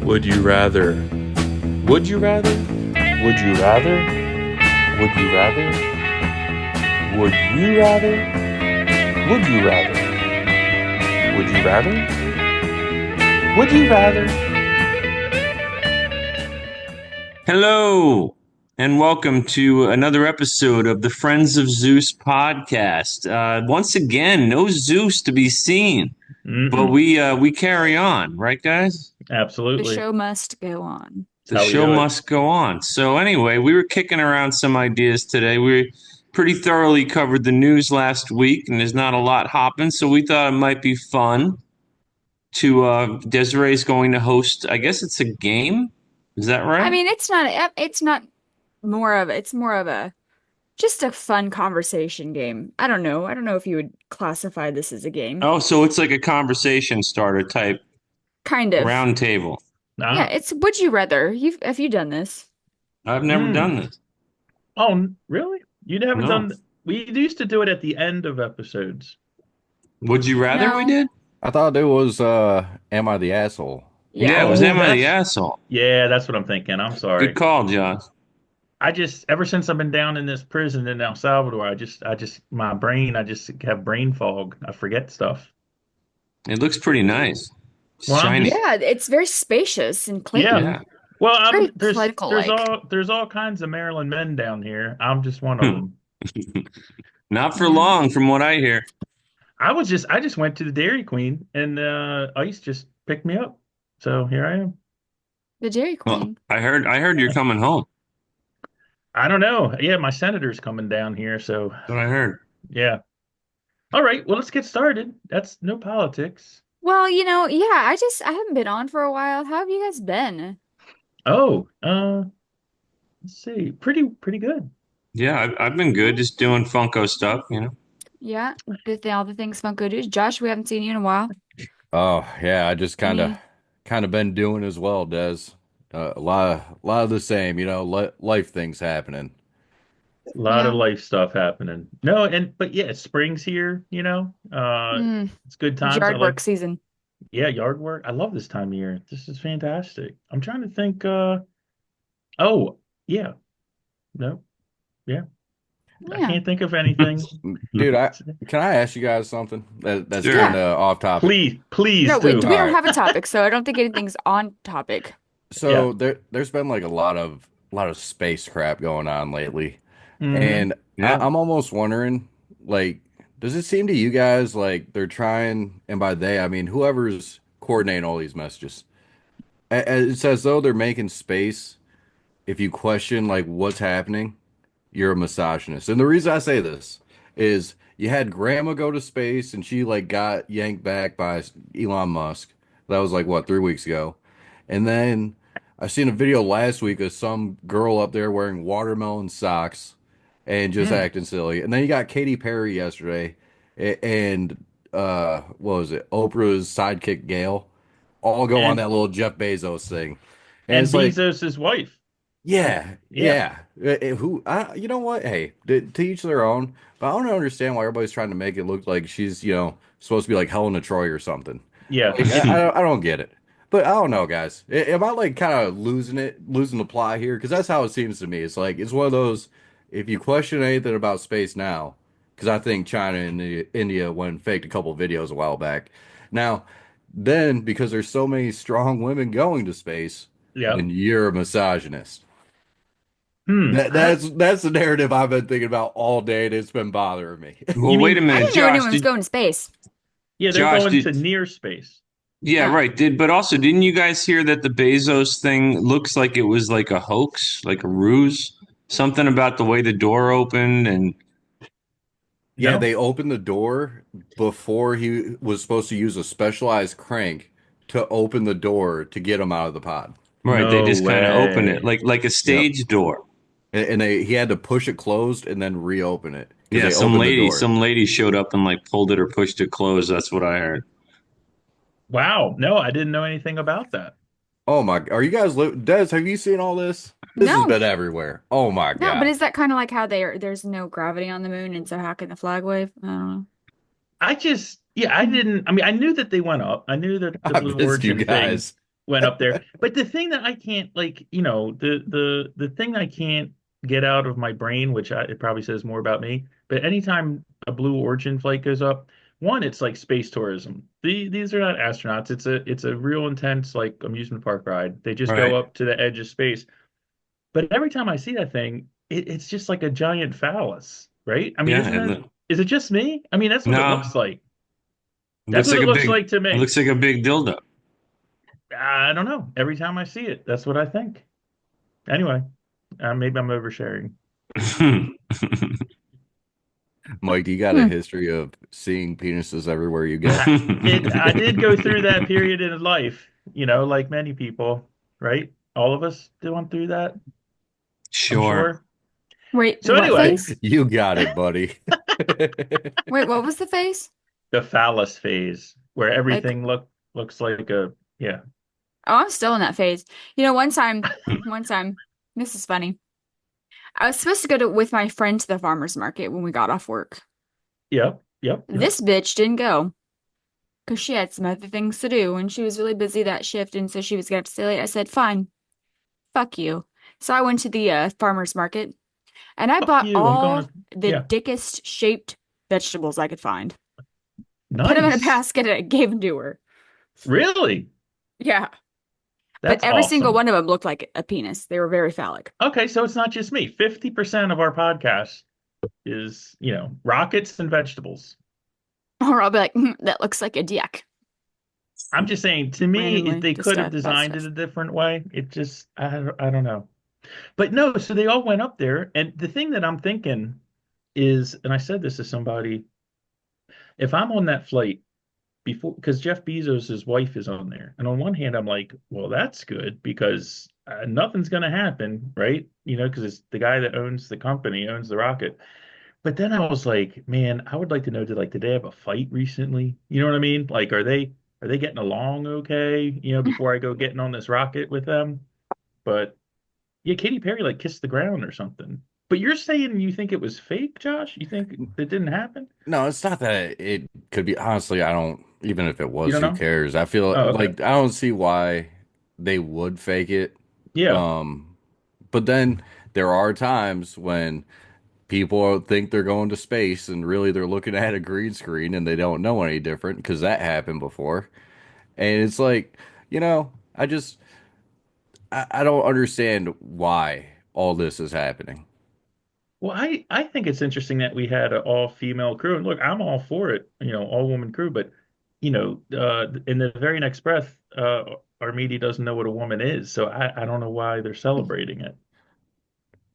Would you rather? Would you rather? Would you rather? Would you rather? Would you rather? Would you rather? Would you rather? Would you rather? Hello, and welcome to another episode of the Friends of Zeus podcast. Once again, no Zeus to be seen, but we carry on, right, guys? The Absolutely. show must go on. The How we show do it. must go on. So anyway, we were kicking around some ideas today. We pretty thoroughly covered the news last week, and there's not a lot hopping. So we thought it might be fun to. Desiree's going to host. I guess it's a game. Is that I right? mean, it's not it's more of a just a fun conversation game. I don't know. I don't know if you would classify this as a game. Oh, so it's like a conversation starter type Kind of. round table. Yeah, Ah. it's would you rather. Have you done this? I've never Hmm. done this. Oh, really? You haven't No. done. We used to do it at the end of episodes. Would you rather we No. did? I thought it was Am I the Asshole? Yeah, it Yeah. was Oh, Am I the that's Asshole? yeah. That's what I'm thinking. I'm Good sorry. call, Josh. I just ever since I've been down in this prison in El Salvador, I just my brain. I just have brain fog. I forget stuff. It looks pretty nice. Well, I'm Shiny. just Yeah, it's very spacious and clean. yeah. Yeah. Well, Very there's clinical-like. all kinds of Maryland men down here. I'm just one of them. Not for Yeah. long, from what I hear. I just went to the Dairy Queen and Ice just picked me up. So here I am. The Dairy Well, Queen. I heard you're coming home. I don't know. Yeah, my senator's coming down here, so That's what I heard. yeah. All right, well let's get started. That's no politics. Well, yeah, I haven't been on for a while. How have you guys been? Oh, let's see. Pretty good. Yeah, I've been good, just doing Funko stuff. Yeah, all the things Funko do. Josh, we haven't seen you in a while. Oh yeah, I just kind of Any kind of been doing as well, Des. A lot of the same, life things happening. A lot of Yeah. life stuff happening. No, and but yeah, spring's here. Mm, It's good times. I yard like work season. yeah, yard work. I love this time of year. This is fantastic. I'm trying to think oh, yeah. No. Yeah. I Yeah. can't think of anything. Dude, can I ask you guys something that's Sure. kind of off topic? Please No, we do. All don't right. have a topic, so I don't think anything's on topic. Yeah. So there's been like a lot of space crap going on lately. Hmm. And Yeah. I'm almost wondering, like, does it seem to you guys like they're trying, and by they, I mean whoever's coordinating all these messages, it's as though they're making space. If you question like what's happening, you're a misogynist. And the reason I say this is you had grandma go to space and she like got yanked back by Elon Musk. That was like what, 3 weeks ago. And then I seen a video last week of some girl up there wearing watermelon socks and just Mm. acting silly. And then you got Katy Perry yesterday and what was it? Oprah's sidekick Gail all go on And that little Jeff Bezos thing. And and it's like, Bezos's wife. yeah, Yeah. yeah. You know what? Hey, to each their own. But I don't understand why everybody's trying to make it look like she's, supposed to be like Helen of Troy or something. Yeah. Like, I don't get it. But I don't know, guys. Am I like kind of losing the plot here? Because that's how it seems to me. It's like it's one of those. If you question anything about space now, because I think China and India went and faked a couple of videos a while back. Now, then because there's so many strong women going to space, Yep. then you're a misogynist. Hmm. That's the narrative I've been thinking about all day, and it's been bothering me. Well, You wait a mean I minute, didn't know Josh. anyone was going to space. yeah, they're Josh, going did to near space. yeah, Ah, right. But also, didn't you guys hear that the Bezos thing looks like it was like a hoax, like a ruse? Something about the way the door opened, and Yeah, No? they opened the door before he was supposed to use a specialized crank to open the door to get him out of the pod. right, they No just kind of open it way. like a Yep. stage door. And he had to push it closed and then reopen it because Yeah, they some opened the lady, door. some lady showed up and like pulled it or pushed it closed. That's what I heard. Wow. No, I didn't know anything about that. Oh my, are you guys Des, have you seen all this? This has no, been everywhere. Oh my no, but God. is that kind of like how there's no gravity on the moon, and so how can the flag wave? I don't I just yeah, I know. didn't I mean I knew that they went up. I knew that the I Blue missed you Origin thing. guys. went up there. But the thing that I can't like, the thing that I can't get out of my brain, it probably says more about me, but anytime a Blue Origin flight goes up, one, it's like space tourism. These are not astronauts. It's a real intense like amusement park ride. They just go Right. up to the edge of space. But every time I see that thing, it's just like a giant phallus, right? I mean, Yeah. isn't that, is it just me? I mean, that's what it looks No, like. it That's looks what like it a looks big. like to It me. looks like a big dildo. I don't know. Every time I see it, that's what I think. Anyway, maybe I'm oversharing. Mike, you got a Hmm. history of seeing penises everywhere you go. I did go through that period in life, like many people, right? All of us went through that, I'm Sure. sure. Wait, So what anyway, face? You got it, buddy. Wait, what was the face? the phallus phase, where Like, everything looks like a yeah. oh, I'm still in that phase. One time, this is funny. I was supposed to go with my friend to the farmer's market when we got off work. Yep, yep, yep. This bitch didn't go because she had some other things to do and she was really busy that shift and so she was gonna have to stay late. I said, fine, fuck you. So I went to the farmer's market and I Fuck bought you. I'm going all to the yeah. dickest shaped vegetables I could find. I put them in a Nice. basket and I gave them to her. Really? Yeah. But That's every single awesome. one of them looked like a penis. They were very phallic. Okay, so it's not just me. 50% of our podcast is, rockets and vegetables. Or I'll be like, that looks like a dick. I'm just saying, to me, if Randomly, they just could have bad designed it stuff. a different way, I don't know. But no, so they all went up there. And the thing that I'm thinking is, and I said this to somebody, if I'm on that flight before, because Jeff Bezos' wife is on there. And on one hand, I'm like, well, that's good because nothing's going to happen, right? Because it's the guy that owns the company, owns the rocket. But then I was like, man, I would like to know, did they have a fight recently? You know what I mean? Like, are they getting along okay? Before I go getting on this rocket with them. But yeah, Katy Perry like kissed the ground or something. But you're saying you think it was fake, Josh? You think it didn't happen? No, it's not that it could be. Honestly, I don't, even if it You was, don't who know? cares? I feel Oh, okay. like I don't see why they would fake it. Yeah. Um, but then there are times when people think they're going to space and really they're looking at a green screen and they don't know any different because that happened before. And it's like, I just, I don't understand why all this is happening. Well, I think it's interesting that we had an all-female crew. And look, I'm all for it, all-woman crew. But, in the very next breath, our media doesn't know what a woman is. So I don't know why they're celebrating it.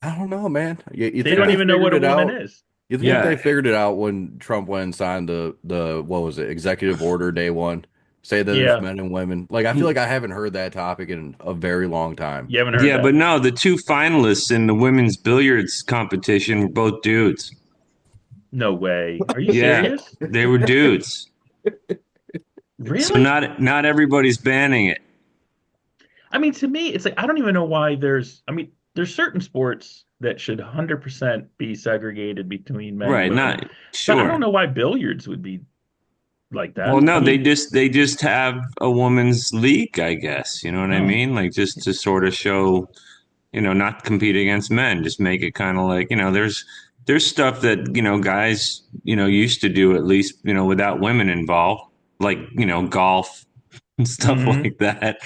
I don't know, man. You They think don't they Yeah. even know figured what a it woman out? is. You think they Yeah. figured it out when Trump went and signed the what was it, executive order day one? Say that there's Yeah, men and women. Like I feel like I haven't heard that topic in a very long time. you haven't heard Yeah, but that. no, the two finalists in the women's billiards competition were both dudes. No way. Are you Yeah, serious? they were dudes. So Really? not everybody's banning it. I mean, to me, it's like I don't even know why there's certain sports that should 100% be segregated between men and Right, women. not But I don't sure. know why billiards would be like Well, that. I no, they mean, just they just have a women's league, I guess. You know what I oh, mean? Like just to sort of show, not compete against men, just make it kind of like, there's stuff that, guys, used to do at least, without women involved, like, golf and stuff hmm like that.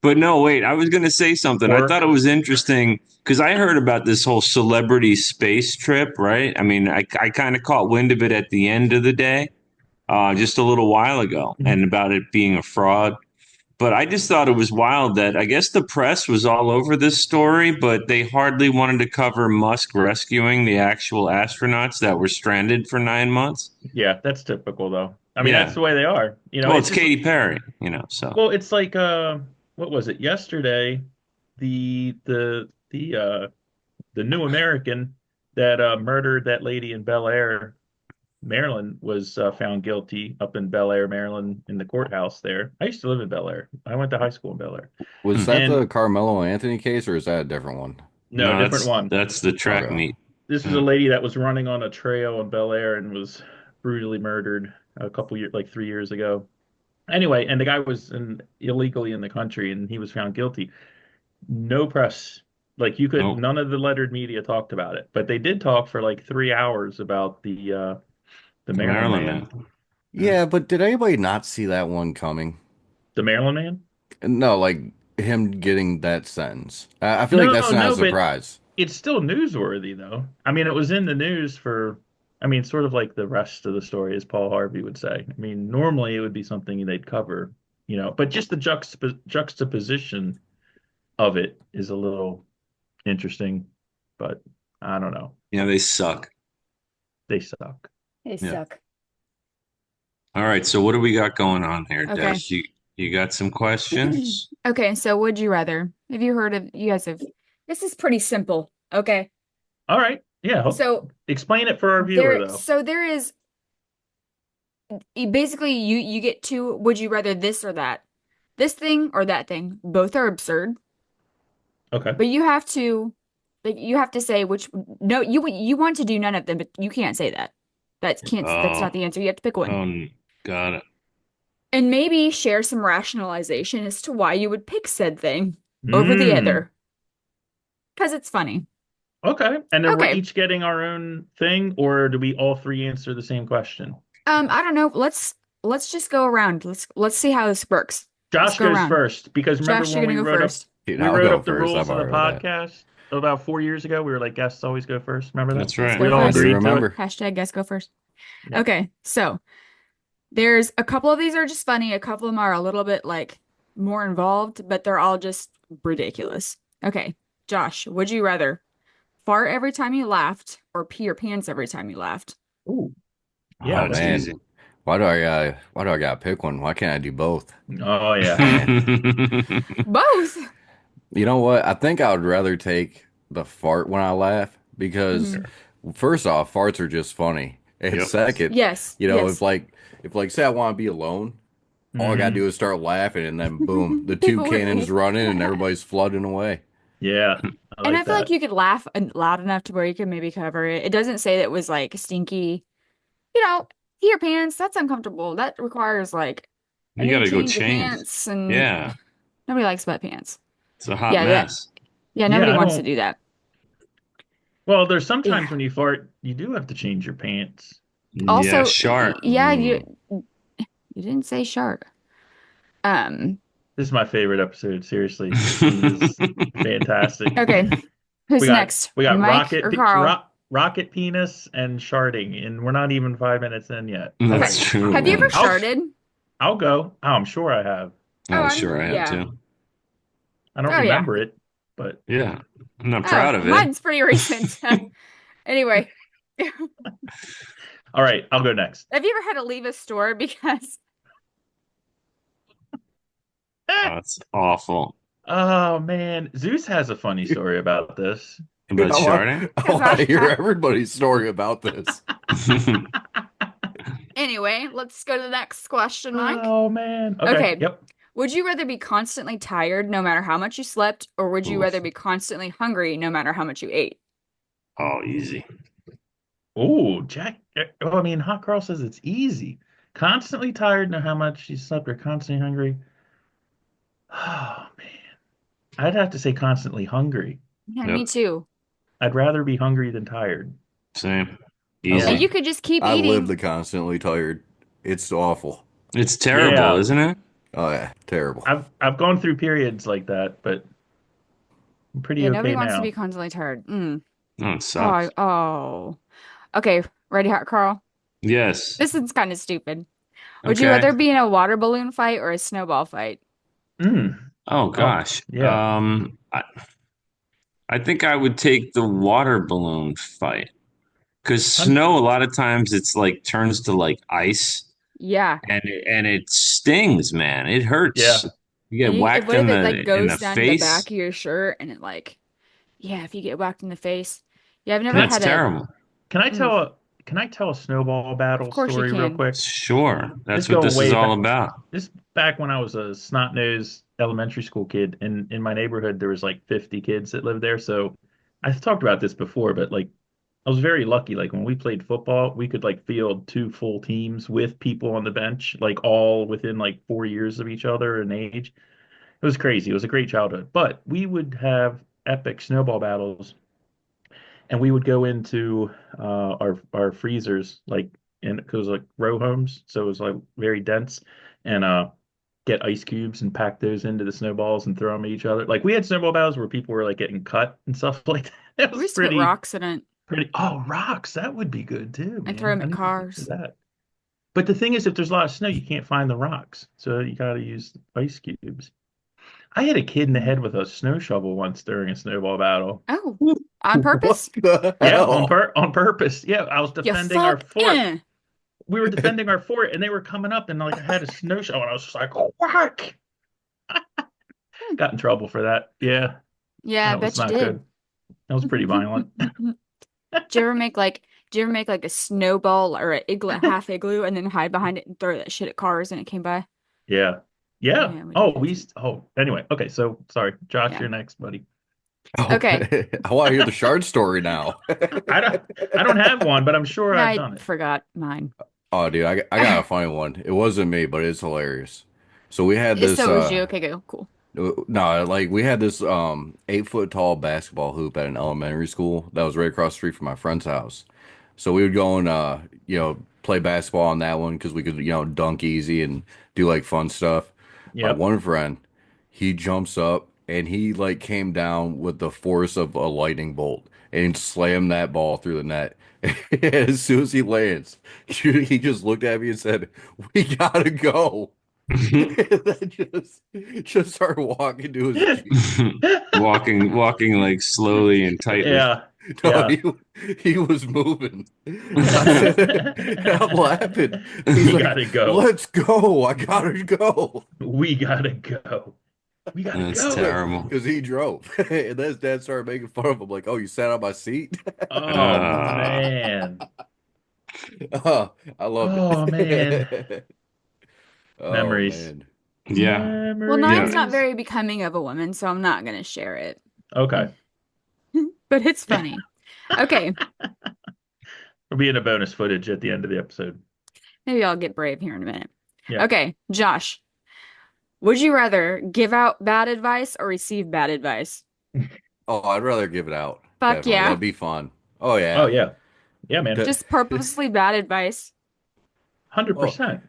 But no, wait, I was going to say something. I thought it work. was interesting because I heard about this whole celebrity space trip, right? I mean, I kind of caught wind of it at the end of the day, just a little while ago, and about it being a fraud. But I just thought it was wild that I guess the press was all over this story, but they hardly wanted to cover Musk rescuing the actual astronauts that were stranded for 9 months. Yeah, that's typical though. I mean, that's Yeah. the way they are. Well, It's it's just Katy Perry, so. well, it's like what was it? Yesterday, the new American that murdered that lady in Bel Air, Maryland, was found guilty up in Bel Air, Maryland, in the courthouse there. I used to live in Bel Air. I went to high school in Bel Air. Was Hmm. that the And Carmelo Anthony case or is that a different one? no, No, different one. that's the track Okay. meet. This is a Yeah. lady that was running on a trail in Bel Air and was brutally murdered a couple years, like 3 years ago. Anyway, and the guy was illegally in the country and he was found guilty. No press. Like you could, Nope. none of the lettered media talked about it, but they did talk for like 3 hours about the The Maryland Maryland man. man. Mm. Yeah, but did anybody not see that one coming? The Maryland man? No, like him getting that sentence. I feel like No, that's not a no, but surprise. it's still newsworthy though. I mean, it was in the news for, I mean, sort of like the rest of the story, as Paul Harvey would say. I mean, normally it would be something they'd cover, but just the juxtaposition of it is a little interesting, but I don't know. Yeah, they suck. They suck. They Yeah. suck. All right, so what do we got going on here, Des? Okay. You got some questions? Okay, so would you rather? Have you heard of you guys have this is pretty simple. Okay. All right. Yeah. So Explain it for our viewer though. there is basically you get two would you rather this or that. This thing or that thing. Both are absurd, Okay. but you have to say which no you want to do none of them, but you can't say that. That's Oh, not the answer. You have to pick one. got it. And maybe share some rationalization as to why you would pick said thing over the Mm. other. Because it's funny. Okay. And then we're Okay. each getting our own thing, or do we all three answer the same question? I don't know. Let's just go around. Let's see how this works. Let's Josh go goes around. first because remember Josh, you're when gonna go first. Dude, we I'll wrote go up the first. I'm rules of all the right with that. podcast about 4 years ago. We were like guests always go first. Remember that? That's Let's right. go We all I first. do agreed to it. remember. Hashtag guys go first. Yeah. Okay, so there's a couple of these are just funny. A couple of them are a little bit like more involved, but they're all just ridiculous. Okay, Josh, would you rather fart every time you laughed or pee your pants every time you laughed? Ooh. Oh, Yeah, Oh that's that's easy. easy. man, why do I gotta pick one? Why can't I do both? Oh yeah. Man, Both. you know what? I think I would rather take the fart when I laugh because Mhm. first off, farts are just funny. And Yep. second, Yes, if yes. like say I want to be alone, all I gotta Hmm. do is start laughing and then boom, the two cannons running and everybody's flooding away. Yeah, I And I like feel like that. you could laugh loud enough to where you could maybe cover it. It doesn't say that it was like stinky. You know, pee your pants, that's uncomfortable. That requires like a You new got to go change of change. pants and Yeah, nobody likes sweatpants. it's a hot Yeah, mess. nobody Yeah, I wants to don't. do that. Well, there's sometimes Yeah. when you fart, you do have to change your pants. Yeah, Also, shark. yeah, Mm. you didn't say shark. Um, This is my favorite episode. Seriously, it is fantastic. okay. We Who's got next? we got Mike or Carl? rocket penis and sharding, and we're not even 5 minutes in yet. All Okay. That's right, true, Have you ever man. sharded? I'll go. Oh, I'm sure I have. Oh, Oh, sure, I have yeah. too. I don't Oh yeah. remember it, but Yeah, I'm not Oh, proud of it. mine's pretty recent. Anyway, have all right, I'll go next. you ever had to leave a store because Oh, it's awful. Oh man, Zeus has a funny story about this. About I want, sharding? I because want to hear I everybody's story about this. anyway, let's go to the next question, Mike. Oh man. Okay. Okay. Yep. Would you rather be constantly tired no matter how much you slept, or would you Oof. rather be constantly hungry no matter how much you ate? Oh, easy. Oh, Jack. Oh, I mean, Hot Carl says it's easy. Constantly tired, know how much you slept, or constantly hungry. Oh man, I'd have to say constantly hungry. Yeah, me Yep, too. I'd rather be hungry than tired. same. I And Yeah. you Easy. could just keep I live eating. the constantly tired. It's awful. It's terrible, Yeah. isn't it? Oh yeah, terrible. I've gone through periods like that, but I'm pretty Yeah, nobody okay wants to be now. constantly tired. Oh, it Oh, sucks. oh. Okay, ready, hot Carl? Yes. This is kind of stupid. Would you Okay. rather be in a water balloon fight or a snowball fight? Mm. Oh Oh, gosh. yeah. I think I would take the water balloon fight because I'm, snow a lot of times it's like turns to like ice Yeah. and it stings, man. It hurts. yeah. You And get whacked what if it like in goes the down to the face. back of your shirt and it like, yeah, if you get whacked in the face. Yeah, I've Can never I That's had a, terrible. can I mm, tell a can I tell a snowball of battle course you story real can. quick? Sure. This That's what going this is way all back. about. This back when I was a snot-nosed elementary school kid, and in my neighborhood there was like 50 kids that lived there. So I've talked about this before, but like I was very lucky. Like when we played football, we could like field two full teams with people on the bench, like all within like 4 years of each other in age. It was crazy. It was a great childhood. But we would have epic snowball battles, and we would go into our freezers like in because like row homes, so it was like very dense, and get ice cubes and pack those into the snowballs and throw them at each other. Like we had snowball battles where people were like getting cut and stuff like that. It We was used to put pretty rocks in it pretty. Oh, rocks! That would be good too, and throw man. them I at didn't even think of cars. that. But the thing is, if there's a lot of snow, you can't find the rocks, so you got to use ice cubes. I hit a kid in the head with a snow shovel once during a snowball battle. Oh, on What purpose? the Yeah, hell? on purpose. Yeah, I was You defending our fuck. fort. We were defending our fort, and they were coming up, and like I had a snow shovel, and I was just like, whack! Got in trouble for that. Yeah, Yeah, I that was bet you not did. good. That was pretty violent. Do you ever make like do you ever make like a snowball or an igloo, half igloo, and then hide behind it and throw that shit at cars and it came by? Yeah, yeah. Yeah, we did Oh, that too. anyway. Okay, so sorry, Josh, Yeah. you're next, buddy. Oh, Okay. I want to hear the shard story now. I don't, I don't have one, but I'm sure I've I done it. forgot mine. Oh, dude, I got a funny one. It wasn't me, but it's hilarious. So we had this So it was you. Okay, go. Cool. no, like we had this 8 foot tall basketball hoop at an elementary school that was right across the street from my friend's house. So we would go and play basketball on that one because we could dunk easy and do like fun stuff. My Yep. one friend, he jumps up and he like came down with the force of a lightning bolt and slammed that ball through the net. As soon as he lands, he just looked at me and said, "We gotta go." And then just started walking to his Jeep. Walking like slowly and tightly. Yeah, No, yeah. he was moving. I said, and I'm laughing. He's We like, gotta go. "Let's go! I gotta go!" We gotta go. We gotta That's go. terrible. Because he drove, and then his dad started making fun of him, like, "Oh, you sat on my seat?" Oh Uh, man. Oh, I loved Oh man. it. Oh Memories. man. yeah, Well, yeah. mine's not Memories. very becoming of a woman, so I'm not gonna share it. Okay. But it's funny. Okay, We'll be in a bonus footage at the end of the episode. maybe I'll get brave here in a minute. Yeah. Okay, Josh, would you rather give out bad advice or receive bad advice? Oh, I'd rather give it out. Fuck Definitely, yeah. that'd be fun. Oh Oh yeah. yeah. Yeah, man. Just purposely bad advice. Well, 100%.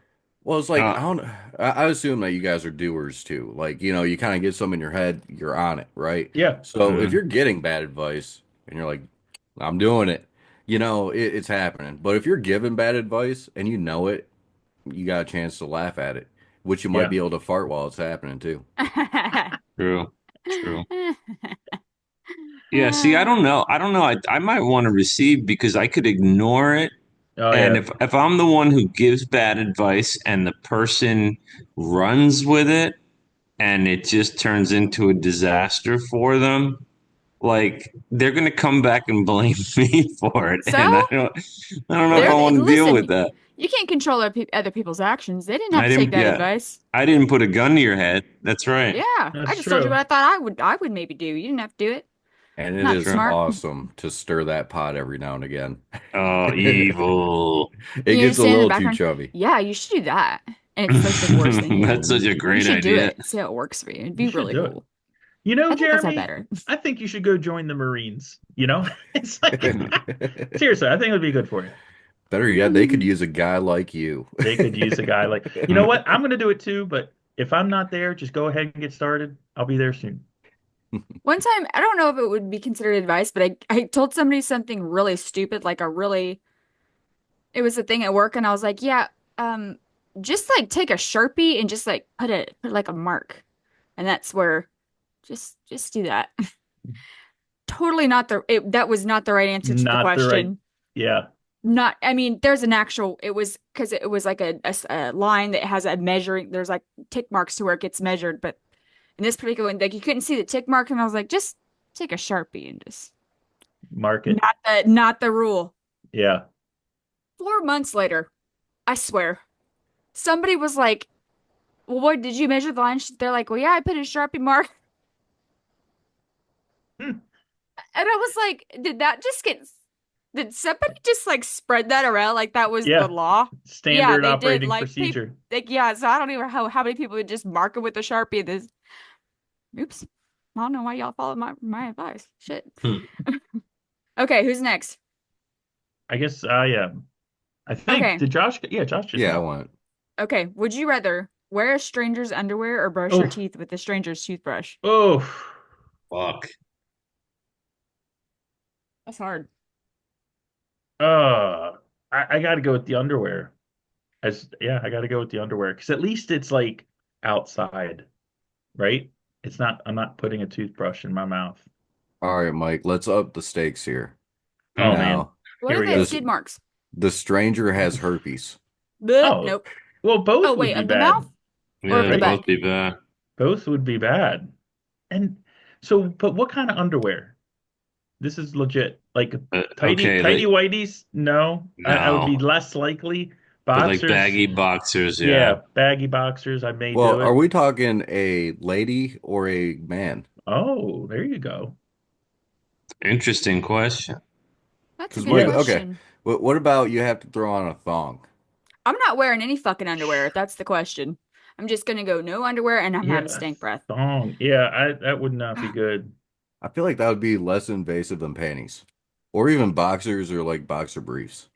Well, it's like Uh, I don't. I assume that you guys are doers too. Like you kind of get something in your head, you're on it, right? Yeah. So if mhm. you're getting bad advice and you're like, I'm doing it, it's happening. But if you're giving bad advice and you know it, you got a chance to laugh at it, which you might Yeah. be able to fart while it's happening too. True, true. Yeah, see, I don't know. I don't know. I might want to receive because I could ignore it. Oh And yeah. if I'm the one who gives bad advice and the person runs with it and it just turns into a disaster for them, like they're gonna come back and blame me for it. And So, I don't know if there, I want to deal with listen, that. you can't control other people's actions. They didn't have I to take didn't, that yeah, advice. I didn't put a gun to your head. That's right. Yeah, I That's just told you true. what I thought I would maybe do. You didn't have to do it. And it Not That's is right. smart. awesome to stir that pot every now and again. Oh, It evil. You gets a stand in the little too background. chubby. Yeah, you should do that. And it's like the worst thing you That's do. such a You great should do idea. it. See how it works for you. It'd You be should really do it. cool. You know, I think that's how Jeremy, better. I think you should go join the Marines. You know? It's like seriously, I think it would be good for you. Better yet, they could use a guy like you. They could use a guy like, you know what? I'm gonna do it too, but if I'm not there, just go ahead and get started. I'll be there soon. One time, I don't know if it would be considered advice, but I told somebody something really stupid, it was a thing at work, and I was like, yeah, just like take a Sharpie and just like put like a mark. And that's where just do that. Totally not that was not the right answer to the Not the right, question. yeah, Not, I mean, there's an actual, it was because it was like a line that has a measuring, there's like tick marks to where it gets measured, but in this particular one, like you couldn't see the tick mark, and I was like, just take a Sharpie and just mark it. not the rule. Yeah. 4 months later, I swear, somebody was like, well, what did you measure the line? They're like, well, yeah, I put a Sharpie mark. Hmm. And I was like, did that just get Did somebody just like spread that around like that was the Yeah, law? Yeah, standard they did. operating Like people, procedure. like yeah. So I don't even know how many people would just mark it with a Sharpie. This, oops. I don't know why y'all followed my advice. Shit. Hmm. Okay, who's next? I guess I am. I think Okay, did Josh? Yeah, Josh just Yeah, I went. want. okay. Would you rather wear a stranger's underwear or brush your Oh, teeth with a stranger's toothbrush? oh, Fuck. That's hard. I got to go with the underwear. As yeah, I got to go with the underwear because at least it's like outside, right? It's not. I'm not putting a toothbrush in my mouth. All right, Mike, let's up the stakes here. Oh Mm. man, Now, What here are we the go. this skid marks? the stranger has herpes. Blech, Oh, nope. well, Oh both would wait, be of the mouth bad, or Yeah, of the it'd right? both butt? be bad. Both would be bad. And so, but what kind of underwear? This is legit. Like Okay, tighty whities? No, I would be no, less likely. but like Boxers, baggy boxers, yeah. yeah, baggy boxers, I may Well, do are it. we talking a lady or a man? Oh, there you go. Interesting question. That's a Because good Yeah. okay, question. what about you have to throw on a thong? I'm not wearing any fucking underwear if that's the question. I'm just gonna go no underwear and I'm having Yeah, stank breath. thong. Yeah, that would not be good. I feel like that would be less invasive than panties, or even boxers or like boxer briefs,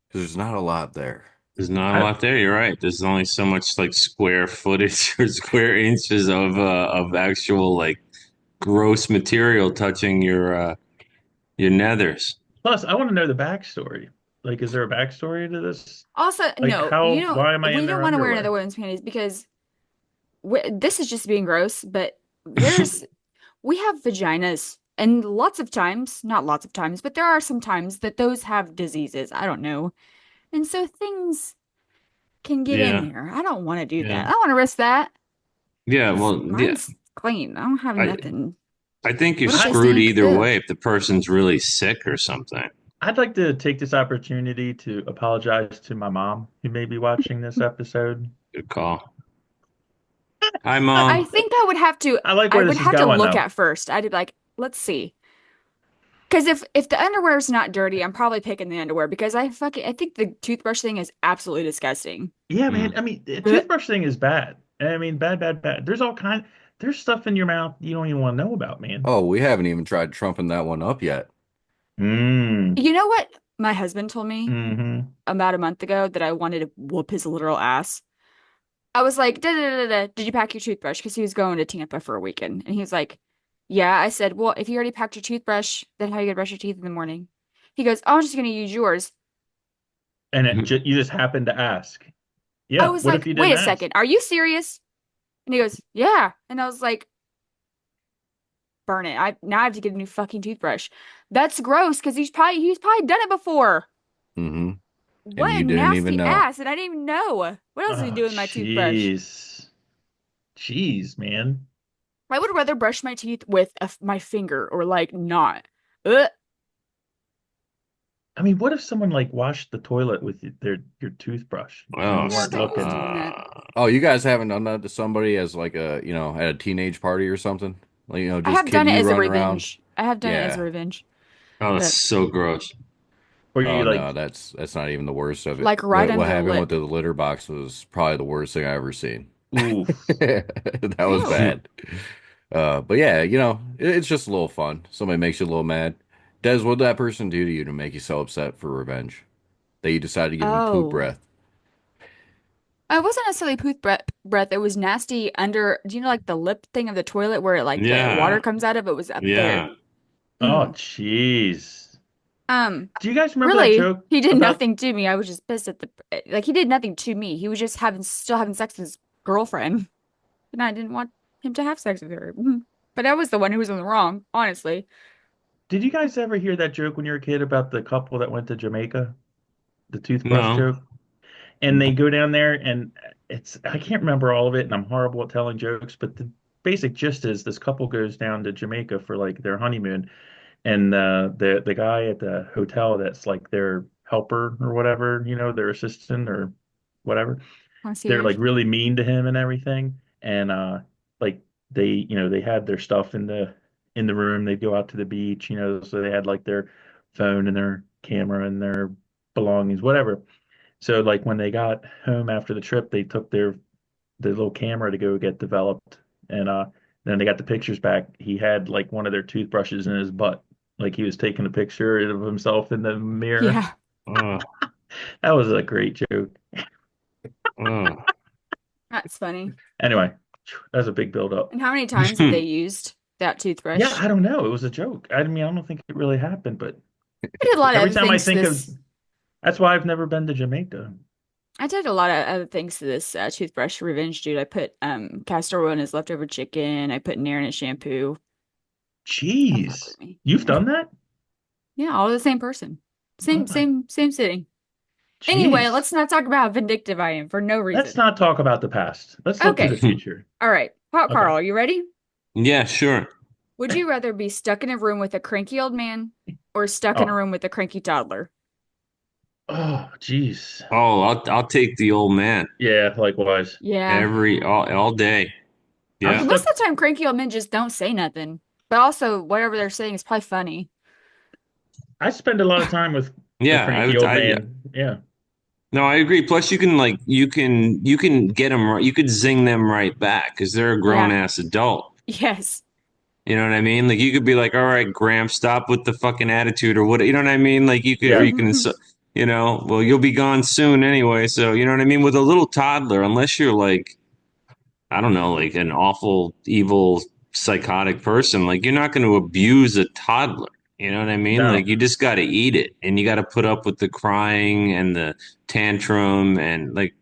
because there's not a lot there. There's not a I lot there. You're right. There's only so much like square footage or square inches of actual like gross material touching your nethers. plus I want to know the backstory. Like, is there a backstory to this? Also, Like, no, you don't. why am I We in don't their want to wear another underwear? women's panties because this is just being gross. But there's we have vaginas, and lots of times, not lots of times, but there are some times that those have diseases. I don't know, and so things can get in Yeah, there. I don't want to do that. yeah, I don't want to risk that yeah. because Well, yeah. mine's clean. I don't have I nothing. I think you're What if they I screwed stink? either Ugh. way if the person's really sick or something. I'd like to take this opportunity to apologize to my mom who may be watching this episode. Good call. Hi, I mom. think I would have to. I like I where would this is have to going look though. at first. I'd be like, let's see. Because if the underwear is not dirty, I'm probably picking the underwear because I think the toothbrush thing is absolutely disgusting. Yeah, man. I Mm. mean, the Ugh. toothbrush thing is bad. I mean, bad, bad, bad. There's stuff in your mouth you don't even want to know about, man. Oh, we haven't even tried trumping that one up yet. Mm. You know what my husband told me Mm-hmm. about a month ago that I wanted to whoop his literal ass. I was like, da, da, da, da, da, did you pack your toothbrush? Because he was going to Tampa for a weekend. And he was like, yeah. I said, well, if you already packed your toothbrush, then how are you gonna brush your teeth in the morning? He goes, oh, I'm just gonna use yours. And you just happened to ask. I Yeah. was What if like, you wait didn't a ask? second, are you serious? And he goes, yeah. And I was like, burn it. Now I have to get a new fucking toothbrush. That's gross because he's probably done it before. Hmm. And What you a didn't even nasty know. ass. And I didn't even know. What else did he Oh, do with my toothbrush? jeez. Jeez, man. I would rather brush my teeth with my finger or like not. Ugh. I mean, what if someone like washed the toilet with your toothbrush and Oh, you Yeah, weren't but who's looking? doing that? Oh, you guys haven't done that to somebody as like at a teenage party or something? Like, I just have done kidding it you as a running around? revenge. I have done it as a Yeah. revenge. oh, it's But so gross. Or Oh you no, like, that's not even the worst of it. like right What under the happened with lip. the litter box was probably the worst thing I ever seen. oof. That was Ew. bad. But yeah, it's just a little fun. Somebody makes you a little mad. Des, what did that person do to you to make you so upset for revenge? That you decided to give him poop Oh. breath. It wasn't necessarily breath. It was nasty under, do you know like the lip thing of the toilet where like the water Yeah, comes out of it was up there. yeah. Oh, Mm. jeez. Do you guys remember that Really, joke he did about? nothing to me. I was just pissed at the like he did nothing to me. He was just still having sex with his girlfriend, and I didn't want him to have sex with her. Mhm. But I was the one who was in the wrong, honestly. Did you guys ever hear that joke when you were a kid about the couple that went to Jamaica? The toothbrush No. joke? And they go down there and I can't remember all of it and I'm horrible at telling jokes, but the basic gist is this couple goes down to Jamaica for like their honeymoon and the guy at the hotel that's like their helper or whatever, their assistant or whatever, they're like Concierge. really mean to him and everything. And like they had their stuff in the room. They'd go out to the beach, so they had like their phone and their camera and their belongings, whatever. So like when they got home after the trip, they took their little camera to go get developed, and then they got the pictures back. He had like one of their toothbrushes in his butt, like he was taking a picture of himself in the mirror. Yeah, Uh, That was a great joke. uh. that's funny. Anyway, that was a big build up. And how many times have they used that Yeah, toothbrush? I don't know. It was a joke. I mean, I don't think it really happened, but I did a lot of every other time I things to think of, this. that's why I've never been to Jamaica. I did a lot of other things to this toothbrush revenge dude. I put castor oil in his leftover chicken. I put Nair in his shampoo. Don't fuck Jeez, with me. you've Yeah. done that? Yeah, all the same person. Oh Same, my, same, same sitting. Anyway, jeez. let's not talk about how vindictive I am for no Let's reason. not talk about the past. Let's look to the Okay. future. All right. Hot Okay. Carl, are you ready? Yeah, sure. Would you rather be stuck in a room with a cranky old man or stuck in a Oh, room with a cranky toddler? oh, jeez. Oh, I'll take the old man Yeah, likewise. Yeah. all day. I'm But Yeah. most stuck. of the time, cranky old men just don't say nothing. But also, whatever they're saying is probably funny. I spend a lot of time with a Yeah, I cranky would old I man. Yeah. no, I agree. Plus you can like you can get them right. You could zing them right back because they're a grown Yeah. ass adult. Yes. You know what I mean? Like you could be like, "All right, Graham, stop with the fucking attitude," or what? You know what I mean? Like you could, or Yeah. you can, well, you'll be gone soon anyway. So you know what I mean? With a little toddler, unless you're like, I don't know, like an awful, evil, psychotic person, like you're not going to abuse a toddler. You know what I mean? Like No. you just got to eat it, and you got to put up with the crying and the tantrum, and like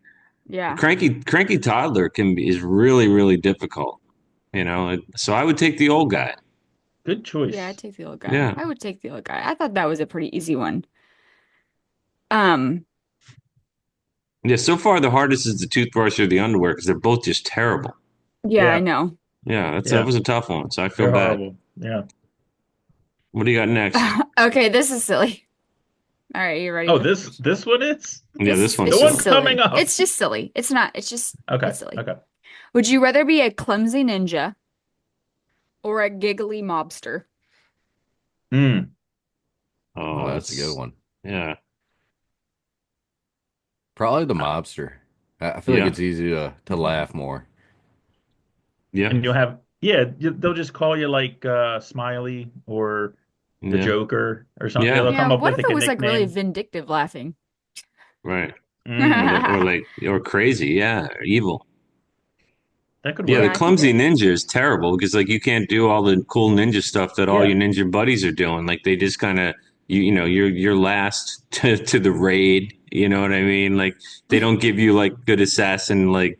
Yeah. cranky toddler is really really difficult. So I would take the old guy. Good Yeah, I'd choice. take the old guy. Yeah. I would take the old guy. I thought that was a pretty easy one. Um, Yeah, so far the hardest is the toothbrush or the underwear because they're both just terrible. yeah, I Yeah. know. Yeah, that Yeah. was a tough one, so I feel They're bad. horrible. Yeah. What do you got next? Okay, this is silly. All right, you ready Oh, for this one is Yeah, this the one's it's one just silly. coming silly. up. It's just silly. It's not, Okay. it's silly. Okay. Would you rather be a clumsy ninja or a giggly mobster? Hmm. Oh, Oh, that's a good it's one. yeah, Probably the mobster. I feel like yeah, it's easy to laugh more. yeah, And you'll have, yeah, they'll just call you like Smiley or the yeah, Joker or something. yeah. They'll Yeah, come up what with if like it a was like really nickname. vindictive laughing? Right. Mm, Or crazy, yeah, or evil. that could Yeah, the Yeah, I work. think clumsy it. ninja is terrible because like you can't do all the cool ninja stuff that all Yeah. your ninja buddies are doing. Like they just kind of you're last to the raid. You know what I mean? Like they don't give you like good assassin like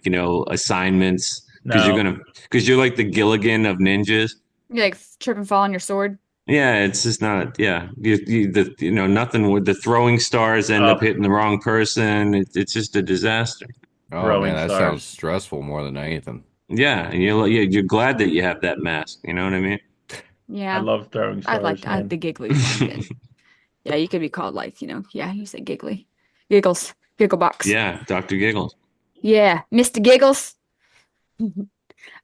assignments No. because you're like the Gilligan of ninjas. You like trip and fall on your sword. Yeah, it's just not. Yeah, nothing with the throwing stars end up Oh, hitting the wrong person. It's just a disaster. Oh man, throwing that sounds stars. stressful more than anything. Yeah, and you're glad that you have that mask. You know what I mean? I Yeah, love throwing stars, I man. the giggly's one good. Yeah, you could be called like, yeah, you said giggly. Giggles. Giggle box. Yeah, Dr. Giggles. Yeah, Mr. Giggles. All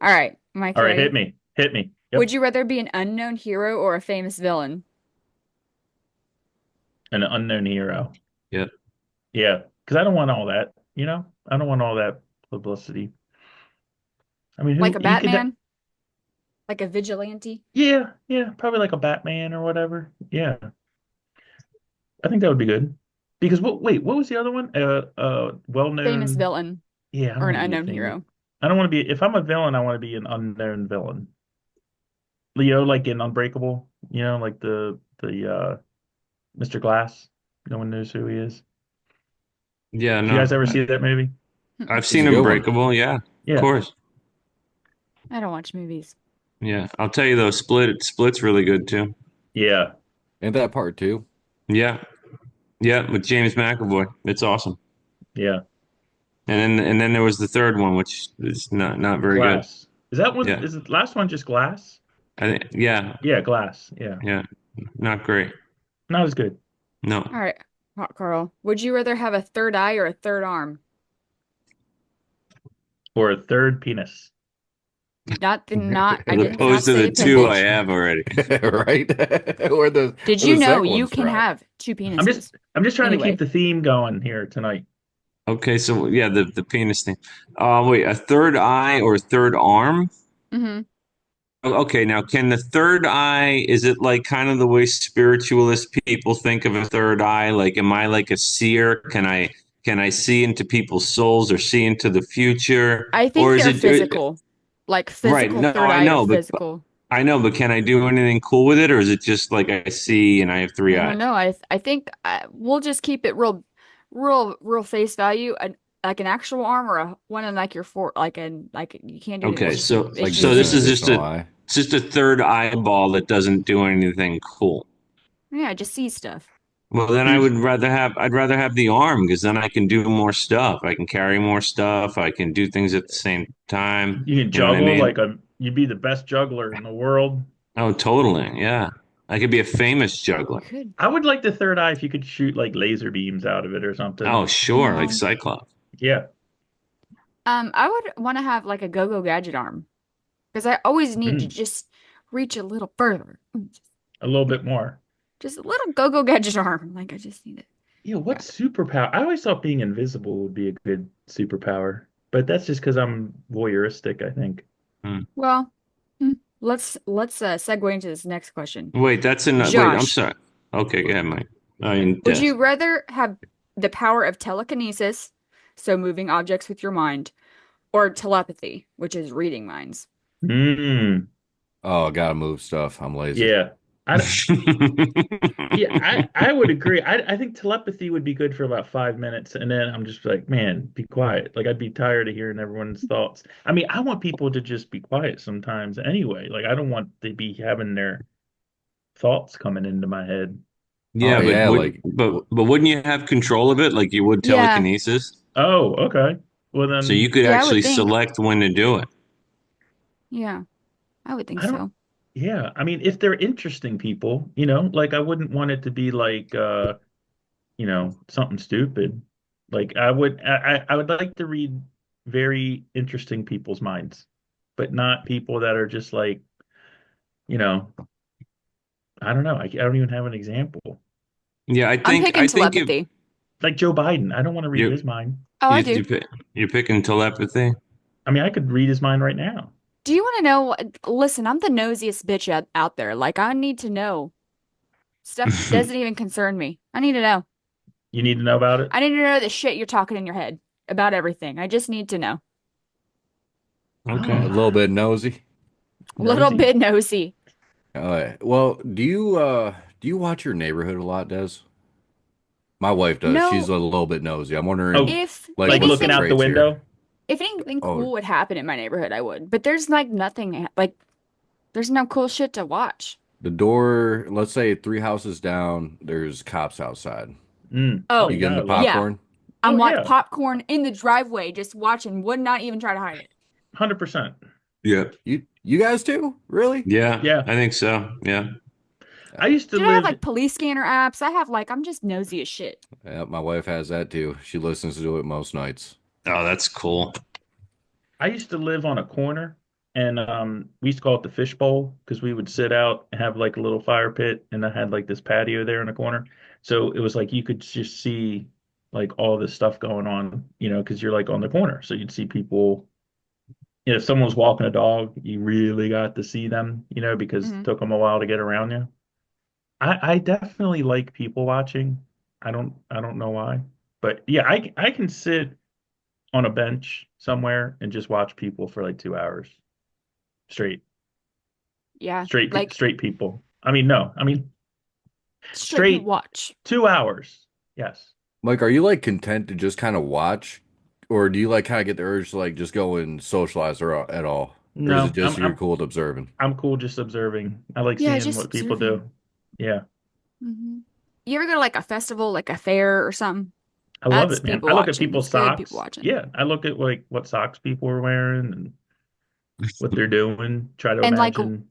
right, Mike, All you right, hit ready? me. Hit me. Would Yep. you rather be an unknown hero or a famous villain? An unknown hero. Yep. Yeah, because I don't want all that, you know? I don't want all that publicity. I mean, Like who a you could, Batman? Like a vigilante? yeah, yeah, probably like a Batman or whatever. Yeah, I think that would be good. Because what was the other one? Famous Well-known. villain Yeah, I don't or an want to be a unknown famous. hero? I don't want to be. If I'm a villain, I want to be an unknown villain. Leo, like in Unbreakable. Like the Mr. Glass. No one knows who he is. Yeah, Did you guys no. ever see that movie? I've It's seen a good one. Unbreakable. Yeah, of Yeah, course. I don't watch movies. Yeah, I'll tell you though, Split's really good too. yeah, And that part too. Yeah, yeah, with James McAvoy. It's awesome. yeah. And then there was the third one, which is not very good. Glass. Is that one? Yeah, Is the last one just Glass? I think. Yeah, Yeah, Glass. Yeah, yeah, not great. not as good. No. All right, Hot Carl. Would you rather have a third eye or a third arm? Or a third penis. not I As didn't opposed not to say the a two I penis. have already. right? Where the Did where you the know second you one's can from? have two I'm just penises? I'm just trying to keep Anyway. the theme going here tonight. Okay, so yeah, the penis thing. Wait, a third eye or third arm? Hmm. Okay, now can the third eye, is it like kind of the way spiritualist people think of a third eye? Like, am I like a seer? Can I see into people's souls or see into the future? I Or think is they're it physical. Like right? physical No, third I eye or know, but physical. can I do anything cool with it, or is it just like I see and I have three I don't eyes? know. I think we'll just keep it real face value. Like an actual arm or a one in like your fore like you can't do it. Okay, so Like It's so just an this is just additional eye. just a third eyeball that doesn't do anything cool. yeah, just see stuff. Well, then Who's I'd rather have the arm because then I can do more stuff. I can carry more stuff. I can do things at the same time. You can You know what I juggle mean? like a you'd be the best juggler in the world. Oh, totally. Yeah. I could be a famous You juggler. could. I would like the third eye if you could shoot like laser beams out of it or Oh, something. sure, like No. Cyclops. Yeah. I would want to have like a go-go gadget arm because I always need to Mm, just reach a little further. a little bit more. Just a little go-go gadget arm. Like I just need it. Yeah, what Yeah. superpower? I always thought being invisible would be a good superpower, but that's just because I'm voyeuristic, I think. Hmm. Well, let's segue into this next question. Wait, wait, I'm Josh, sorry. Okay, go ahead, Mike. I mean, would Des. you rather have the power of telekinesis, so moving objects with your mind, or telepathy, which is reading minds? Mm, Oh, gotta move stuff. I'm lazy. yeah. I yeah, I would agree. I think telepathy would be good for about 5 minutes, and then I'm just like, man, be quiet. Like I'd be tired of hearing everyone's thoughts. I mean, I want people to just be quiet sometimes anyway. Like I don't want to be having their thoughts coming into my head. Oh Yeah, yeah, like but wouldn't you have control of it like you would Yeah, telekinesis? Oh, okay. Well So you then, could yeah, I actually would think. select when to do it. Yeah, I would think I don't. so. Yeah, I mean, if they're interesting people, like I wouldn't want it to be like something stupid. Like I would like to read very interesting people's minds, but not people that are just like, you know, I don't know. I don't even have an example. Yeah, I'm picking I think if telepathy. Like Joe Biden, I don't want to read his you mind. Oh, I you do. you pick, you're picking telepathy. I mean, I could read his mind right now. Do you want to know? Listen, I'm the nosiest bitch out there. Like, I need to know stuff that doesn't even concern me. I need to know. You need to know about it? I need to know the shit you're talking in your head about everything. I just need to know. Okay. a Oh, little bit nosy. A little nosy. bit nosy. Well, do you watch your neighborhood a lot, Des? My wife does. She's No, a little bit nosy. I'm wondering, Oh, if like, like what's the looking anything, out the traits here? window? if anything Oh, cool would happen in my neighborhood, I would. But there's like nothing, like, there's no cool shit to watch. the door, let's say three houses down, there's cops outside. Oh You Oh, getting yeah, I the love. yeah. popcorn? I'm Oh like yeah, popcorn in the driveway, just watching, would not even try to hide it. 100%. Yeah. You guys too? Really? Yeah, Yeah. I think so. Yeah. I used to Dude, I have live like police scanner apps. I'm just nosy as shit. Yeah, my wife has that too. She listens to it most nights. Oh, that's cool. I used to live on a corner, and we used to call it the fishbowl because we would sit out and have like a little fire pit, and I had like this patio there in the corner. So it was like you could just see like all this stuff going on, because you're like on the corner. So you'd see people. If someone was walking a dog, you really got to see them, because it Hmm. took them a while to get around you. I definitely like people watching. I don't know why, but yeah, I can sit on a bench somewhere and just watch people for like 2 hours straight, Yeah, straight, like straight people. I mean, no, I mean straight people straight watch. 2 hours. Yes. Mike, are you like content to just kind of watch, or do you like kind of get the urge to like just go and socialize or at all, or is it No, just I'm you're I'm cool at observing? I'm cool just observing. I like Yeah, seeing just what people observing. do. Yeah, Hmm. You ever go to like a festival, like a fair or something? I love That's it, man. people I look at watching. people's That's good people socks. watching. Yeah, I look at like what socks people are wearing and what they're doing. Try to And like, imagine.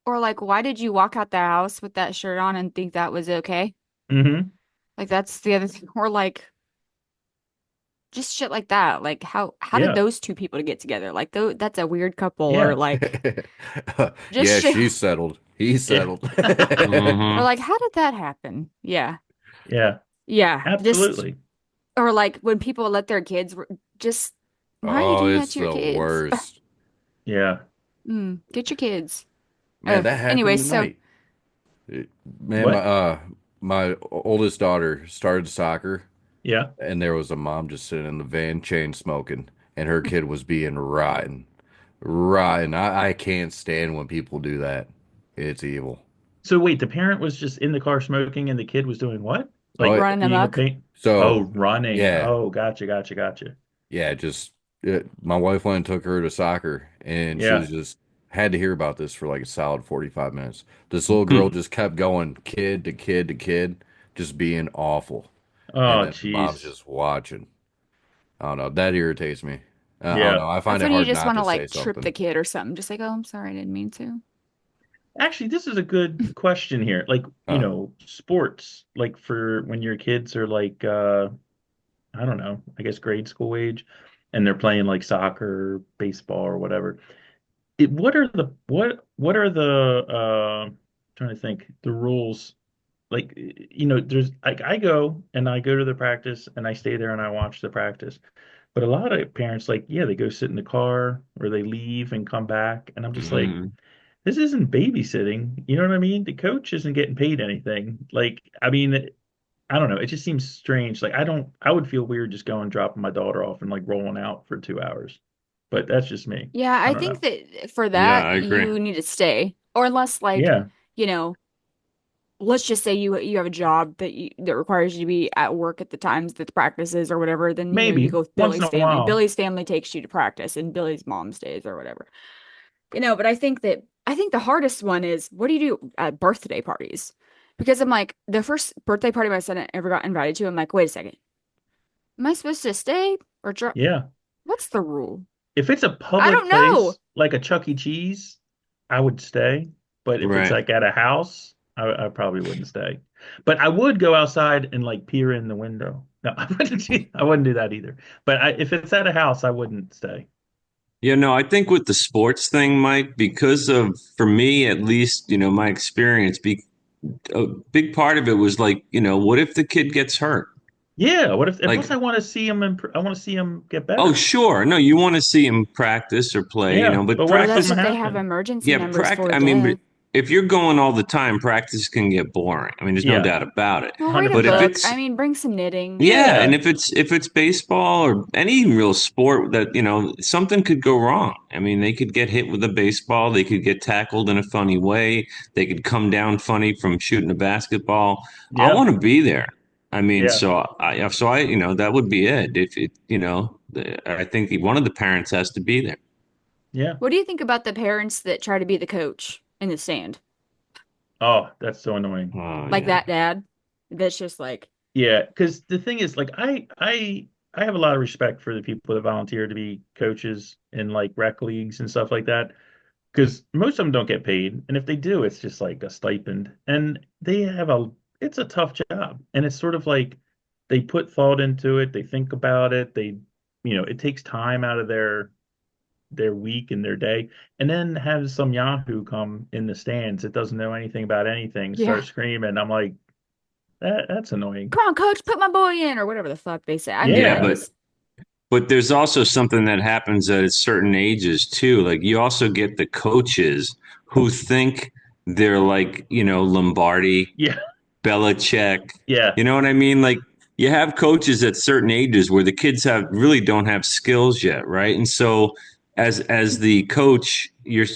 or like, why did you walk out the house with that shirt on and think that was okay? Hmm. Like, that's the other thing. Or like, just shit like that. Like how did Yeah, those two people to get together? Like that's a weird couple, or yeah, like just Yeah, shit, she's settled. He's yeah, settled. or Hmm. like how did that happen? Yeah, yeah, yeah, just absolutely. or like when people let their kids just why are you Oh, doing that it's to your the kids? worst. Yeah. Get your kids. Man, that Anyway, happened so tonight. Man, What? my oldest daughter started soccer, Yeah. and there was a mom just sitting in the van chain smoking, and her kid was being rotten. Rotten. I can't stand when people do that. It's evil. So wait, the parent was just in the car smoking and the kid was doing what? Like Oh, running eating a amok. paint? Oh, so running. yeah, Oh, gotcha, gotcha, gotcha. yeah. Just my wife went and took her to soccer, and she was Yeah. just had to hear about this for like a solid 45 minutes. This little girl just kept going, kid to kid to kid, just being awful, and Oh, then the mom's jeez. just watching. I don't know. That irritates me. I don't Yeah. know. I find That's it when you hard just not want to to say like trip the something. kid or something. Just like, oh, I'm sorry, I didn't mean to. Actually, this is a good question here. Like, Uh, sports, like for when your kids are like I don't know, I guess grade school age and they're playing like soccer, baseball or whatever. What are the trying to think the rules like there's like I go and I go to the practice and I stay there and I watch the practice. But a lot of parents like yeah, they go sit in the car or they leave and come back and I'm just like Hmm. this isn't babysitting. You know what I mean? The coach isn't getting paid anything. Like I mean I don't know. It just seems strange. Like I would feel weird just going dropping my daughter off and like rolling out for 2 hours. But that's just me. Yeah, I I don't think know. that for Yeah, that I agree. you need to stay. Or unless like, Yeah, you know, let's just say you have a job that requires you to be at work at the times that the practice is or whatever, then you maybe go with once in Billy's a family. while. Billy's family takes you to practice and Billy's mom stays or whatever. But I think the hardest one is what do you do at birthday parties? Because I'm like, the first birthday party my son ever got invited to, I'm like, wait a second. Am I supposed to stay or drop? Yeah. What's the rule? If it's a I public don't know. place like a Chuck E. Cheese, I would stay. But if it's Right. like at a house, I probably wouldn't stay. But I would go outside and like peer in the window. No, I wouldn't do that either. But if it's at a house, I wouldn't stay. Yeah, no, I think with the sports thing, Mike, because of, for me at least, my experience, a big part of it was like, what if the kid gets hurt? Yeah. What if? And plus, Like, I want to see him. I want to see him get oh, better. sure. No, you want to see him practice or play, Yeah. but But what Well, if that's practice, something what they have happened? emergency yeah, numbers for, I mean, but duh. if you're going all the time, practice can get boring. I mean, there's no Yeah. doubt about it. Well, read a But if 100%. book. it's I mean, bring some knitting. Yeah, and Yeah. if it's baseball or any real sport that, something could go wrong. I mean, they could get hit with a baseball, they could get tackled in a funny way, they could come down funny from shooting a basketball. I Yeah. want to be there. I mean, Yeah. so I, that would be it. If it, I think one of the parents has to be there. Yeah. What do you think about the parents that try to be the coach in the stand? Oh, that's so annoying. Oh Like yeah. that dad that's just like, Yeah, because the thing is, like, I have a lot of respect for the people that volunteer to be coaches in like rec leagues and stuff like that. Because most of them don't get paid, and if they do, it's just like a stipend. And it's a tough job, and it's sort of like they put thought into it, they think about it, it takes time out of their week and their day, and then have some Yahoo come in the stands that doesn't know anything about anything, yeah, start screaming. I'm like, that's annoying. come on, coach, put my boy in, or whatever the fuck they say. I mean, Yeah, I Yeah. but just, But there's also something that happens at certain ages too. Like you also get the coaches who think they're like, Lombardi, Yeah. Belichick. Yeah. You know what I mean? Like you have coaches at certain ages where the kids really don't have skills yet, right? And so as the coach,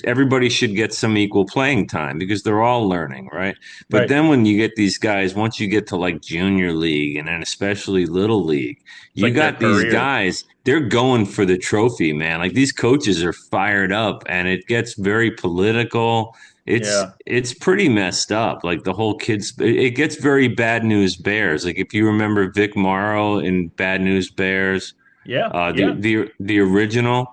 everybody should get some equal playing time because they're all learning, right? But Right. then when you get these guys, once you get to like junior league and then especially little league, It's you like their got these career. guys, they're going for the trophy, man. Like these coaches are fired up and it gets very political. It's Yeah. it's pretty messed up. Like the whole kids, it gets very Bad News Bears. Like if you remember Vic Morrow in Bad News Bears, Yeah. the Yeah. the original.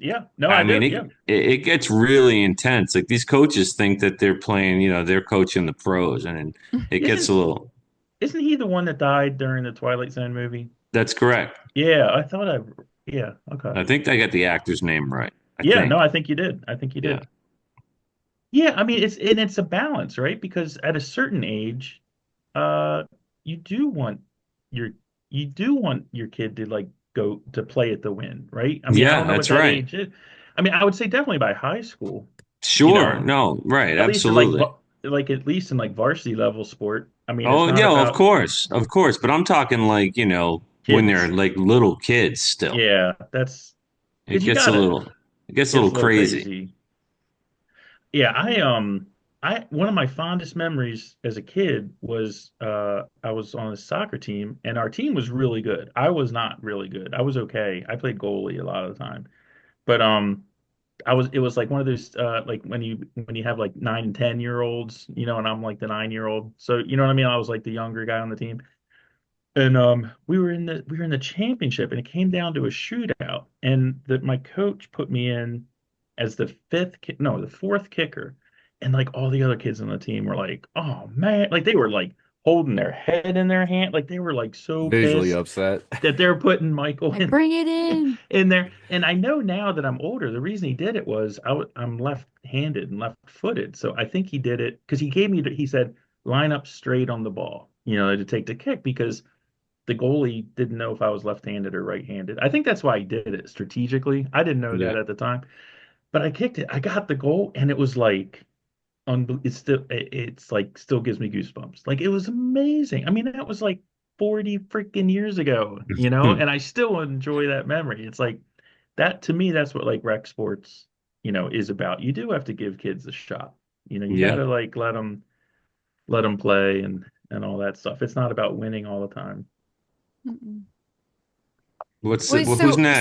Yeah. No, I I mean, do. it, Yeah. it it gets really intense. Like these coaches think that they're playing, they're coaching the pros, and it gets Isn't a little. isn't he the one that died during the Twilight Zone movie? That's correct. Yeah, I thought yeah, okay. I think I got the actor's name right. I Yeah, no, think. I think you did. I think you Yeah. did. Yeah, I mean it's a balance, right? Because at a certain age, uh, you do want your you do want your kid to like go to play at the win, right? I mean, I Yeah, don't know what that's that right. age is. I mean, I would say definitely by high school, you Sure. know, No, right. at least in like Absolutely. like at least in like varsity level sport. I mean, it's Oh, not yeah, well, of about course. Of course. But I'm talking like, when they're kids. like little kids still. Yeah, that's It because you gets a gotta little it gets a gets little a little crazy. crazy. Yeah, I one of my fondest memories as a kid was I was on a soccer team and our team was really good. I was not really good. I was okay. I played goalie a lot of the time. But I was it was like one of those like when you have like 9 and 10 year olds, and I'm like the 9 year old. So you know what I mean? I was like the younger guy on the team. And we were in the championship, and it came down to a shootout. And my coach put me in as the no, the fourth kicker, and like all the other kids on the team were like, "Oh man!" Like they were like holding their head in their hand, like they were like so Visually pissed upset. that they're putting Michael Like, bring it in. in there. And I know now that I'm older, the reason he did it was I'm left-handed and left-footed, so I think he did it because he said line up straight on the ball, to take the kick because the goalie didn't know if I was left-handed or right-handed. I think that's why he did it strategically. I didn't know Yeah. that at the time, but I kicked it. I got the goal, and it was like it's like still gives me goosebumps. Like it was amazing. I mean, that was like 40 freaking years ago, Hmm. and I still enjoy that memory. It's like that to me. That's what like rec sports, is about. You do have to give kids a shot. You Yeah. gotta like let them play and all that stuff. It's not about winning all the time. Mm-mm. Wait, Who's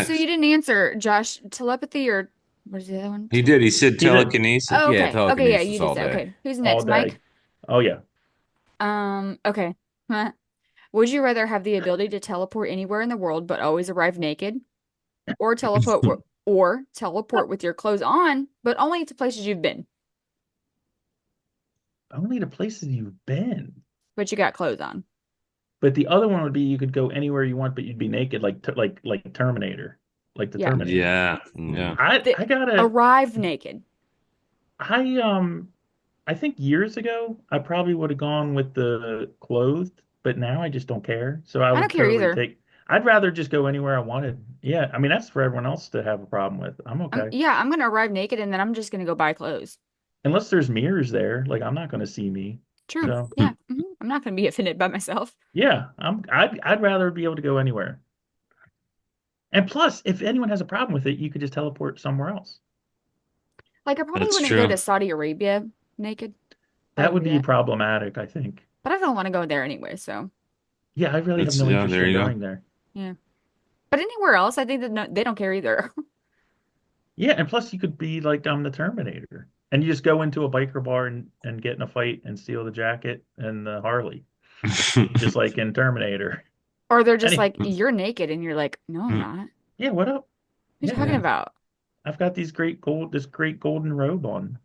so you next? didn't answer, Josh. Telepathy or what is the other one? He did. He said He did telekinesis. Oh, Yeah, okay. Okay, yeah, you telekinesis did all say. day. Okay. Who's all next? day. Mike? Oh yeah. Okay. Would you rather have the ability to teleport anywhere in the world but always arrive naked, or teleport with your clothes on but only to places you've been, Only the places you've been. but you got clothes on? But the other one would be you could go anywhere you want, but you'd be naked, like Terminator, like the Yeah. Terminator. Yeah. Hmm. Yeah. The I gotta arrive naked. I I think years ago I probably would have gone with the clothed, but now I just don't care. So I I don't would care totally either. take. I'd rather just go anywhere I wanted. Yeah, I mean that's for everyone else to have a problem with. I'm okay. I'm gonna arrive naked and then I'm just gonna go buy clothes. Unless there's mirrors there, like I'm not going to see me. True. So Yeah. I'm not gonna be offended by myself. yeah, I'd rather be able to go anywhere. And plus, if anyone has a problem with it, you could just teleport somewhere else. Like I probably That's wouldn't go true. to Saudi Arabia naked. I That wouldn't would do be that. problematic, I think. But I don't want to go there anyway, so Yeah, I really have That's no yeah, interest there in you go. going there. yeah. But anywhere else, I think that no, they don't care either. Yeah, and plus you could be like I'm the Terminator. And you just go into a biker bar and get in a fight and steal the jacket and the Harley, just like in Terminator. Or they're just Any like, you're naked, and you're like, no, I'm not. What yeah, what up? are you Yeah, talking Yeah. about? I've got this great golden robe on.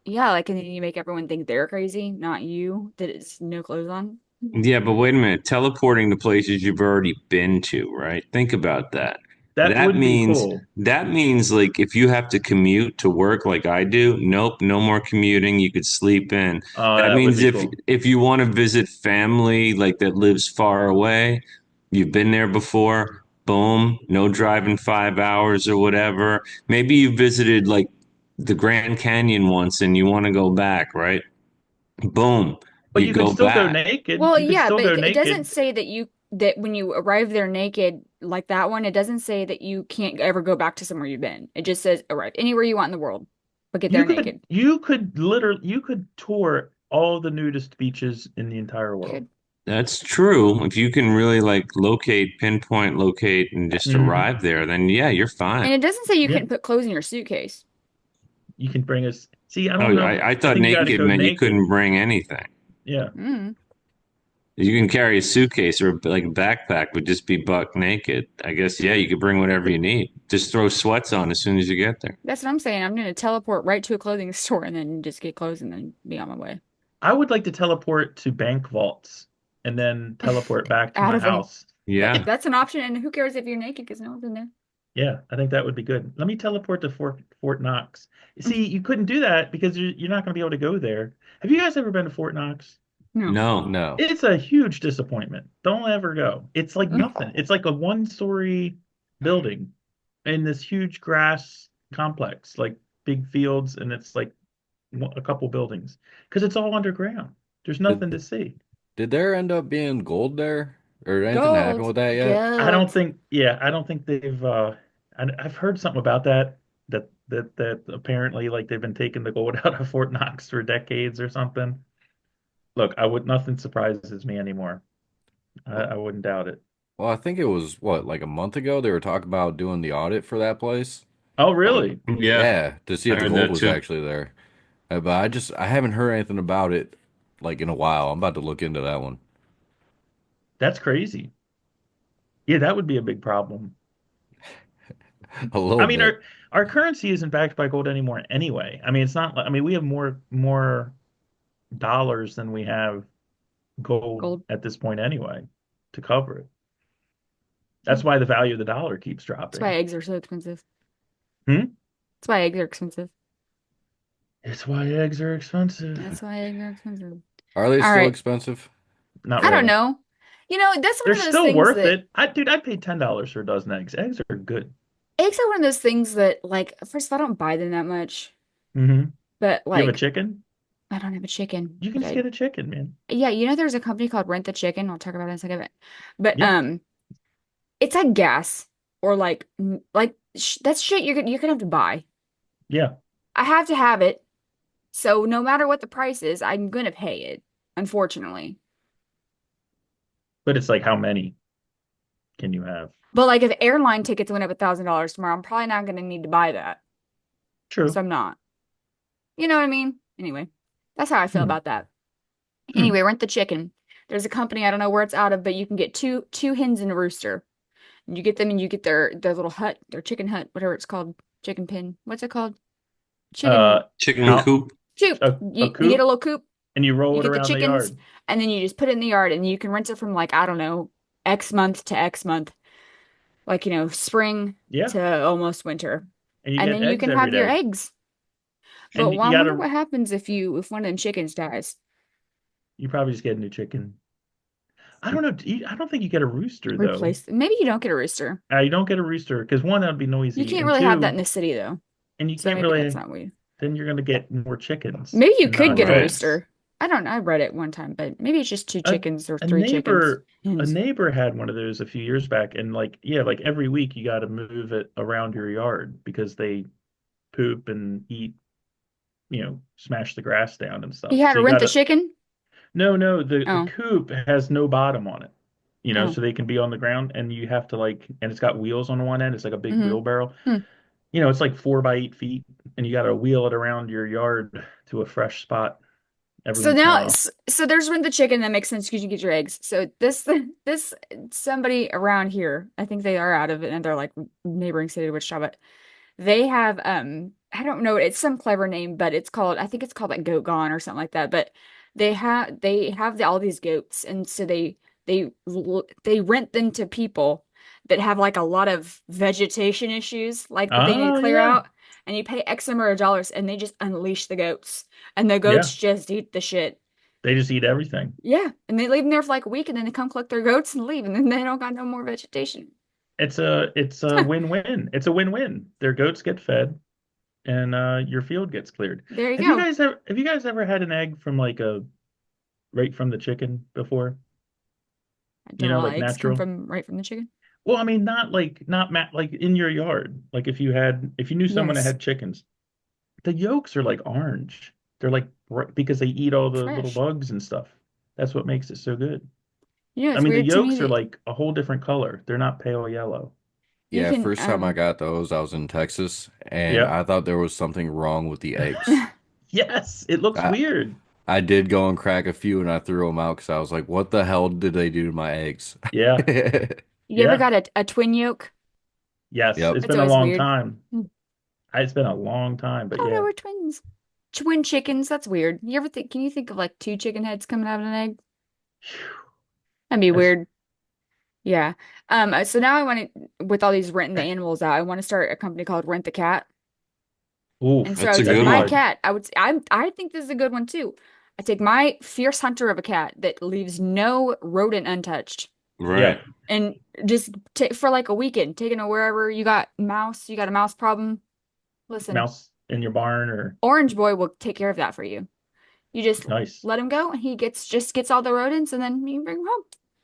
Yeah, like, and then you make everyone think they're crazy, not you, that it's no clothes on. Yeah, but wait a minute. Teleporting to places you've already been to, right? Think about that. That That would be means cool. that means like if you have to commute to work like I do, nope, no more commuting. You could sleep in. That That would means be if cool. if you want to visit family like that lives far away, you've been there before, boom, no driving 5 hours or whatever. Maybe you visited like the Grand Canyon once and you want to go back, right? Boom, But you you can go still go back. naked. Well, You could yeah, still but go it doesn't naked. say that when you arrive there naked like that one, it doesn't say that you can't ever go back to somewhere you've been. It just says arrive anywhere you want in the world, but get there naked. You could tour all the nudist beaches in the entire You world. could. That's true. If you can really like pinpoint, locate, and just Hmm. arrive there, then yeah, you're fine. And it doesn't say you Yeah, couldn't put clothes in your suitcase. you can bring us. See, I don't Oh, know. I I thought think you got to naked go meant you naked. couldn't bring anything. Yeah. Mm. You can carry a suitcase or like a backpack, but just be buck naked. I guess, yeah, you could bring whatever you need. Just throw sweats on as soon as you get there. That's what I'm saying. I'm gonna teleport right to a clothing store and then just get clothes and then be on my way. I would like to teleport to bank vaults and then teleport back to Out my of them. house. If Yeah. that's an option, and who cares if you're naked because no one's in there. Yeah, I think that would be good. Let me teleport to Fort Knox. See, you couldn't do that because you're not going to be able to go there. Have you guys ever been to Fort Knox? No. No. No. It's a huge disappointment. Don't ever go. It's like nothing. It's like a one-story building in this huge grass complex, like big fields, and it's like a couple buildings because it's all underground. There's nothing Did to see. did there end up being gold there? Or anything happen Gold. with that yet? Gold. I don't think they've I've heard something about that apparently like they've been taking the gold out of Fort Knox for decades or something. Look, I would nothing surprises me anymore. I wouldn't doubt it. Well, I think it was what, like a month ago they were talking about doing the audit for that place. Oh, really? Yeah, Yeah, to see I if the heard gold that was too. actually there. But I haven't heard anything about it like in a while. I'm about to look into that one. That's crazy. Yeah, that would be a big problem. A I little mean, bit. our currency isn't backed by gold anymore anyway. I mean, it's not. I mean, we have more dollars than we have gold Gold. at this point anyway to cover it. Hmm. That's why the value of the dollar keeps That's why dropping. eggs are so expensive. Hmm? That's why eggs are expensive. It's why eggs are expensive. That's why eggs are expensive. Are they All still right. expensive? Not I don't really. know. That's one They're of those still things worth that it. I paid $10 for a dozen eggs. Eggs are good. eggs are one of those things that, like, first of all, I don't buy them that much. Hmm. But, You have a like, chicken? I don't have a chicken. You can But just get a chicken, man. yeah, there's a company called Rent the Chicken. I'll talk about it in a second. But, Yeah, it's like gas or like sh that's shit you're gonna have to buy. yeah. I have to have it. So no matter what the price is, I'm gonna pay it, unfortunately. But it's like how many can you have? But like if airline tickets went up $1,000 tomorrow, I'm probably not gonna need to buy that. So True. I'm not. You know what I mean? Anyway, that's how I feel Hmm. about that. Hmm. Anyway, Rent the Chicken. There's a company, I don't know where it's out of, but you can get two hens and a rooster. And you get them and you get their little hut, their chicken hut, whatever it's called, chicken pen. What's it called? Uh, Chicken Chicken how coop. coop. a You get a coop little coop, and you roll you it get the around the chickens, yard. and then you just put it in the yard and you can rent it from like, I don't know, X month to X month, like, spring Yeah, to almost winter. and you And get then you eggs can every have your day. eggs. But And well, you I wonder gotta what happens if one of them chickens dies. you probably just get a new chicken. I don't know. I don't think you get a rooster though. Replace. Maybe you don't get a rooster. You don't get a rooster because one, that'd be You noisy, can't and really have that in two, the city though. and you So can't maybe that's really. not weird. Then you're gonna get more chickens Maybe you and could not get a Right. goats. rooster. I don't know. I read it one time, but maybe it's just two A chickens or a three chickens. neighbor a Hens. neighbor had one of those a few years back, and like yeah, like every week you got to move it around your yard because they poop and eat, smash the grass down and He stuff. had So to you rent got the to chicken? no, the Oh, coop has no bottom on it. oh. So they can be on the ground and you have to and it's got wheels on one end. It's like a big Mm-hmm. wheelbarrow. Hmm. It's like 4 by 8 feet, and you got to wheel it around your yard to a fresh spot every So once in a now, while. so there's rent the chicken that makes sense because you get your eggs. So this somebody around here, I think they are out of it and they're like neighboring city to Wichita, but they have I don't know, it's some clever name, but I think it's called like goat gone or something like that. But they have all these goats, and so they rent them to people that have like a lot of vegetation issues, like that they need Oh to clear yeah, out, and you pay X number of dollars, and they just unleash the goats, and the yeah. goats just eat the shit. They just eat everything. Yeah, and they leave them there for like a week, and then they come collect their goats and leave, and then they don't got no more vegetation. It's a win-win. It's a win-win. Their goats get fed, and your field gets cleared. There you Have you go. guys ever have you guys ever had an egg from like a right from the chicken before? Don't all Like eggs come natural. from right from the chicken? Well, I mean, not like in your yard. Like if you knew someone that Yes, had chickens, the yolks are like orange. They're like because they eat all the little fresh. bugs and stuff. That's what makes it so good. I It's mean, the weird to me yolks are that like a whole different color. They're not pale yellow. you Yeah, can first time I got those, I was in Texas and Yeah. I thought there was something wrong with the eggs. Yes, it looks I weird. I did go and crack a few and I threw them out because I was like, what the hell did they do to my eggs? Yeah. you ever Yeah. got a twin yolk? Yes. Yep. It's That's been a always long weird. time. Hmm. It's been a long time, but Oh no, yeah. we're twins. Twin chickens, that's weird. You ever think, can you think of like two chicken heads coming out of an egg? That'd be That's weird. Yeah. So now I want to, with all these renting the animals out, I want to start a company called Rent the Cat. And Oof, so I That's would a take that'd good be my one. hard. cat. I think this is a good one too. I take my fierce hunter of a cat that leaves no rodent untouched. Yeah, Right. And just take for like a weekend, taking it wherever you got a mouse problem. Listen, mouse in your barn or Orange Boy will take care of that for you. You just nice. let him go and he gets all the rodents and then you bring him home.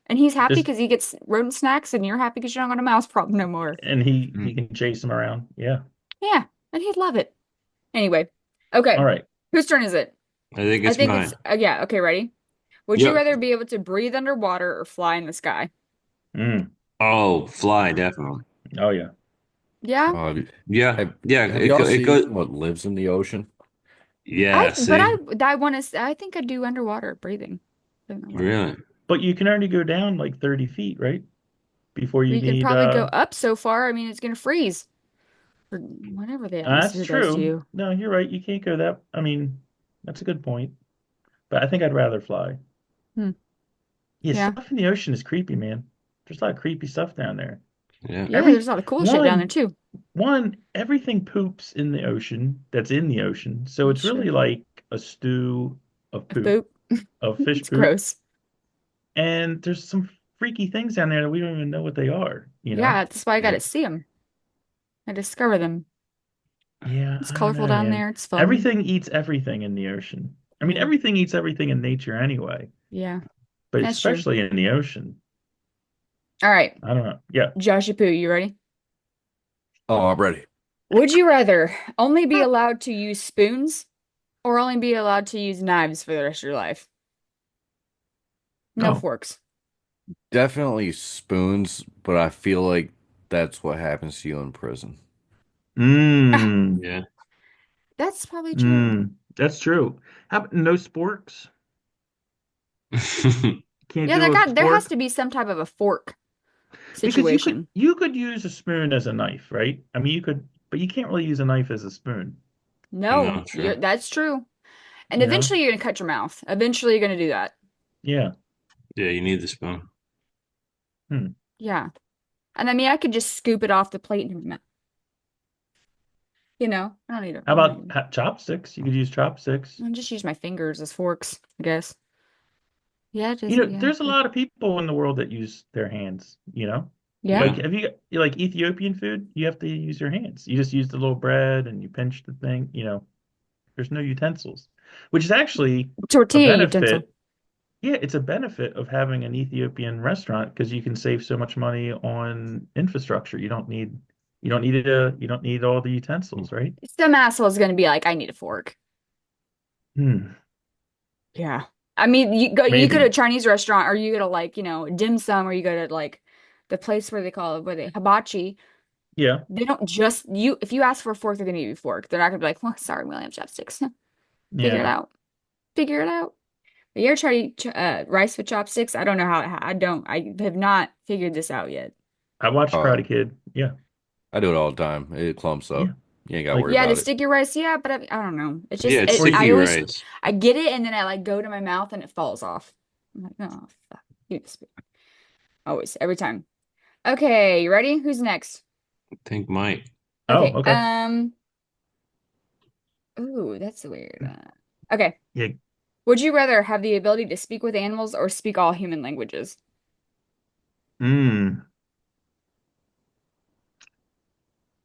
And he's happy Just because he gets rodent snacks and you're happy because you don't got a mouse problem no more. and he Mm. can chase them around. Yeah. Yeah, and he'd love it. Anyway, All okay. right. Whose turn is it? I think I it's think it's mine. yeah, okay, ready? Would you Yep. rather be able to breathe underwater or fly in the sky? Mm. Oh, fly, definitely. Oh yeah. Yeah. Uh, Yeah. have, Yeah. have y'all It seen goes. what lives in the ocean? Yeah. See? I want to I think I'd do underwater breathing. Underwater. Really? But you can only go down like 30 feet, right? Before you We could need probably go up so far. I mean, it's gonna freeze or whatever the that's atmosphere does to true. you. No, you're right. You can't go that. I mean, that's a good point. But I think I'd rather fly. Hmm. Yeah, Yeah. stuff in the ocean is creepy, man. There's a lot of creepy stuff down there. Yeah. Yeah, Every there's a lot of cool shit down there one, too. everything poops in the ocean that's in the ocean. So it's That's really true. like a stew of Of poop, poop. of fish It's poop. gross. And there's some freaky things down there that we don't even know what they are, you know? Yeah, that's why I Yeah. gotta see them. I discover them. Yeah, It's I don't colorful know, down man. there. It's fun. Everything eats everything in the ocean. I mean, Yeah. everything eats everything in nature anyway, Yeah. but That's true. especially in the ocean. All right. I don't know. Yeah. Joshy Poo, you ready? Oh, I'm ready. Would you rather only be allowed to use spoons or only be allowed to use knives for the rest of your life? No Oh. forks. Definitely spoons, but I feel like that's what happens to you in prison. Ah, Mmm. Yeah. that's probably true. Mmm. That's true. How about no sporks? Can't Yeah, do a there has spork to be some type of a fork because situation. you could use a spoon as a knife, right? I mean, you could, but you can't really use a knife as a spoon, No, No, true. that's true. And you know? eventually you're gonna cut your mouth. Eventually you're gonna do that. Yeah. Yeah, you need the spoon. Hmm. Yeah. And I mean I could just scoop it off the plate and I don't need it. How I don't about need chopsticks? You could use chopsticks. I'll just use my fingers as forks, I guess. Yeah, You just know, yeah, there's a lot of people in the world that use their hands, you know? yeah. Like, Yeah. have you like Ethiopian food? You have to use your hands. You just use the little bread and you pinch the thing, you know. There's no utensils, which is actually a Tortilla utensil. benefit. Yeah, it's a benefit of having an Ethiopian restaurant because you can save so much money on infrastructure. You don't need all the utensils, right? Some asshole's gonna be like, I need a fork. Hmm, Yeah. I mean, you go to a maybe. Chinese restaurant or you go to like, dim sum or you go to like the place where they call it where they hibachi. Yeah. They don't just you if you ask for a fork, they're gonna give you a fork. They're not gonna be like, well, sorry, we only have chopsticks. Figure it Yeah. out. Figure it out. But you ever try to eat rice with chopsticks? I don't know I have not figured this out yet. I watched Uh, Karate Kid. Yeah. I do it all the time. It clumps Yeah. up. You ain't got to Like worry Yeah, the about it. sticky rice, yeah, but I don't know. It's Yeah, just it's or I sticky always rice. I get it and then I like go to my mouth and it falls off. I'm like, oh fuck. You just- Always, every time. Okay, you ready? Who's next? I think Mike. oh, Okay. okay. Ooh, that's weird. Okay. Yeah. Would you rather have the ability to speak with animals or speak all human languages? Mm.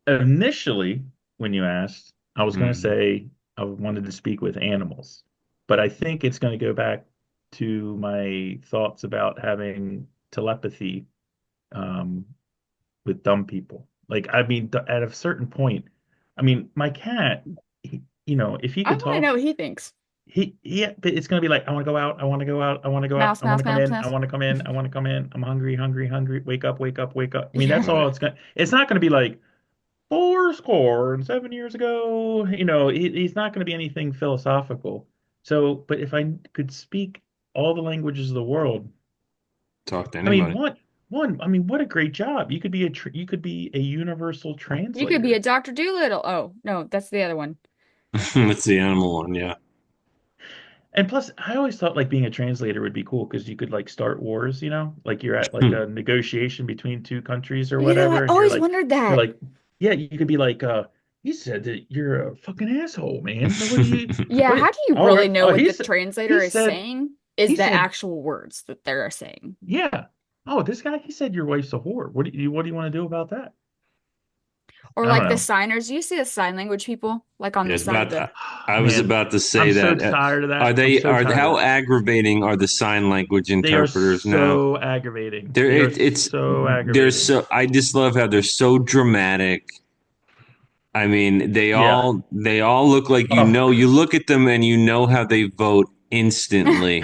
Initially, when you asked, I was going to Mm. say I wanted to speak with animals, but I think it's going to go back to my thoughts about having telepathy um, with dumb people. Like, I mean, at a certain point, I mean, my cat, if he I could want to talk, know what he thinks. but it's gonna be like, I want to go out, I want to go out, I want to go out, Mouse, I want mouse, to come mouse, in, I mouse. want to come in, I want to come in, I'm hungry, hungry, hungry, wake up, wake up, wake up. I mean, Yeah. that's all Right. it's not gonna be like, 4 score and 7 years ago, he's not going to be anything philosophical. So, but if I could speak all the languages of the world, Talk to I mean, anybody. I mean, what a great job. You could be a universal You could be a translator. Dr. Dolittle. Oh, no, that's the other one. That's the animal one. Yeah. And plus, I always thought like being a translator would be cool because you could like start wars, like you're at like Hmm. a negotiation between two countries or Yeah, I whatever, and always wondered you're that. like, yeah, you could be like, he said that you're a fucking asshole, man. What do you, Yeah, how what? do you All really right, know oh, what he the said, translator he is said, saying is he the said, actual words that they're saying? yeah. Oh, this guy, he said your wife's a whore. What do you want to do about that? Or I don't like the know. signers, you see the sign language people like on Yeah, the it's side of about. the I was Man, about to I'm say so that. tired of Are that. I'm they? so Are tired of how that. aggravating are the sign language They are interpreters now? so aggravating. They're They are it's so they're aggravating. so. I just love how they're so dramatic. I mean, Yeah. they all look like Oh, you look at them and you know how they vote instantly.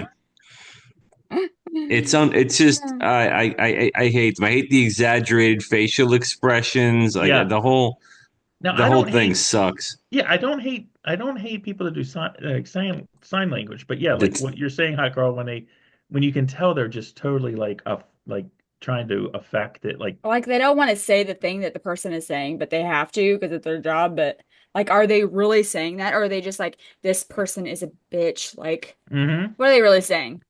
It's just I hate them. I hate the exaggerated facial expressions. Like yeah. Now the I whole don't thing hate. sucks. Yeah, I don't hate people that do sign language, but yeah, like That's what you're saying, Hot Girl, when you can tell they're just totally like trying to affect it, like Like they don't want to say the thing that the person is saying, but they have to because it's their job. But like, are they really saying that, or are they just like this person is a bitch? Like, hmm. what are they really saying?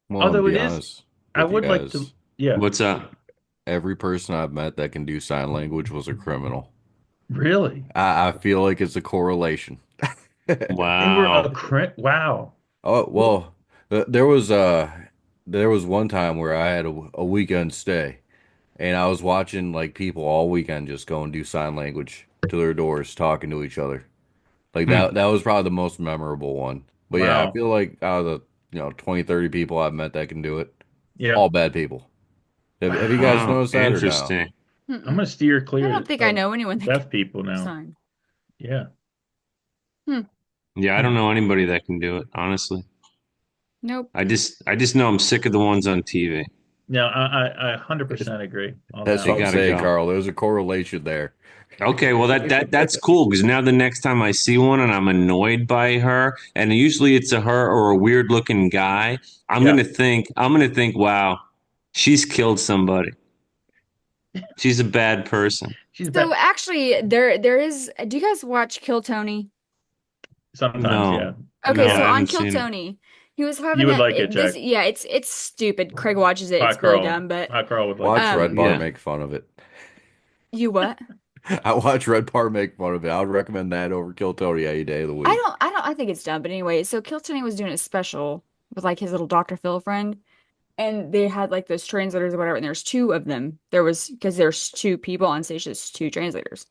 Well, to Although be it is, honest I with you would like to, guys, yeah, what's up. every person I've met that can do sign language was a criminal. really. I feel like it's a correlation. They were Wow. a crit. Wow. Oh, What? well, there was one time where I had a weekend stay and I was watching like people all weekend just go and do sign language to their doors, talking to each other. Like Hmm. that was probably the most memorable one. But yeah, I Wow. feel like out of the, 20, 30 people I've met that can do it, Yeah. all bad people. Have you guys Wow. Wow. noticed that or no? Interesting. I'm Mm-mm. gonna steer I clear don't think I of know anyone that can deaf people now. sign. Yeah. Hmm. Yeah, I don't Hmm. know anybody that can do it, honestly. Nope. I just know I'm sick of the ones on TV. No, I 100% agree on That's that They what I'm one. gotta saying, go. Carl. There's a correlation there. Okay, well that's cool because now the next time I see one and I'm annoyed by her, and usually it's a her or a weird looking guy, Yeah. I'm gonna think, wow, she's killed somebody. She's a bad person. She's So bad actually, there is. Do you guys watch Kill Tony? sometimes, yeah. No, Okay, no, so I Yeah. on haven't Kill seen it. Tony, he was You having would like it, this. Jack. Yeah, it's stupid. Craig watches it. Hot It's really girl. dumb. But Hot girl would like it Watch too. Red um, Bar Yeah. make fun of it. you what? I watch Red Bar make fun of it. I would recommend that over Kill Tony any day of the week. I think it's dumb. But anyway, so Kill Tony was doing a special with like his little Dr. Phil friend, and they had like those translators or whatever. And there's two of them. There was because there's two people on stage. There's two translators.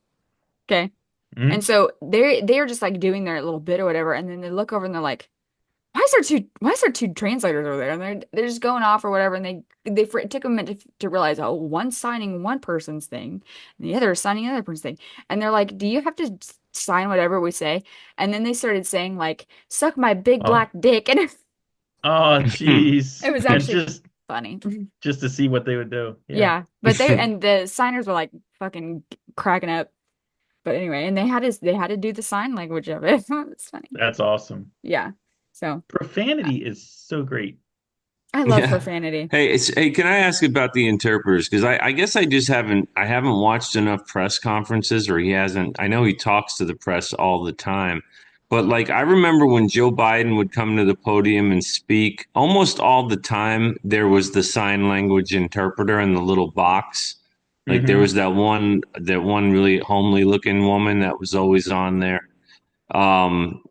Okay, and Hmm. so they're just like doing their little bit or whatever, and then they look over and they're like, why is there two translators over there? And they're just going off or whatever, and it took a minute to realize, oh, one's signing one person's thing, and the other is signing another person's thing, and they're like, do you have to sign whatever we say? And then they started saying like, suck my big Oh. black dick, and Oh, Hmm. jeez. it was And actually just funny. just to see what they would do. Yeah. Yeah, but they and the signers were like fucking cracking up. But anyway, and they had to do the sign language of it. It's funny. That's awesome. Yeah. So Profanity is so great. I love Yeah. profanity. Hey, can I ask about the interpreters? Because I guess I haven't watched enough press conferences, or he hasn't. I know he talks to the press all the time, but like I remember when Joe Biden would come to the podium and speak, almost all the time there was the sign language interpreter in the little box. Like there was Hmm. that one really homely looking woman that was always on there. Um,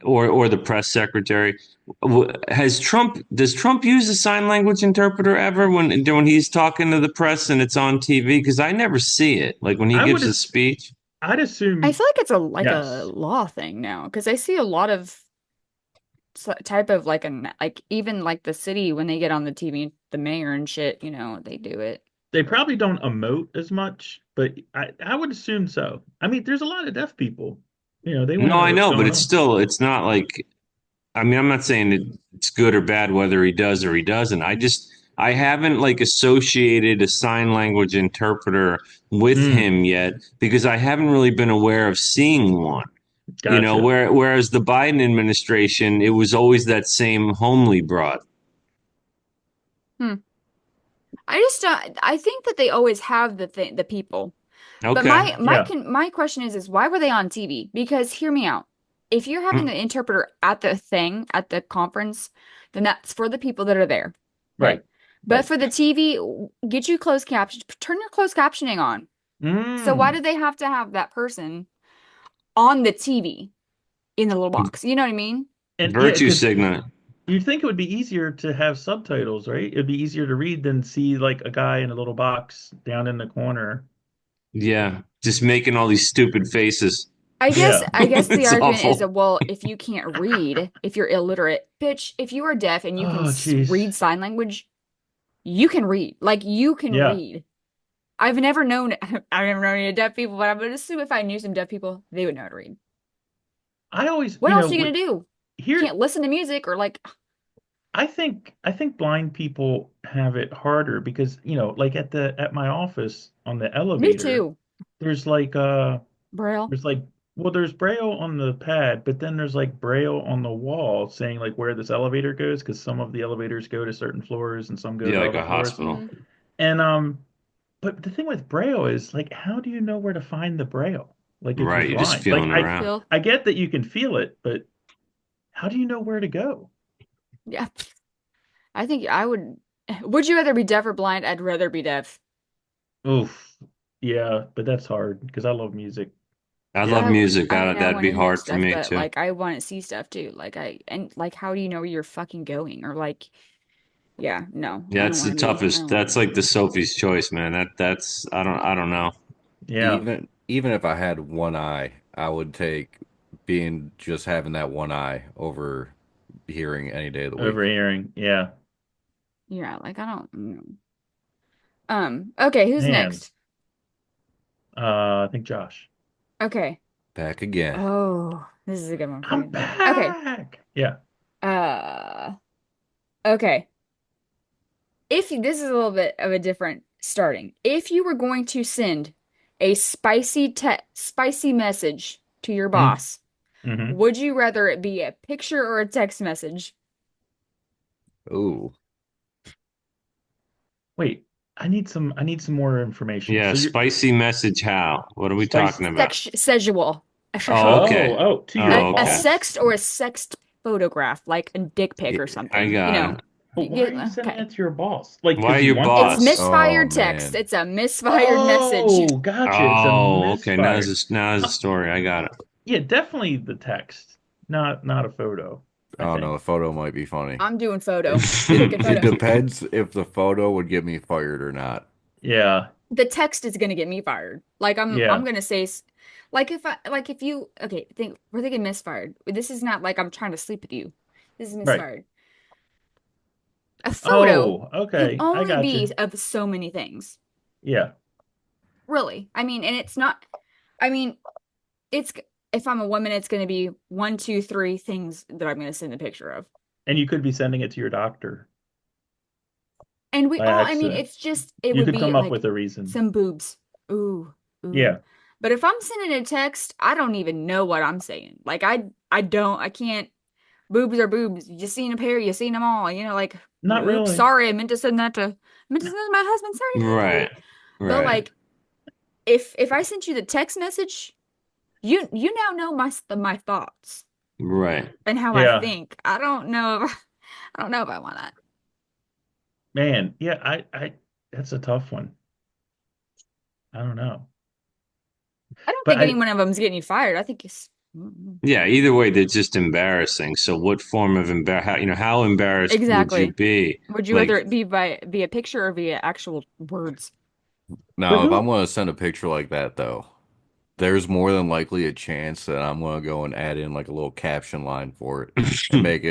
or the press secretary. Does Trump use a sign language interpreter ever when he's talking to the press and it's on TV? Because I never see it. Like when he I would gives a as- speech. I'd I assume feel like it's a yes. law thing now because I see a lot of type of like like even like the city when they get on the TV, the mayor and shit, they do it. They probably don't emote as much, but I would assume so. I mean, there's a lot of deaf people. They want No, to know I what's know, but going on. it's not like I mean, I'm not saying it's good or bad whether he does or he doesn't. I haven't like associated a sign language interpreter with Mm, him yet because I haven't really been aware of seeing one. gotcha. Whereas the Biden administration, it was always that same homely broad. Hmm. I just I think that they always have the people. But Okay. Yeah. my question is why were they on TV? Because hear me out. if you're having an interpreter at the thing, at the conference, then that's for the people that are there. Okay. Right. But Right. for the TV, get you closed caption, turn your closed captioning on. So why Mm. do they have to have that person on the TV in the little box? You know what I mean? And yeah, Virtue because signal. you'd think it would be easier to have subtitles, right? It'd be easier to read than see like a guy in a little box down in the corner. Yeah, just making all these stupid faces. Yeah. I guess the It's argument is that, awful. well, if you can't read, if you're illiterate, bitch, if you are deaf and you can Oh, jeez. read sign language, you can read. Like you can Yeah. read. I've never known any deaf people, but I would assume if I knew some deaf people, they would know how to read. I always, What else are you gonna do? You here can't listen to music or like I think blind people have it harder because, like at my office on the me elevator, too. there's like Braille. there's like well there's braille on the pad, but then there's like braille on the wall saying like where this elevator goes because some of the elevators go to certain floors and some go Yeah, to like other a floors. hospital. Hmm. And but the thing with braille is like how do you know where to find the braille? Like if you're Right, you're just blind. Like feeling I around. Feel I get that you can feel it, but how do you know where to go? yeah. I think I would. Would you rather be deaf or blind? I'd rather be deaf. Oof. Yeah, but that's hard because I love music. I But love Yeah. music. I mean, I That'd want be to hear hard for stuff, me but too. like I want to see stuff too. And like how do you know where you're fucking going? Or like, yeah, no, Yeah, I don't that's the want to be. I toughest. don't want to That's be. like the Sophie's choice, man. That's I don't know. Yeah. Even if I had one eye, I would take being just having that one eye over hearing any day of the week. Overhearing. Yeah. Yeah, like I don't. Okay, who's Man. next? I think Josh. Okay. Back again. Oh, this is a good one for I'm you. Okay. back. Yeah. Uh, okay. If this is a little bit of a different starting. If you were going to send a spicy message to your Mm. boss, Hmm. would you rather it be a picture or a text message? Ooh. Wait, I need some more information. Yeah, So you're spicy message. How? What are we talking spicy. about? Sexual. Oh, Sexual. Oh, okay. oh, to your Oh, A okay. boss. sext or a sext photograph, like a dick pic Yeah. or I something. got it. But why are you sending Okay. that to your boss? Like, Why because you your want It's to? boss? Oh misfired text. man. It's a misfired message. Oh, gotcha. It's a Oh, okay. misfire. Now there's a Uh, story. I got it. yeah, definitely the text, not a photo, I Oh no, think. the photo might be funny. I'm doing photo. Taking It photo. depends if the photo would get me fired or not. Yeah, The text is gonna get me fired. Like I'm yeah, gonna say like if you okay, think we're thinking misfired. This is not like I'm trying to sleep with you. This is right. misfired. A photo Oh, can okay. I only got be you. of so many things. Yeah. Really. I mean, and it's not I mean, it's if I'm a woman, it's gonna be one, two, three things that I'm gonna send a picture of. And you could be sending it to your doctor And we by all, I mean, accident. it's just, it You would could be come up like with a reason. some boobs. Ooh, ooh. Yeah. But if I'm sending a text, I don't even know what I'm saying. Like, I can't, boobs are boobs. You seen a pair, you seen them all. Like, Not oops, really. sorry, I meant to send that to my husband. Sorry, Right. honey. But Right. like, if I sent you the text message, you now know my thoughts Right. and how I Yeah. think. I don't know I don't know if I want that. Man, yeah, I that's a tough one. I don't know. I don't But think any one of them is getting you fired. I think it's Yeah, either way, they're just embarrassing. So what form of how embarrassed would you exactly. be? Would you Like, rather it be via picture or via actual words? but Now, if I'm who going to send a picture like that, though, there's more than likely a chance that I'm going to go and add in like a little caption line for it and make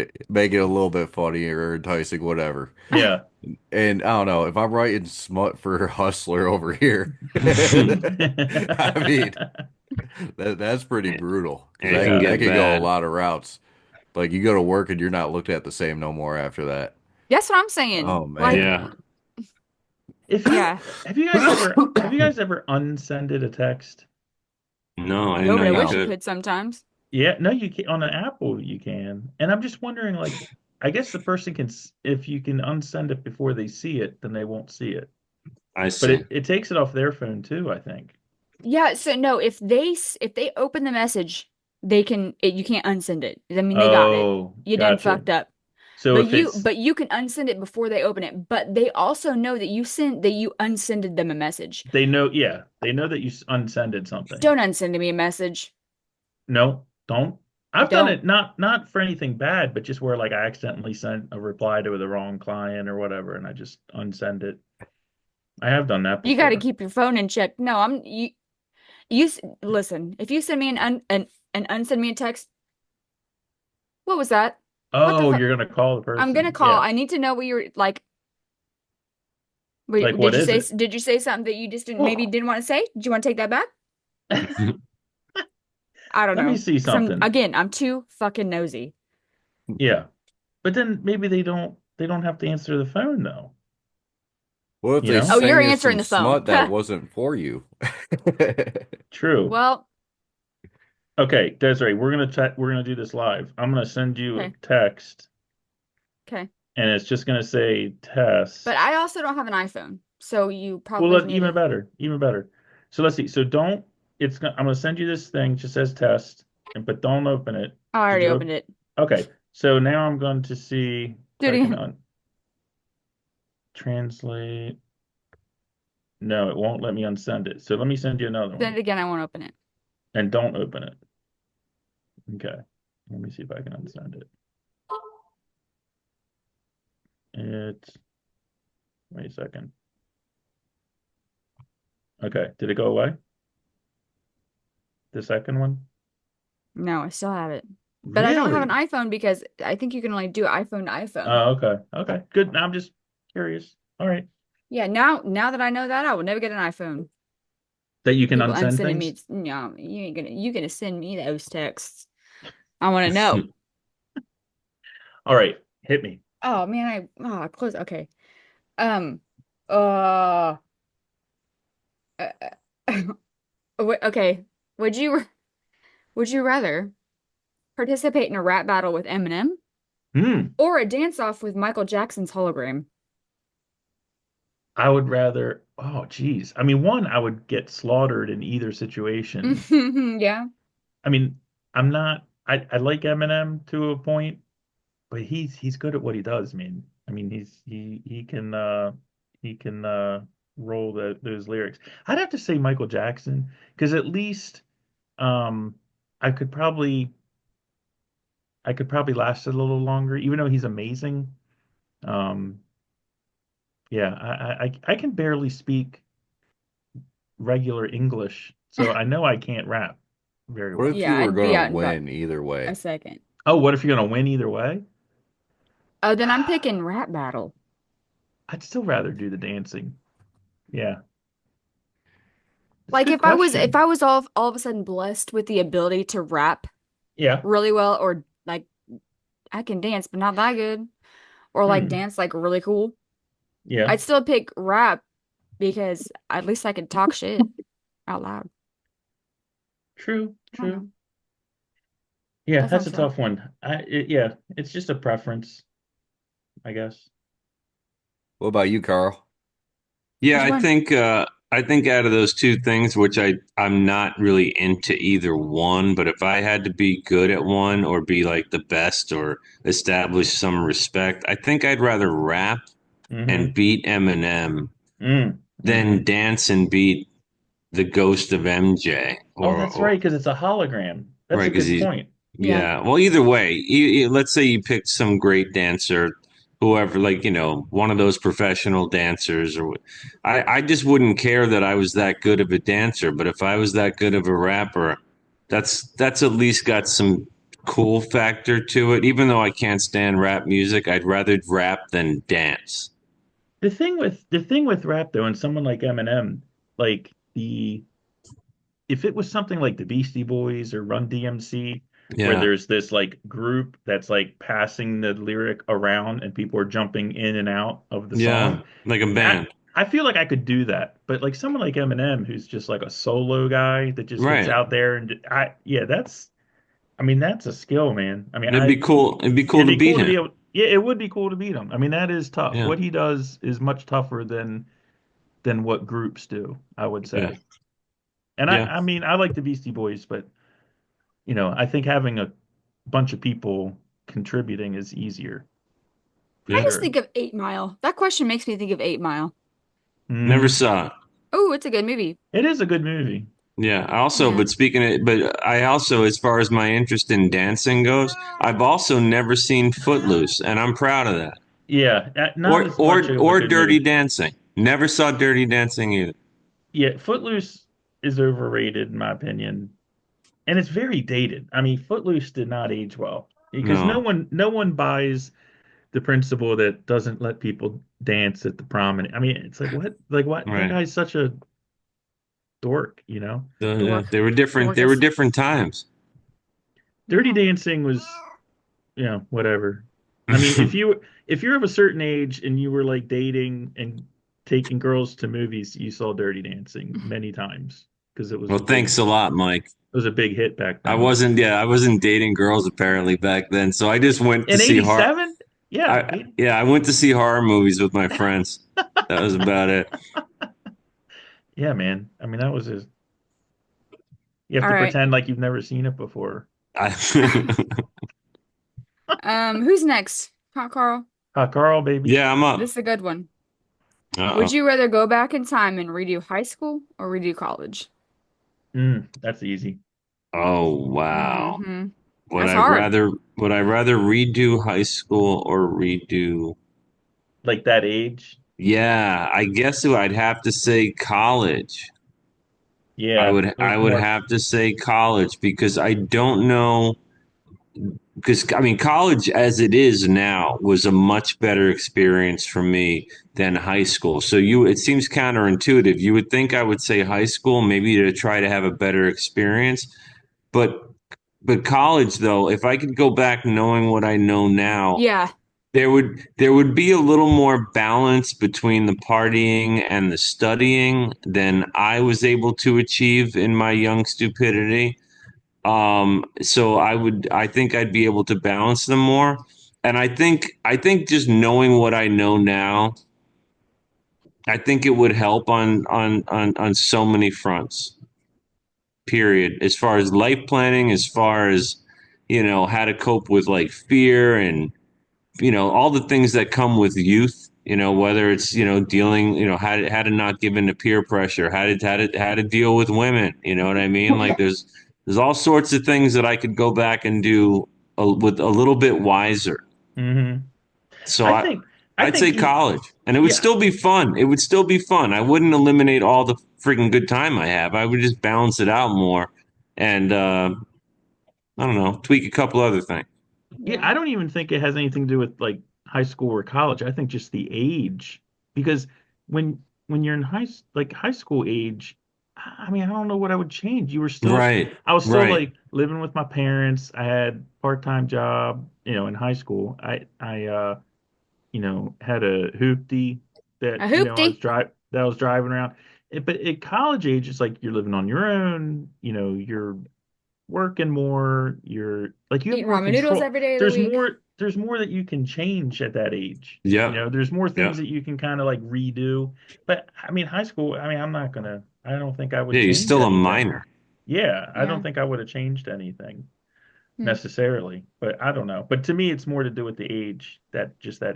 it a little bit funnier or enticing, whatever. yeah. And I don't know if I'm writing smut for Hustler over here. I mean, that's pretty brutal because it can that get could go a bad. lot of routes. Like you go to work and you're not looked at the same no more after that. That's what I'm saying. Oh Like, man. Yeah. If you yeah. have you guys ever unsended a text? No, I didn't No, know but I you wish No. you could. could sometimes. Yeah, no, you can on an Apple you can. And I'm just wondering like I guess the person if you can unsend it before they see it, then they won't see it. I But see. it takes it off their phone too, I think. Yeah, so no, if they open the message you can't unsend it. I mean, they got it. Oh, You done gotcha. fucked up. So if it's But you can unsend it before they open it. But they also know that you unsended them a message. they know, yeah, they know that you unsended something. Don't unsend me a message. No, don't. I've done Don't. it not for anything bad, but just where like I accidentally sent a reply to the wrong client or whatever, and I just unsend it. I have done that You got to before. keep your phone in check. No, listen. If you send me an unsend me a text, what was that? What the Oh, fuck? you're gonna call the I'm gonna person. call. Yeah. I need to know what you're like. Like, what is it? Did you say something that you just didn't want to say? Did you want to take that back? I don't Let me know. see something. I'm too fucking nosy. Yeah. But then maybe they don't have to answer the phone though. What if You they Oh, know? you're send you answering some the phone. smut that wasn't for you? True. Well, Okay, Desiree, we're gonna do this live. I'm gonna send you a okay, text okay. and it's just gonna say But test. I also don't have an iPhone, so you Well, probably need even to. better, even better. So let's see. So don't. I'm gonna send you this thing. It just says test, but don't open it. Oh, I Did already you opened open? it. Okay. So now I'm going to see if Do it I can again. un translate. No, it won't let me unsend it. So let me send you another Send one, it again. I won't open it. and don't open it. Okay. Let me see if I can unsend it. It's Wait a second. Okay. Did it go away? The second one? No, I still have it. But I don't have an Really? iPhone because I think you can only do iPhone to iPhone. Oh, okay. Okay. Good. I'm just curious. All right. Yeah, now that I know that, I will never get an iPhone. That you can People unsend unsending me, things? no, you gonna send me those texts. I want to know. All right. Hit me. Oh man, close. Okay. Um. Uh. uh, okay. Would you would you rather participate in a rap battle with Eminem Hmm. or a dance off with Michael Jackson's hologram? I would rather, oh, geez. I mean, one, I would get slaughtered in either situation. Yeah. I mean, I like Eminem to a point, but he's good at what he does, man. I mean, he can roll those lyrics. I'd have to say Michael Jackson because at least um I could probably I could probably last a little longer, even though he's amazing. Um, yeah, I can barely speak regular English, so I know I can't rap very What if well. Yeah, you were I'd be gonna out in about win either a way? second. Oh, what if you're gonna win either way? Oh, then I'm picking rap battle. I'd still rather do the dancing. Yeah, it's a Like good if question. I was all of a sudden blessed with the ability to rap Yeah, really well, or like I can dance but not that good, or like hmm. dance like really cool, Yeah, I'd still pick rap because at least I could talk shit out loud. true, I don't true. know. Yeah, That that's a sounds fun. tough one. Yeah, it's just a preference, I guess. What about you, Carl? Yeah, Which one? I think out of those two things, which I'm not really into either one, but if I had to be good at one or be like the best or establish some respect, I think I'd rather rap and Mm-hmm. beat Eminem than Mm-hmm. dance and beat the ghost of MJ Oh, that's or right, because it's a hologram. That's right a because good he's point. Yeah. yeah. Well, either way, let's say you picked some great dancer, whoever, like, one of those professional dancers, or I just wouldn't care that I was that good of a dancer. But if I was that good of a rapper, that's at least got some cool factor to it. Even though I can't stand rap music, I'd rather rap than dance. The thing with rap though, and someone like Eminem, like the if it was something like the Beastie Boys or Run DMC, where Yeah, there's this like group that's like passing the lyric around and people are jumping in and out of the yeah, song, like a I band, I feel like I could do that. But like someone like Eminem, who's just like a solo guy that just gets right? out there and yeah, I mean that's a skill, man. I mean It'd be cool. It'd be cool it'd to be beat cool to him. be able, yeah, it would be cool to beat him. I mean that is tough. Yeah, What he does is much tougher than what groups do, I would yeah, say. And I yeah. I mean I like the Beastie Boys, but I think having a bunch of people contributing is easier for I Yeah. just sure. think of 8 Mile. That question makes me think of 8 Mile. Never Mm, saw it. Oh, it's a good movie. it is a good movie. Yeah. I also, Yeah. but speaking of, but I also, as far as my interest in dancing goes, I've also never seen Footloose, and I'm proud of that. Yeah, not Or as much or of a or good Dirty movie. Dancing. Never saw Dirty Dancing either. Yeah, Footloose is overrated in my opinion, and it's very dated. I mean, Footloose did not age well because no No. one no one buys the principle that doesn't let people dance at the prom. And I mean, it's like what? Like what? That Right. guy's such a dork. Yeah. Dork. They were different. They were Dorcas. different times. Dirty Yeah. Dancing was, whatever. I mean, if you're of a certain age and you were like dating and taking girls to movies, you saw Dirty Dancing many times because Well, thanks a lot, Mike. it was a big hit back I then. wasn't, yeah, I wasn't dating girls apparently back then. So I just went to In see horror. 87? Yeah, Yeah, I went to see horror movies with my friends. That was about it. yeah, man. I mean, that was his. You have All to right. pretend like you've never seen it before. I, Who's next? Carl. Carl, baby. yeah, I'm This up. is a good one. Would Uh-oh. you rather go back in time and redo high school or redo college? That's easy. Oh, wow. Mm-hmm. Would That's I hard. rather would I rather redo high school or redo? Like that age. Yeah, I guess I'd have to say college. Yeah, I there's would more. have to say college because I don't know because I mean college as it is now was a much better experience for me than high school. So it seems counterintuitive. You would think I would say high school maybe to try to have a better experience, but college though, if I could go back knowing what I know now, Yeah. there would be a little more balance between the partying and the studying than I was able to achieve in my young stupidity. So I think I'd be able to balance them more. And I think just knowing what I know now, I think it would help on so many fronts. Period. As far as life planning, as far as how to cope with like fear and all the things that come with youth. Whether it's dealing, how to not give in to peer pressure, how to deal with women. You know what I mean? Like there's all sorts of things that I could go back and do with a little bit wiser. hmm So I think I I'd say think you college, and it would yeah, still be fun. It would still be fun. I wouldn't eliminate all the freaking good time I have. I would just balance it out more, and I don't know, tweak a couple other things. yeah, Yeah. I don't even think it has anything to do with like high school or college. I think just the age because when you're in high school age, I mean, I don't know what I would change. Right, I was still right. like living with my parents. I had part-time job, in high school. I had a hoopty that, A hoopty. I was driving around. But at college age, it's like you're living on your own, you're working more, you have Eating more ramen noodles control. every day of the week. There's more that you can change at that age. Yep, There's more things yep. that you can kind of like redo. But I mean, high school, I mean, I don't think I would Yeah, you're change still a anything. minor. Yeah, I don't Yeah. think I would have changed anything Hmm. necessarily, but I don't know. But to me, it's more to do with the age, that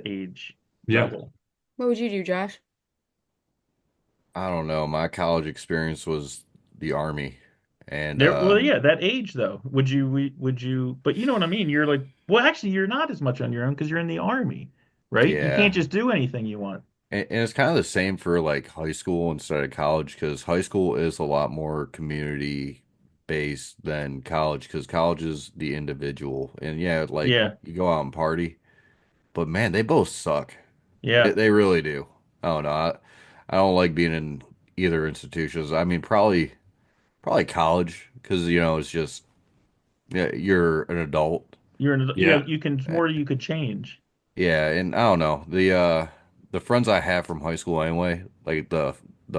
age Yeah. level. What would you do, Josh? I don't know. My college experience was the army, and Well, yeah, that age though. Would you? But you know what I mean. You're like, well, actually, you're not as much on your own because you're in the army, right? You can't yeah, just do anything you want. and it's kind of the same for like high school instead of college because high school is a lot more community based than college because college is the individual, and yeah, like Yeah, you go out and party, but man, they both suck. yeah. They really do. I don't know. I don't like being in either institutions. I mean, probably college because it's just yeah, you're an adult. Yeah. Yeah. You can Uh, more you could change. Yeah, and I don't know. The friends I have from high school anyway, like the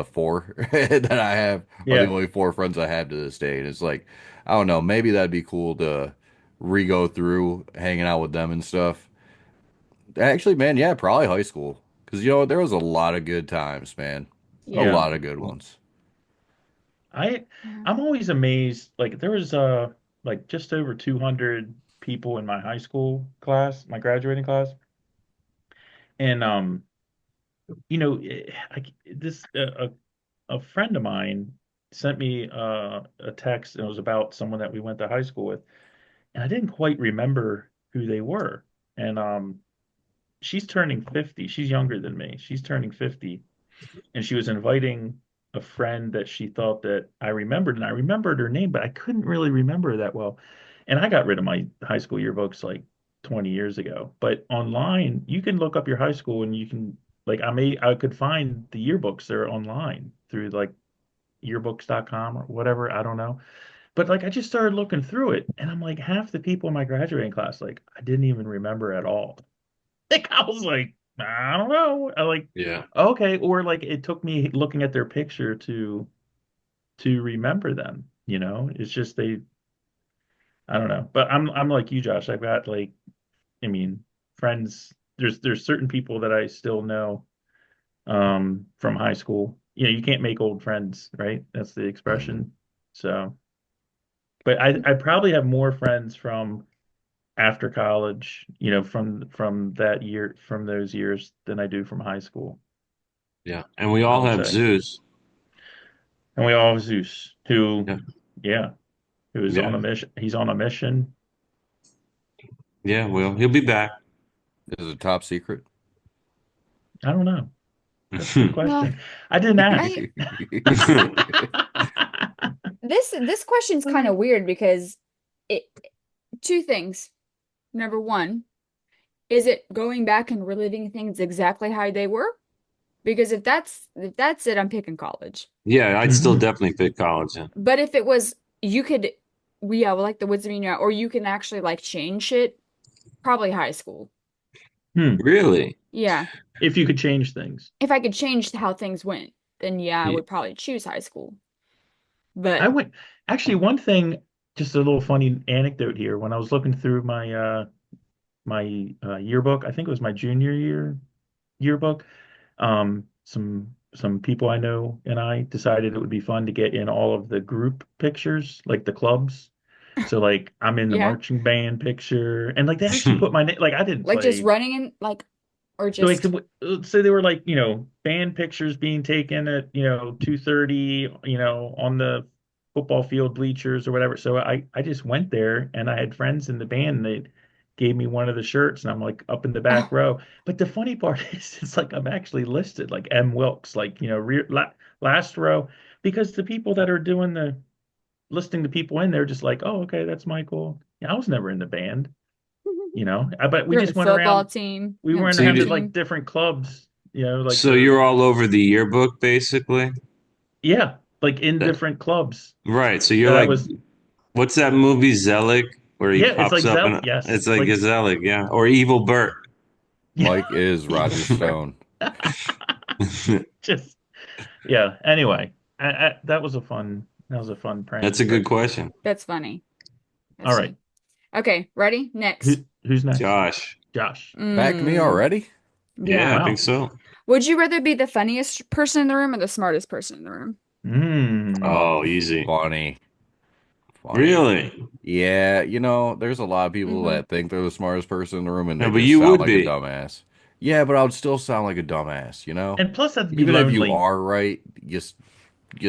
four that I have are the Yeah, only four friends I have to this day. And it's like, I don't know, maybe that'd be cool to re-go through hanging out with them and stuff. Actually, man, yeah, probably high school. Because there was a lot of good times, man. A yeah. lot of good ones. I Yeah. I'm always amazed. Like there was. like just over 200 people in my high school class, my graduating class. And this a friend of mine sent me a text, and it was about someone that we went to high school with, and I didn't quite remember who they were. And she's turning 50. She's younger than me. She's turning 50, and she was inviting a friend that she thought that I remembered, and I remembered her name, but I couldn't really remember her that well. And I got rid of my high school yearbooks like 20 years ago. But online, you can look up your high school and you can like I could find the yearbooks there online through like yearbooks.com or whatever, I don't know. But like I just started looking through it and I'm like half the people in my graduating class like I didn't even remember at all. Like I was like, I don't know. I like, Yeah. okay, or like it took me looking at their picture to remember them, you know? It's just I don't know. But I'm like you, Josh. I've got like, I mean, friends. There's certain people that I still know from high school. You know, you can't make old friends, right? That's the Mhm. expression. So, but I probably have more friends from after college, you know, from that year, from those years than I do from high school, Yeah. And we I all would have say. Zeus. And we all have Zeus, who, Yeah. yeah, who is Yeah. on a mission. He's on a mission. Yeah. Well, he'll be back. Is it top secret? I don't know. That's a good Well, question. I didn't ask. I this question's kind of weird because it two things. Number one, is it going back and reliving things exactly how they were? Because if that's it, I'm picking college. Yeah, I'd still Hmm. definitely pick college. Yeah. But if it was you could yeah, well, like the Woods of Media, or you can actually like change it, probably high school. Hmm. Really? Yeah. If you could change things. If I could change how things went, then yeah, I Yeah. would probably choose high school. I But went, actually, one thing, just a little funny anecdote here. When I was looking through my yearbook, I think it was my junior year yearbook. Some people I know and I decided it would be fun to get in all of the group pictures, like the clubs. So like I'm in the yeah, marching band picture, and like they actually put my name. Like I didn't like just play. running in like or So like, just let's say they were like, you know, band pictures being taken at, you know, 2:30, you know, on the football field bleachers or whatever. So I just went there and I had friends in the band and they gave me one of the shirts and I'm like up in the back oh, row. But the funny part is it's like I'm actually listed like M. Wilkes, like, you know, last row, because the people that are doing the listing the people in, they're just like, oh, okay, that's Michael. Yeah, I was never in the band, you know, but we you're on the just went football around team, we you're on the went So you swim around to did, like team. different clubs, you know, like so the you're all over the yearbook basically? yeah, like in That, different clubs right. So you're that I like, was what's that movie Zelig where he yeah, it's pops like up Zell, and yes, it's like like a Zelig, yeah, or Evil Bert. yeah, Mike is Roger Evil Bert. Stone. Just yeah. Anyway, that was a fun prank. That's a good But question. That's funny. all That's right, funny. Okay, ready? Next. who's next? Josh. Josh. Back to me Mm, already? Yeah, yeah. I think Wow. so. Would you rather be the funniest person in the room or the smartest person in the room? Hmm. Oh, Oh, easy. funny. Funny. Really? Yeah, there's a lot of people Mm-hmm. that think they're the smartest person in the room and No, they but just you sound would like a be. dumbass. Yeah, but I would still sound like a dumbass, you know? And plus, that'd be Even if you lonely. are right, just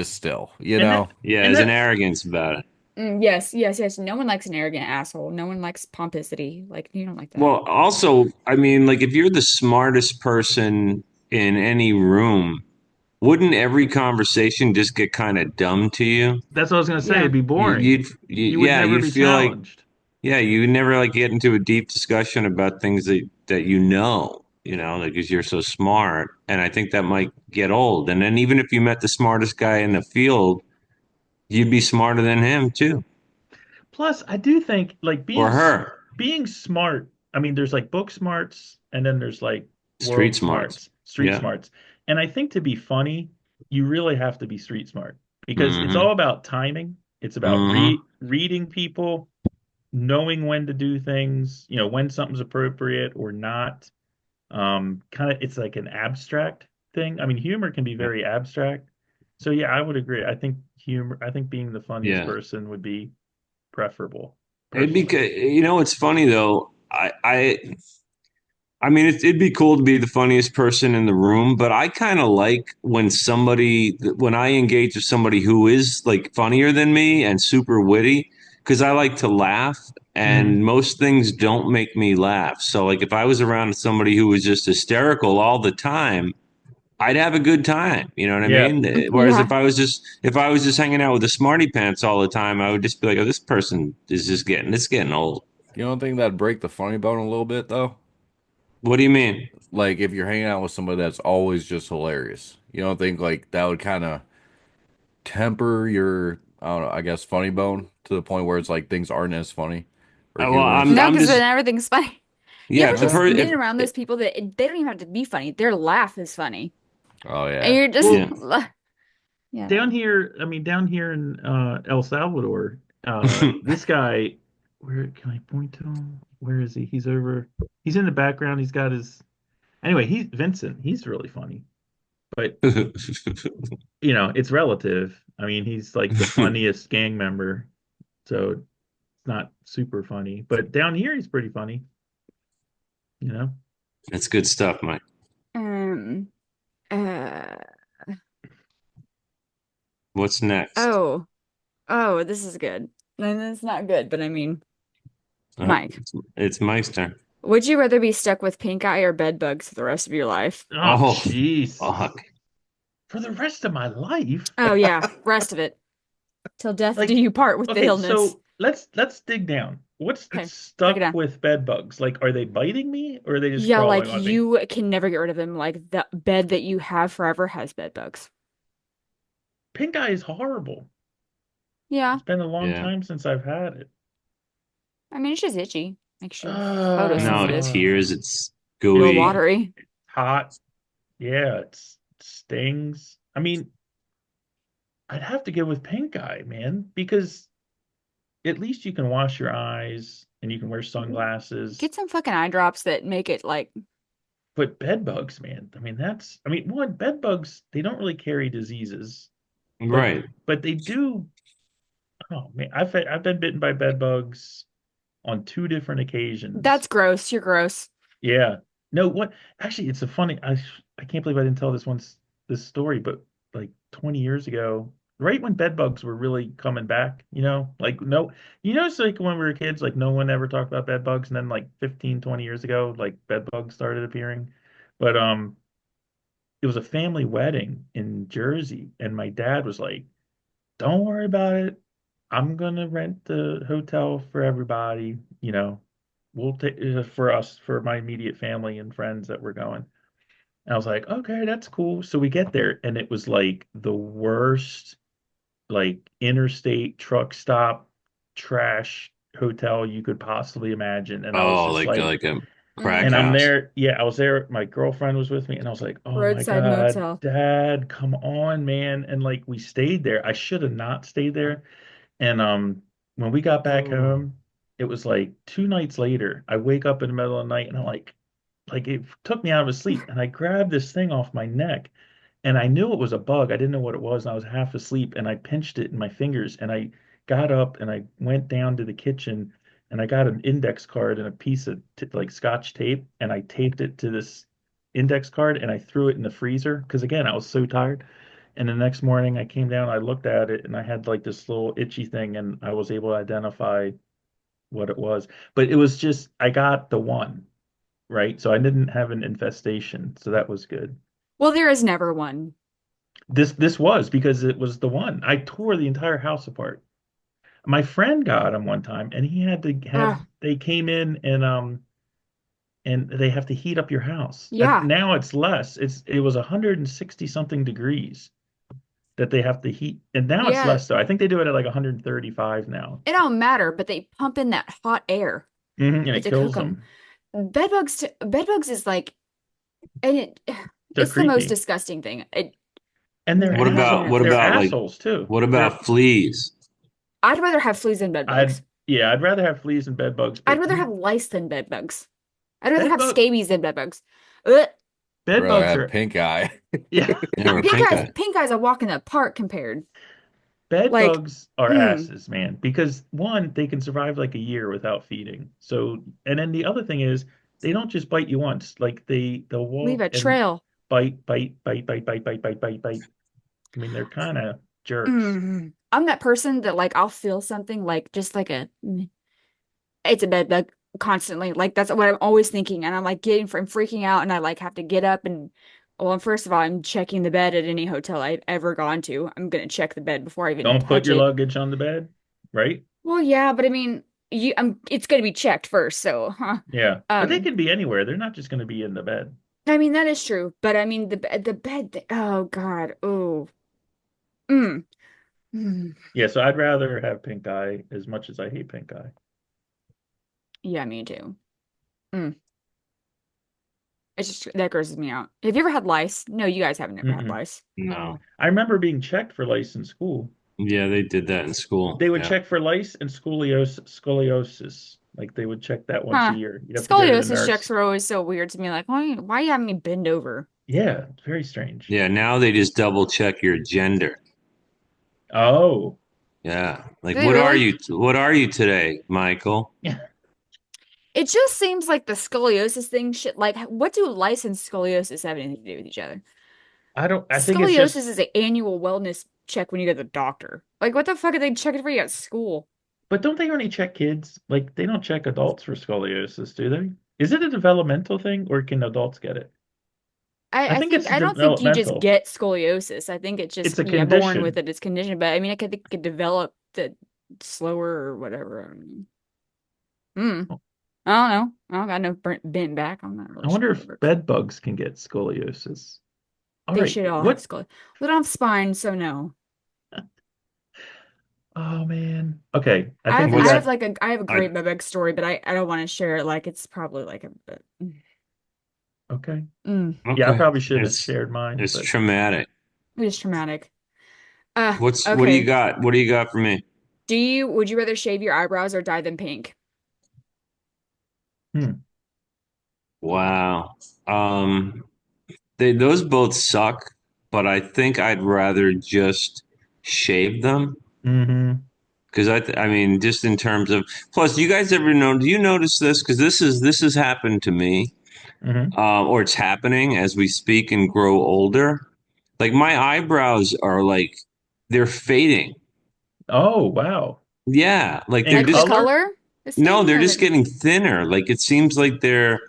still, you And know? that Yeah, and there's an that's arrogance about it. Yes, yes, yes. No one likes an arrogant asshole. No one likes pomposity. Like, you don't like that. Well, also, I mean, like if you're the smartest person in any room, wouldn't every conversation just get kind of dumb to you? that's what I was gonna say. It'd Yeah. be boring. You would Yeah, never you'd be feel like, challenged. yeah, you would never like get into a deep discussion about things that like because you're so smart. And I think that might get old. And then even if you met the smartest guy in the field, you'd be smarter than him too, Plus, I do think like or her. being smart. I mean, there's like book smarts, and then there's like Street world smarts. smarts, street Yeah. smarts. And I think to be funny, you really have to be street smart because it's Mm-hmm. all about timing. It's about Mm-hmm. reading people, knowing when to do things, you know, when something's appropriate or not. Kind of, it's like an abstract thing. I mean, humor can be Yeah. very abstract. So yeah, I would agree. I think humor. I think being the funniest Yeah. person would be. preferable It'd be, personally. it's funny though. I mean, it'd be cool to be the funniest person in the room, but I kind of like when I engage with somebody who is like funnier than me and super witty, because I like to laugh, Hmm. and most things don't make me laugh. So, like, if I was around somebody who was just hysterical all the time, I'd have a good time. You know what I Yeah. mean? Whereas Yeah. if I was just hanging out with the smarty pants all the time, I would just be like, oh, this person is just getting old. You don't think that'd break the funny bone a little bit though? What do you mean? Like if you're hanging out with somebody that's always just hilarious, you don't think like that would kind of temper your, I don't know, I guess funny bone to the point where it's like things aren't as funny or Well, humorous? No, I'm because then just everything's funny. You yeah. ever If the just Uh, per getting around those people that they don't even have to be funny. Their laugh is funny. oh And yeah. you're just, Well, yeah. yeah, down no. here, I mean, down here in El Salvador, this guy, where can I point to him? Where is he? He's over. He's in the background. He's got his. Anyway, he's Vincent. He's really funny, but it's relative. I mean, he's like the funniest gang member, so it's not super funny. But down here, he's pretty funny. You know. That's good stuff, Mike. Um, uh, What's next? oh, oh, this is good. And it's not good, but I mean, Uh, Mike, it's Mike's turn. would you rather be stuck with pink eye or bed bugs for the rest of your life? Oh, Oh, Jesus. fuck. For the rest of my life. Oh yeah, rest of it. Till death do Like, you part with the okay, illness. so let's dig down. What's Okay, break it stuck down. with bed bugs? Like, are they biting me or are they just Yeah, crawling like on me? you can never get rid of them. Like the bed that you have forever has bed bugs. Pink eye is horrible. Yeah, It's been a long Yeah. time since I've had it. I mean it's just itchy. Makes you No, it photosensitive. tears. It's A little Itchy, gooey. watery. hot. Yeah, it stings. I mean, I'd have to go with pink eye, man, because at least you can wash your eyes and you can wear sunglasses. Get some fucking eye drops that make it like, But bed bugs, man, I mean, one, bed bugs, they don't really carry diseases, but Right. they do. Oh man, I've been bitten by bed bugs on two different occasions. that's gross. You're gross. Yeah. No, what actually it's a funny I can't believe I didn't tell this story, but like 20 years ago, right when bed bugs were really coming back, like no it's like when we were kids, like no one ever talked about bed bugs, and then like 15, 20 years ago, like bed bugs started appearing. But it was a family wedding in Jersey, and my dad was like, don't worry about it. I'm gonna rent the hotel for everybody. We'll take for us, for my immediate family and friends that were going. And I was like, okay, that's cool. So we get there, and it was like the worst, like interstate truck stop trash hotel you could possibly imagine. And I was Oh, just like, like a crack and I'm Mm, house. there. Yeah, I was there. My girlfriend was with me, and I was like, "Oh my roadside God, motel. Dad, come on, man!" And like we stayed there. I should have not stayed there. And when we got back Oh. home, it was like 2 nights later. I wake up in the middle of the night, and I'm like it took me out of sleep, and I grabbed this thing off my neck, and I knew it was a bug. I didn't know what it was, and I was half asleep, and I pinched it in my fingers, and I got up and I went down to the kitchen, and I got an index card and a piece of like scotch tape, and I taped it to this index card, and I threw it in the freezer because again, I was so tired. And the next morning I came down, I looked at it, and I had like this little itchy thing, and I was able to identify what it was. But it was just I got the one, right? So I didn't have an infestation, so that was good. Well, there is never one. This was because it was the one. I tore the entire house apart. My friend got him one time, and he had to have Ah, they came in and they have to heat up your house. yeah, Now it's less. It was 160 something degrees that they have to heat, and now it's yeah. less so. I think they do it at like 135 now. It don't matter, but they pump in that hot air And it to cook kills them. them. Bedbugs is like, and They're it's the most creepy, disgusting thing. and they're What I about can't. what they're about like assholes too. what They're about fleas? I'd rather have fleas than I'd bedbugs. yeah, I'd rather have fleas and bed bugs, I'd but rather you have lice than bedbugs. I'd rather bed have bug scabies than bedbugs. Ugh. bed Rather bugs have are pink eye. yeah. Yeah, or pink eye. Pink eyes a walk in the park compared. Bed Like, bugs are mm, asses, man, because one, they can survive like a year without feeding. So, and then the other thing is they don't just bite you once. Like they'll leave walk a and trail. bite, bite, bite, bite, bite, bite, bite, bite, bite. I mean, they're kind of jerks. I'm that person that like I'll feel something like just like it's a bed bug constantly. Like that's what I'm always thinking, and I'm like I'm freaking out, and I like have to get up and well, first of all, I'm checking the bed at any hotel I've ever gone to. I'm gonna check the bed before I even Don't put touch your it. luggage on the bed, right? Well, yeah, but I mean, it's gonna be checked first, so huh. Yeah, but they Um, can be anywhere. They're not just going to be in the bed. I mean that is true, but I mean the bed. Oh God, oh, mm, mm. Yeah, so I'd rather have pink eye as much as I hate pink eye. Yeah, me too. Mm. It's just that grosses me out. Have you ever had lice? No, you guys haven't ever had Mm-mm. lice. No. I remember being checked for lice in school. Yeah, they did that in school. They would Yeah. check for lice and scoliosis. Like they would check that once a Huh. year. You'd have to go to the Scoliosis checks nurse. were always so weird to me. Like, why you having me bend over? Yeah, it's very strange. Yeah, now they just double check your gender. Oh. Yeah. Like Do they really? what are you today, Michael? It just seems like the scoliosis thing shit. Like, what do lice and scoliosis have anything to do with each other? I think it's just, Scoliosis is an annual wellness check when you go to the doctor. Like, what the fuck are they checking for you at school? but don't they only check kids? Like they don't check adults for scoliosis, do they? Is it a developmental thing or can adults get it? I think it's I don't think you just developmental. get scoliosis. I think it's just It's a yeah, born with condition. it. It's conditioned, but I mean, I could think it could develop the slower or whatever. I mean, hmm. I don't know. I don't got no bent back. I'm not I really sure wonder how that if works. bed bugs can get scoliosis. All They right. should all have What? skull. They don't have spine, so no. Oh man. Okay. I think we I What's have got like I have a I great bug story, but I don't want to share it. Like it's probably like a but, okay. Yeah, I okay. probably shouldn't have shared mine, It's but traumatic. it is traumatic. What do you Okay. got? What do you got for me? Would you rather shave your eyebrows or dye them pink? hmm. Wow. Um, those both suck, but I think I'd rather just shave them Mm-hmm. because I mean, just in terms of plus, you guys ever know? Do you notice this? Because this has happened to me, Mm-hmm. or it's happening as we speak and grow older. Like my eyebrows are like they're fading. Oh, wow. Yeah, like In they're Like the just color? color is no, fading they're or just the getting thinner. Like it seems like they're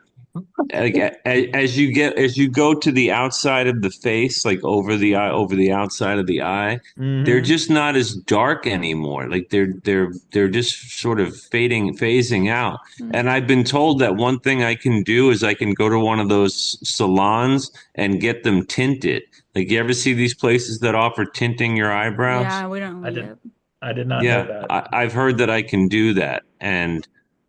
like as you go to the outside of the face, like over the eye, over the outside of the eye, they're Mm-hmm. just not as dark anymore. Like they're just sort of phasing out. Hmm. And I've been told that one thing I can do is I can go to one of those salons and get them tinted. Like you ever see these places that offer tinting your eyebrows? Yeah, we don't I did yep. I did not know Yeah, that. I've heard that I can do that, and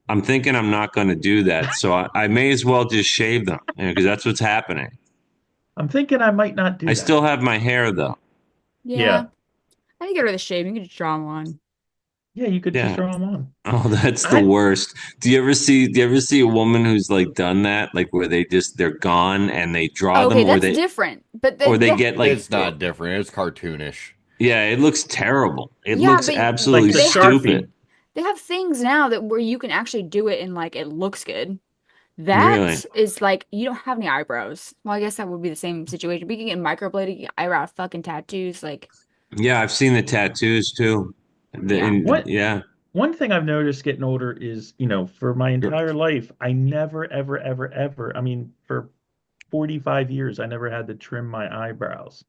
I'm thinking I'm not going to do that. So I may as well just shave them, because that's what's happening. I'm thinking I might not I do still that. have my hair though. Yeah. Yeah. I think I'd rather shave. You can just draw them on. Yeah, you could just Yeah. draw them on. Oh, that's the I worst. Do you ever see a woman who's like done that, like where they're gone and they draw them, Okay, that's different. But or they get like, It's not different. It's cartoonish. yeah, it looks terrible. It yeah, looks but like absolutely the they have Sharpie. stupid. they have things now that where you can actually do it and like it looks good. Really. That is like you don't have any eyebrows. Well, I guess that would be the same situation. But you can get microbladed, get eyebrow fucking tattoos. Like, Yeah, I've seen the tattoos too. yeah. Yeah. One thing I've noticed getting older is, for my entire life, I never, ever, ever, ever, I mean, for 45 years, I never had to trim my eyebrows.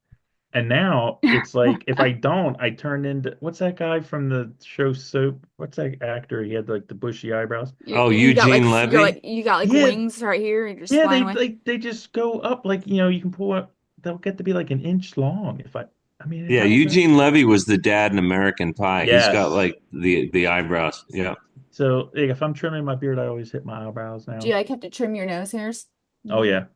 And now it's like if I don't, I turn into what's that guy from the show Soap? What's that actor? He had like the bushy eyebrows. Oh, You got like Eugene Levy? you got like Yeah, wings right here. You're just yeah, flying they away. like they just go up like, you can pull up, they'll get to be like an inch long if I mean, Yeah, how does that? Eugene Levy was the dad in American Pie. He's got Yes. like the eyebrows. Yeah. So like, if I'm trimming my beard, I always hit my eyebrows Do you now. like have to trim your nose hairs? Oh Mm. yeah,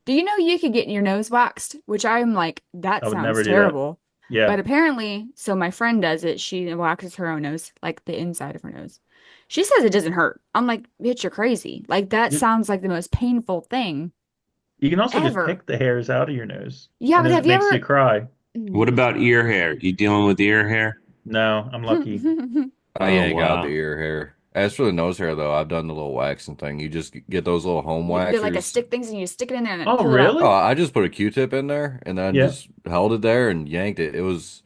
Do you know you could get your nose waxed? Which I'm like, that I would sounds never do that. terrible. Yeah. But apparently, so my friend does it. She waxes her own nose, like the inside of her nose. She says it doesn't hurt. I'm like, bitch, you're crazy. Like that You, sounds like the most painful thing you can also just ever. pick the hairs out of your nose Yeah, and but then have it you makes you ever cry. What about ear hair? You dealing with ear hair? No, I'm lucky. I Oh ain't got the wow. ear hair. As for the nose hair, though, I've done the little waxing thing. You just get those little home They're like a waxers. stick things, and you stick it in there and then Oh, pull it out. Oh, really? I just put a Q-tip in there and then Yeah. just held it there and yanked it. It was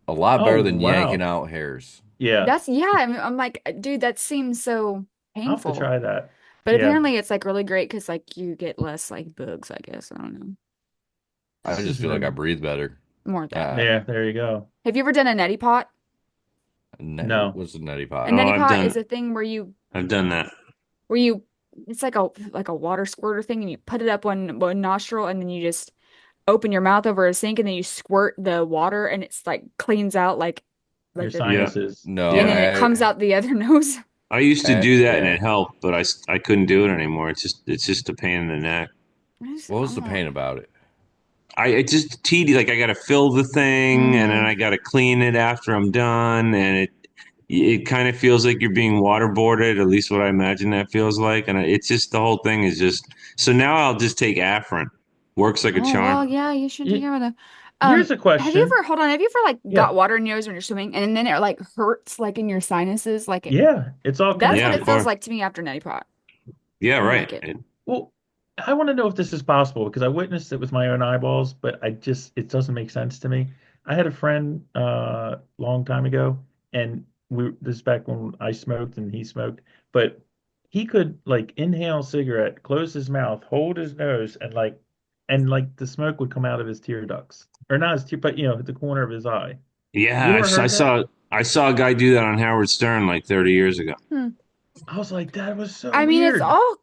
a lot Oh, better than yanking wow. out hairs. Yeah. Yeah. I'm like, dude, that seems so I'll have to painful. try that. But Yeah. apparently, it's like really great because like you get less like bugs. I guess I don't know. I This just is feel like I an breathe better. More of that. Uh, Yeah, there you go. Have you ever done a neti pot? No. what's a neti A pot? Oh, neti pot is a thing I've done that. where you it's like a water squirter thing, and you put it up one nostril, and then you just open your mouth over a sink, and then you squirt the water, and it's like cleans out Your like the Yeah. sinuses. No, and then Yeah. it comes out the other nose. I used to do that and yeah. it helped, but I couldn't do it anymore. It's just a pain in the neck. What I was don't the know. pain about it? It just tedious. Like I got to fill the thing and then Mm-hmm. I got to clean it after I'm done, and it kind of feels like you're being waterboarded. At least what I imagine that feels like, and it's just the whole thing is just. So now I'll just take Afrin. Works like a Oh well, charm. yeah, you should take Y- care of that. Here's a Have you question. ever hold on? Have you ever like Yeah. got water in your nose when you're swimming, and then it like hurts like in your sinuses? Yeah. It's all That's what Yeah, connected. it of feels course. like to me after neti pot. Yeah, I don't right. like it. Well, I want to know if this is possible because I witnessed it with my own eyeballs, but it doesn't make sense to me. I had a friend long time ago, and this is back when I smoked and he smoked, but he could like inhale a cigarette, close his mouth, hold his nose, and like the smoke would come out of his tear ducts. Or not his tear, but the corner of his eye. You Yeah, ever I heard that? saw I saw a guy do that on Howard Stern like 30 years ago. Hmm. I was like, that was so I mean, it's weird. all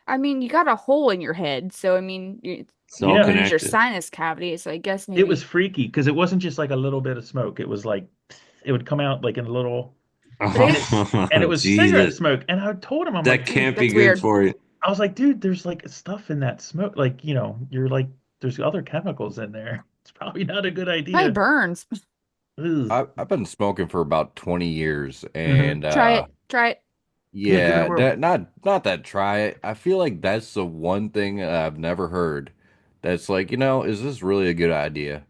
I mean, you got a hole in your head, so I mean, It's all and then Yeah. there's your connected. sinus cavity, so I guess It was maybe. freaky because it wasn't just like a little bit of smoke. It was like it would come out like in a little, But I and guess it Oh, was cigarette Jesus. smoke. And I told him, I'm like, That dude, can't be that's good weird. for you. I was like, dude, there's like stuff in that smoke. Like, you're like, there's other chemicals in there. It's probably not a good Probably idea. burns. Ugh. I've been smoking for about 20 years Hmm. and Try it. Try it. Yeah, give it a yeah, whirl. that not that try it. I feel like that's the one thing that I've never heard that's like, is this really a good idea?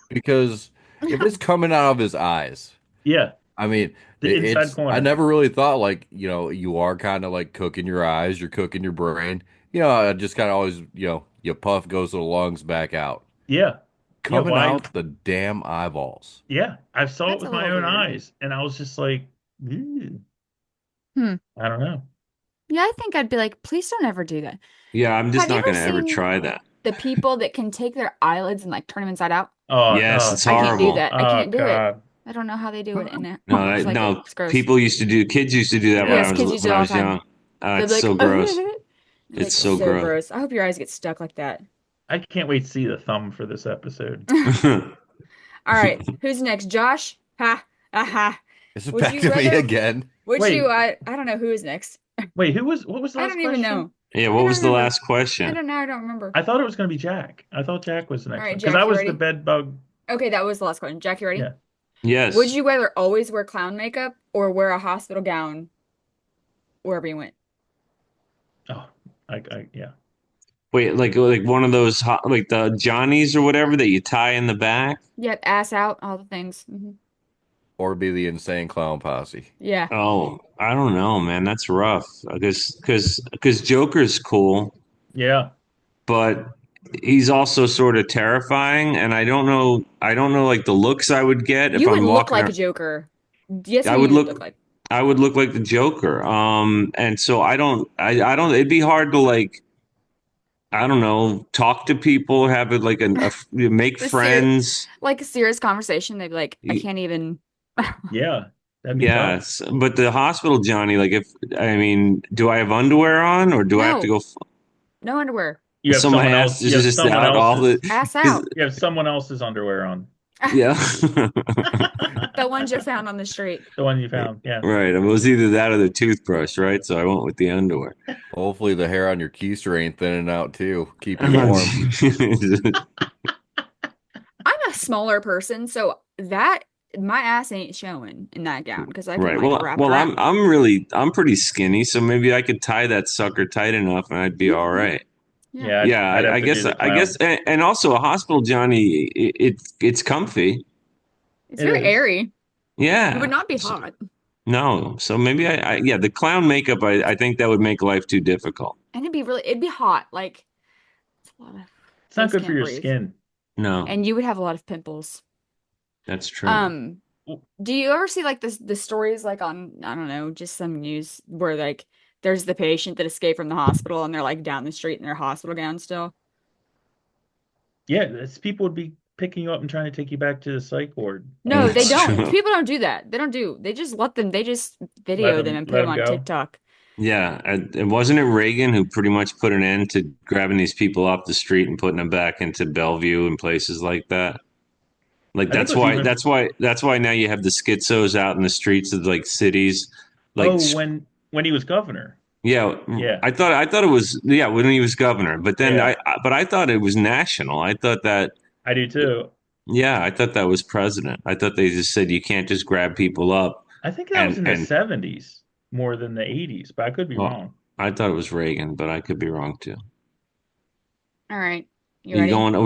Because if it's coming out of his eyes, Yeah, I mean, the inside I corner. never really thought like, you are kind of like cooking your eyes, you're cooking your brain. I just kind of always, you puff goes to the lungs back out. Yeah, yeah. Coming Why? out the damn eyeballs. Yeah, I saw it That's with a my little own weird. eyes, and I was just like, "Ew." Hmm. I don't know. Yeah, I think I'd be like, please don't ever do that. Yeah, I'm just Have you not ever going to ever seen try that. the people that can take their eyelids and like turn them inside out? Oh, Yes, it's I can't do horrible. that. I can't do it. God. I don't know how they do it, and No, I just like it. no. It's gross. Kids used to do that Yeah. Yes, kids use it when I all the was time. young. They'll It's be like, so gross. it's It's like so so gross. gross. I hope your eyes get stuck like that. I can't wait to see the thumb for this episode. All right, who's next? Josh? Ha, aha. Is it Would back you to me rather? again? Would you? Wait, I don't know who is next. wait, what was the I last don't even question? know. Yeah, I what don't was the remember. last question? I don't remember. I thought it was going to be Jack. I thought Jack was the All next right, one because I Jack, you was the ready? bed bug. Okay, that was the last question. Jack, you ready? Yeah. Would Yes. you rather always wear clown makeup or wear a hospital gown wherever you went? Oh, yeah. Wait, like one of those like the Johnnies or whatever that you tie in the back? Yep, ass out, all the things. Or be the insane clown posse? Yeah. Oh, I don't know, man. That's rough. Because Joker's cool, Yeah. but he's also sort of terrifying, and I don't know like the looks I would get if You would I'm look walking like a around. Joker. Guess who I would you would look look like? I would look like the Joker. And so I don't it'd be hard to like I don't know, talk to people, have it like make The serious, friends. like a serious conversation. They'd be like, I can't even. Yeah. That'd be tough. Yes, but the hospital Johnny, like if I mean, do I have underwear on or do I have to No, go? no underwear. You have Somebody someone has else. to You have just someone out all the, else's. Ass 'cause- out. You have someone else's underwear on. yeah, The ones you found on the street. The one you found. Yeah. right. It was either that or the toothbrush, right? So I went with the underwear. Hopefully the hair on your keister ain't thinning out too. Keep you Oh, warm. I'm a smaller person, so that my ass ain't showing in that gown because I can right. like Well, wrap it well, around. I'm pretty skinny, so maybe I could tie that sucker tight enough and I'd be all right. Yeah. Yeah, Yeah, I'd have I to do guess the I guess clown. and also a hospital Johnny it's comfy. It's It very is. airy. It would Yeah. not be hot. No. So maybe yeah, the clown makeup I think that would make life too difficult. And it'd be hot. Like, it's a lot of It's not face good for can't your breathe. skin. No, And you would have a lot of pimples. that's true. Um, do you ever see like the stories like on, I don't know, just some news where like there's the patient that escaped from the hospital and they're like down the street in their hospital gown still? Yeah, people would be picking you up and trying to take you back to the psych ward all the No, they That's time. don't. true. People don't do that. They just let them, they just video them and put Let them them on go. TikTok. Yeah, and wasn't it Reagan who pretty much put an end to grabbing these people off the street and putting them back into Bellevue and places like that? Like I think it was even, that's why now you have the schizos out in the streets of like cities, like oh, when he was governor. yeah. Yeah, I thought it was yeah when he was governor, but then yeah, but I thought it was national. I thought that I do too. yeah, I thought that was president. I thought they just said you can't just grab people up I think that was in the and 70s more than the 80s, but I could be well, wrong. I thought it was Reagan, but I could be wrong too. All right. You You ready? going? Are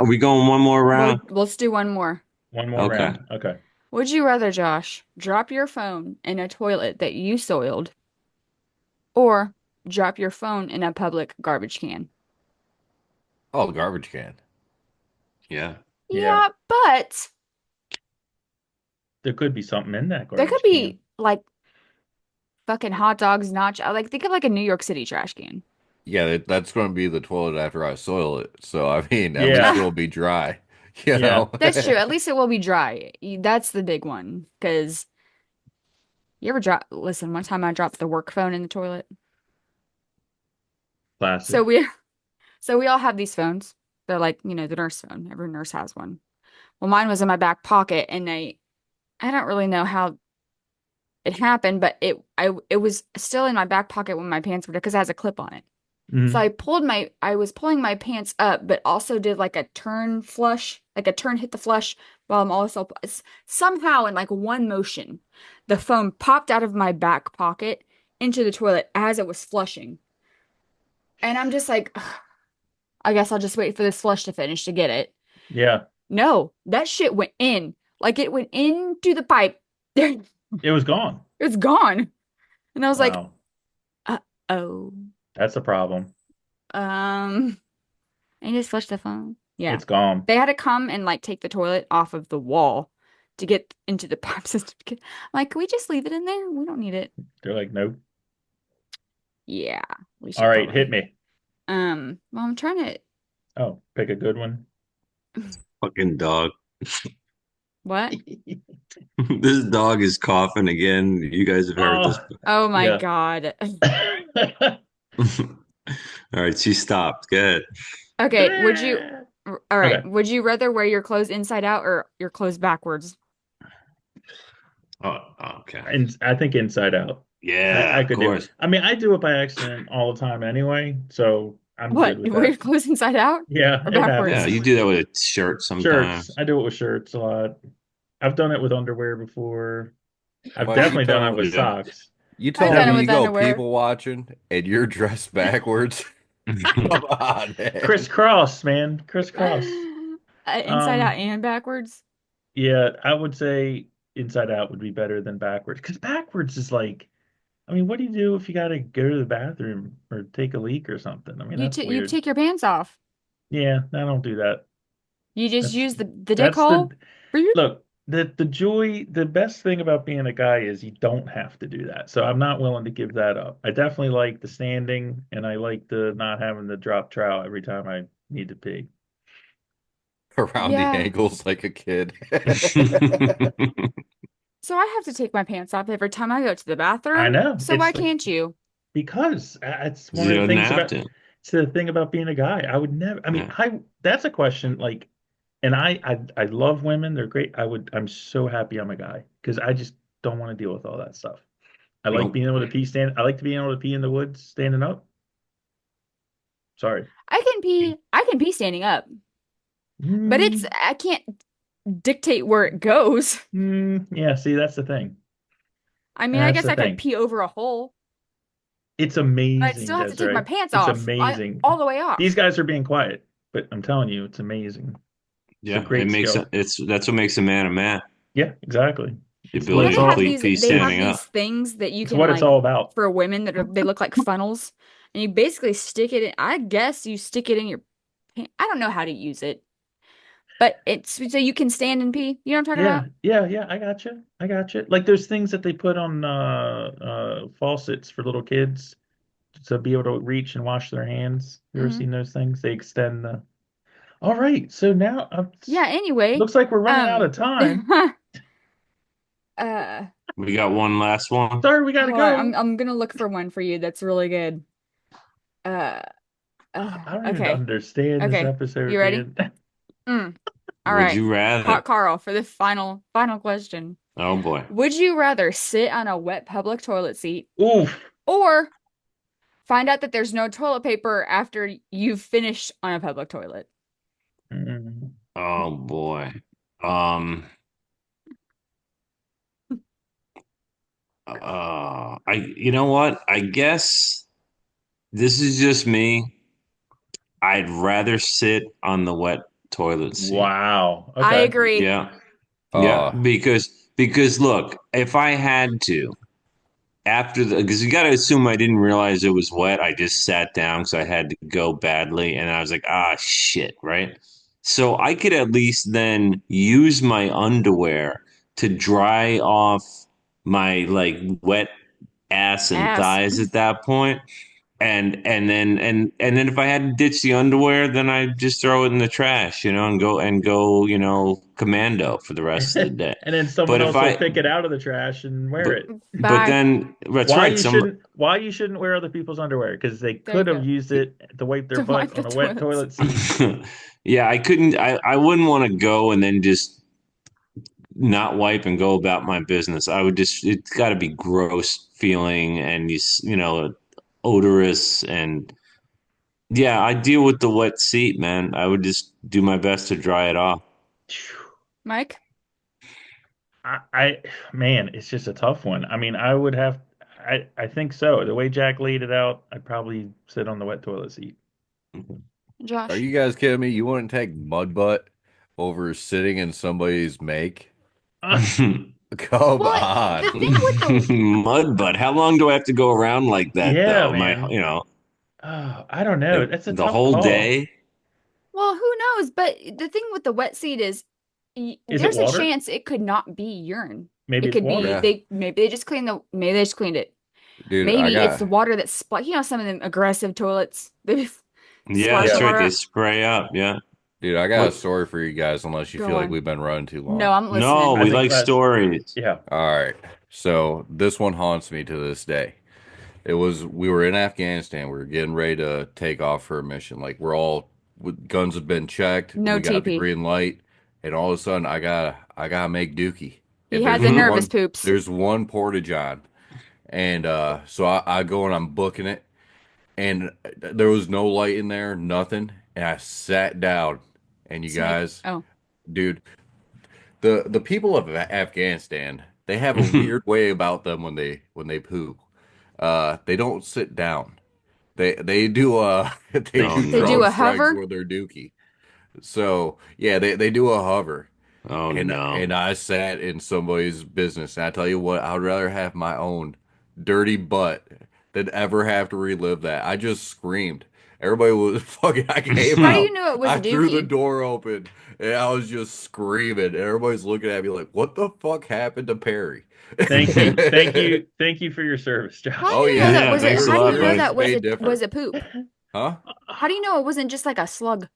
we going one more round? Let's do one more. One more Okay. round. Okay. Would you rather, Josh, drop your phone in a toilet that you soiled or drop your phone in a public garbage can? Oh, the garbage can. Yeah. Yeah, Yeah, but there could be something in that there could garbage can. be like fucking hot dogs, nacho. Like think of like a New York City trash can. Yeah, that's going to be the toilet after I soil it. So I mean, at least Yeah, it'll be dry. You yeah, know. That's true. At least it will be dry. That's the big one. Because you ever drop, listen, one time I dropped the work phone in the toilet. classic. So we, so we all have these phones. They're like, the nurse phone. Every nurse has one. Well, mine was in my back pocket and I don't really know how it happened, but it was still in my back pocket when my pants were, because it has a clip on it. So Mhm. I was pulling my pants up, but also did like a turn flush, like a turn hit the flush while I'm also somehow in like one motion, the phone popped out of my back pocket into the toilet as it was flushing. And I'm just like, "Ugh, I guess I'll just wait for this flush to finish to get it." Yeah, No, that shit went in. Like it went into the pipe. It it was gone. was gone. And I was like, Wow, uh-oh. that's a problem. Um, and just flushed the phone. Yeah. It's gone. They had to come and like take the toilet off of the wall to get into the pipe system. I'm like, can we just leave it in there? We don't need it. They're like, nope. Yeah, we All should right, hit probably. me. Well, I'm trying to. Oh, pick a good one. Fucking dog. What? This dog is coughing again. You guys have heard this. Oh, Oh my yeah. God. All right, she stopped. Go ahead. Okay, all right, Okay. would you rather wear your clothes inside out or your clothes backwards? Oh, okay. And I think Inside Out. Yeah, I of could do. course. I mean, I do it by accident all the time anyway, so I'm What? good with You wear your that. clothes inside out Yeah, or it Yeah, backwards? happens. you do that with a shirt Shirts. sometimes. I do it with shirts a lot. I've done it with underwear before. I've Mike, definitely done it with Yeah. socks. you I've And I telling done it me you with mean, go underwear. people watching and you're dressed backwards? Come on, man. crisscross, man, crisscross. Inside out Um, and backwards. yeah, I would say Inside Out would be better than backwards because backwards is like, I mean, what do you do if you got to go to the bathroom or take a leak or something? I mean, that's You weird. take your pants off. Yeah, I don't do that. You just That's use the dick that's the hole. Beep. look. The joy, the best thing about being a guy is you don't have to do that. So I'm not willing to give that up. I definitely like the standing and I like the not having to drop trout every time I need to pee. Around the Yeah. ankles like a kid. So I have to take my pants off every time I go to the I bathroom. know. So why It's like can't you? because it's one You of the don't things have about to. it's the thing about being a guy. I would never, I mean, Yeah. I that's a question like and I love women. They're great. I'm so happy I'm a guy because I just don't want to deal with all that stuff. I like Nope. being able to pee I like to being able to pee in the woods standing up. Sorry. I can pee standing up, but Mm, I can't dictate where it goes. yeah, see, that's the thing. I mean, I That's guess the I could thing. pee over a hole. It's I'd amazing, still have to take my Desiree. pants It's off, amazing. all the way These off. guys are being quiet, but I'm telling you, it's amazing. It's a Yeah, it great makes skill. that's what makes a man a man. Yeah, exactly. The It's what Yeah, ability it's to all please peace they have standing these up. things that you it's can what it's like all about. for women that they look like funnels, and you basically stick it in, I guess you stick it in your pants. I don't know how to use it, but it's so you can stand and pee. You know what I'm talking Yeah, about? yeah, yeah. I got you. I got you. Like those things that they put on faucets for little kids to be able to reach and wash their hands. You ever Hmm. seen those things? They extend the. All right. So now Yeah, anyway, looks like we're running out um of time. uh We got one last one. Sorry, we got to hold on, I'm go. I'm gonna look for one for you that's really good. Uh I don't even okay. understand this Okay. You episode, ready? man. Mm. All Would right. you rather? Carl, for the final question. Oh boy. Would you rather sit on a wet public toilet seat Oof. or find out that there's no toilet paper after you've finished on a public toilet? Mm. Oh boy. Um you know what? I guess this is just me. I'd rather sit on the wet toilet seat. Wow. I Okay. agree. Yeah. Yeah, Uh, because look, if I had to after the because you got to assume I didn't realize it was wet. I just sat down because I had to go badly, and I was like, ah, shit, right? So I could at least then use my underwear to dry off my like wet ass and Ass. thighs at that point. And then if I had to ditch the underwear, then I just throw it in the trash, and go commando for the rest of the day. And then someone But if else will I pick it out of the trash and wear but it. but Bye. then that's right. Why you shouldn't wear other people's underwear? Because they There you could have go. used it to wipe their To butt wipe the on a wet toilets. toilet seat. Yeah, I couldn't. I wouldn't want to go and then just not wipe and go about my business. I would just. It's got to be gross feeling and odorous and yeah. I deal with the wet seat, man. I would just do my best to dry it off. Mike? I man, it's just a tough one. I mean, I would have I think so. The way Jack laid it out, I'd probably sit on the wet toilet seat. are Josh? you guys kidding me? You wouldn't take mud butt over sitting in somebody's make? Come Well, on. the thing with the Mud butt. How long do I have to go around like that Yeah, though? My, man. Oh, I don't know. That's a the tough whole call. day. well, who knows? But the thing with the wet seat is Is it there's a water? chance it could not be urine. Maybe It it's could be water. Yeah, maybe they just cleaned it. dude, I Maybe it's got the water that some of them aggressive toilets. They just Yeah, splash that's the Yeah. right. water They up. spray up. Yeah. dude, I got a What? story for you guys unless you Go feel like on. we've been running too No, long. I'm No, listening. I we think like that's stories. yeah. All right. So this one haunts me to this day. We were in Afghanistan. We were getting ready to take off for a mission. Like guns have been checked. No We got the TP. green light, and all of a sudden I gotta make dookie. He And had there's the just Mhm. nervous one poops. there's one portage on, and so I go and I'm booking it, and there was no light in there, nothing, and I sat down, and you Snake. guys, Oh, dude, the people of Afghanistan, they have a weird way about them when they poo. They don't sit down. They do they they Oh do they do drone a no. strikes hover. with their dookie. So yeah, they do a hover. Oh And no. I sat in somebody's business, and I tell you what, I'd rather have my own dirty butt than ever have to relive that. I just screamed. Everybody was fucking. I came How do you out. know it was I a threw the dookie? door open, and I was just screaming. And everybody's looking at me like, "What the fuck happened to Perry?" Thank you. Thank you. Thank you for your service, How do Josh. Oh you know yeah, that Yeah, was it? thanks a How do lot, you know buddy. that it's made was different, a poop? huh? How do you know it wasn't just like a slug?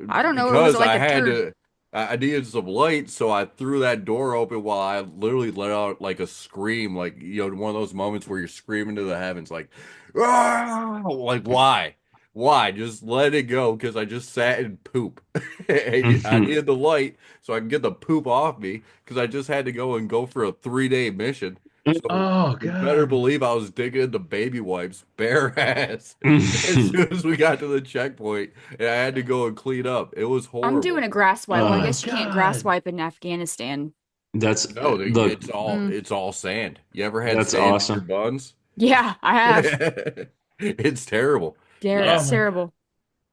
I don't know. It was Because like I a had turd. to, I needed some light, so I threw that door open while I literally let out like a scream, like one of those moments where you're screaming to the heavens, like, ah! Like why? Why? Just let it go, because I just sat and poop. And I needed the light so I can get the poop off me, because I just had to go for a 3-day mission. So Oh you better God. believe I was digging into baby wipes, bare ass, as soon as we got to the checkpoint, and I had to go and clean up. It was I'm doing horrible. a grass wipe. Well, Oh I uh, my guess you can't grass God. wipe in Afghanistan. that's No, look. it's all Mm. it's all sand. You ever had That's sand in your awesome. buns? Yeah, I have. It's terrible. Yeah, Oh it's Yeah, my God. terrible.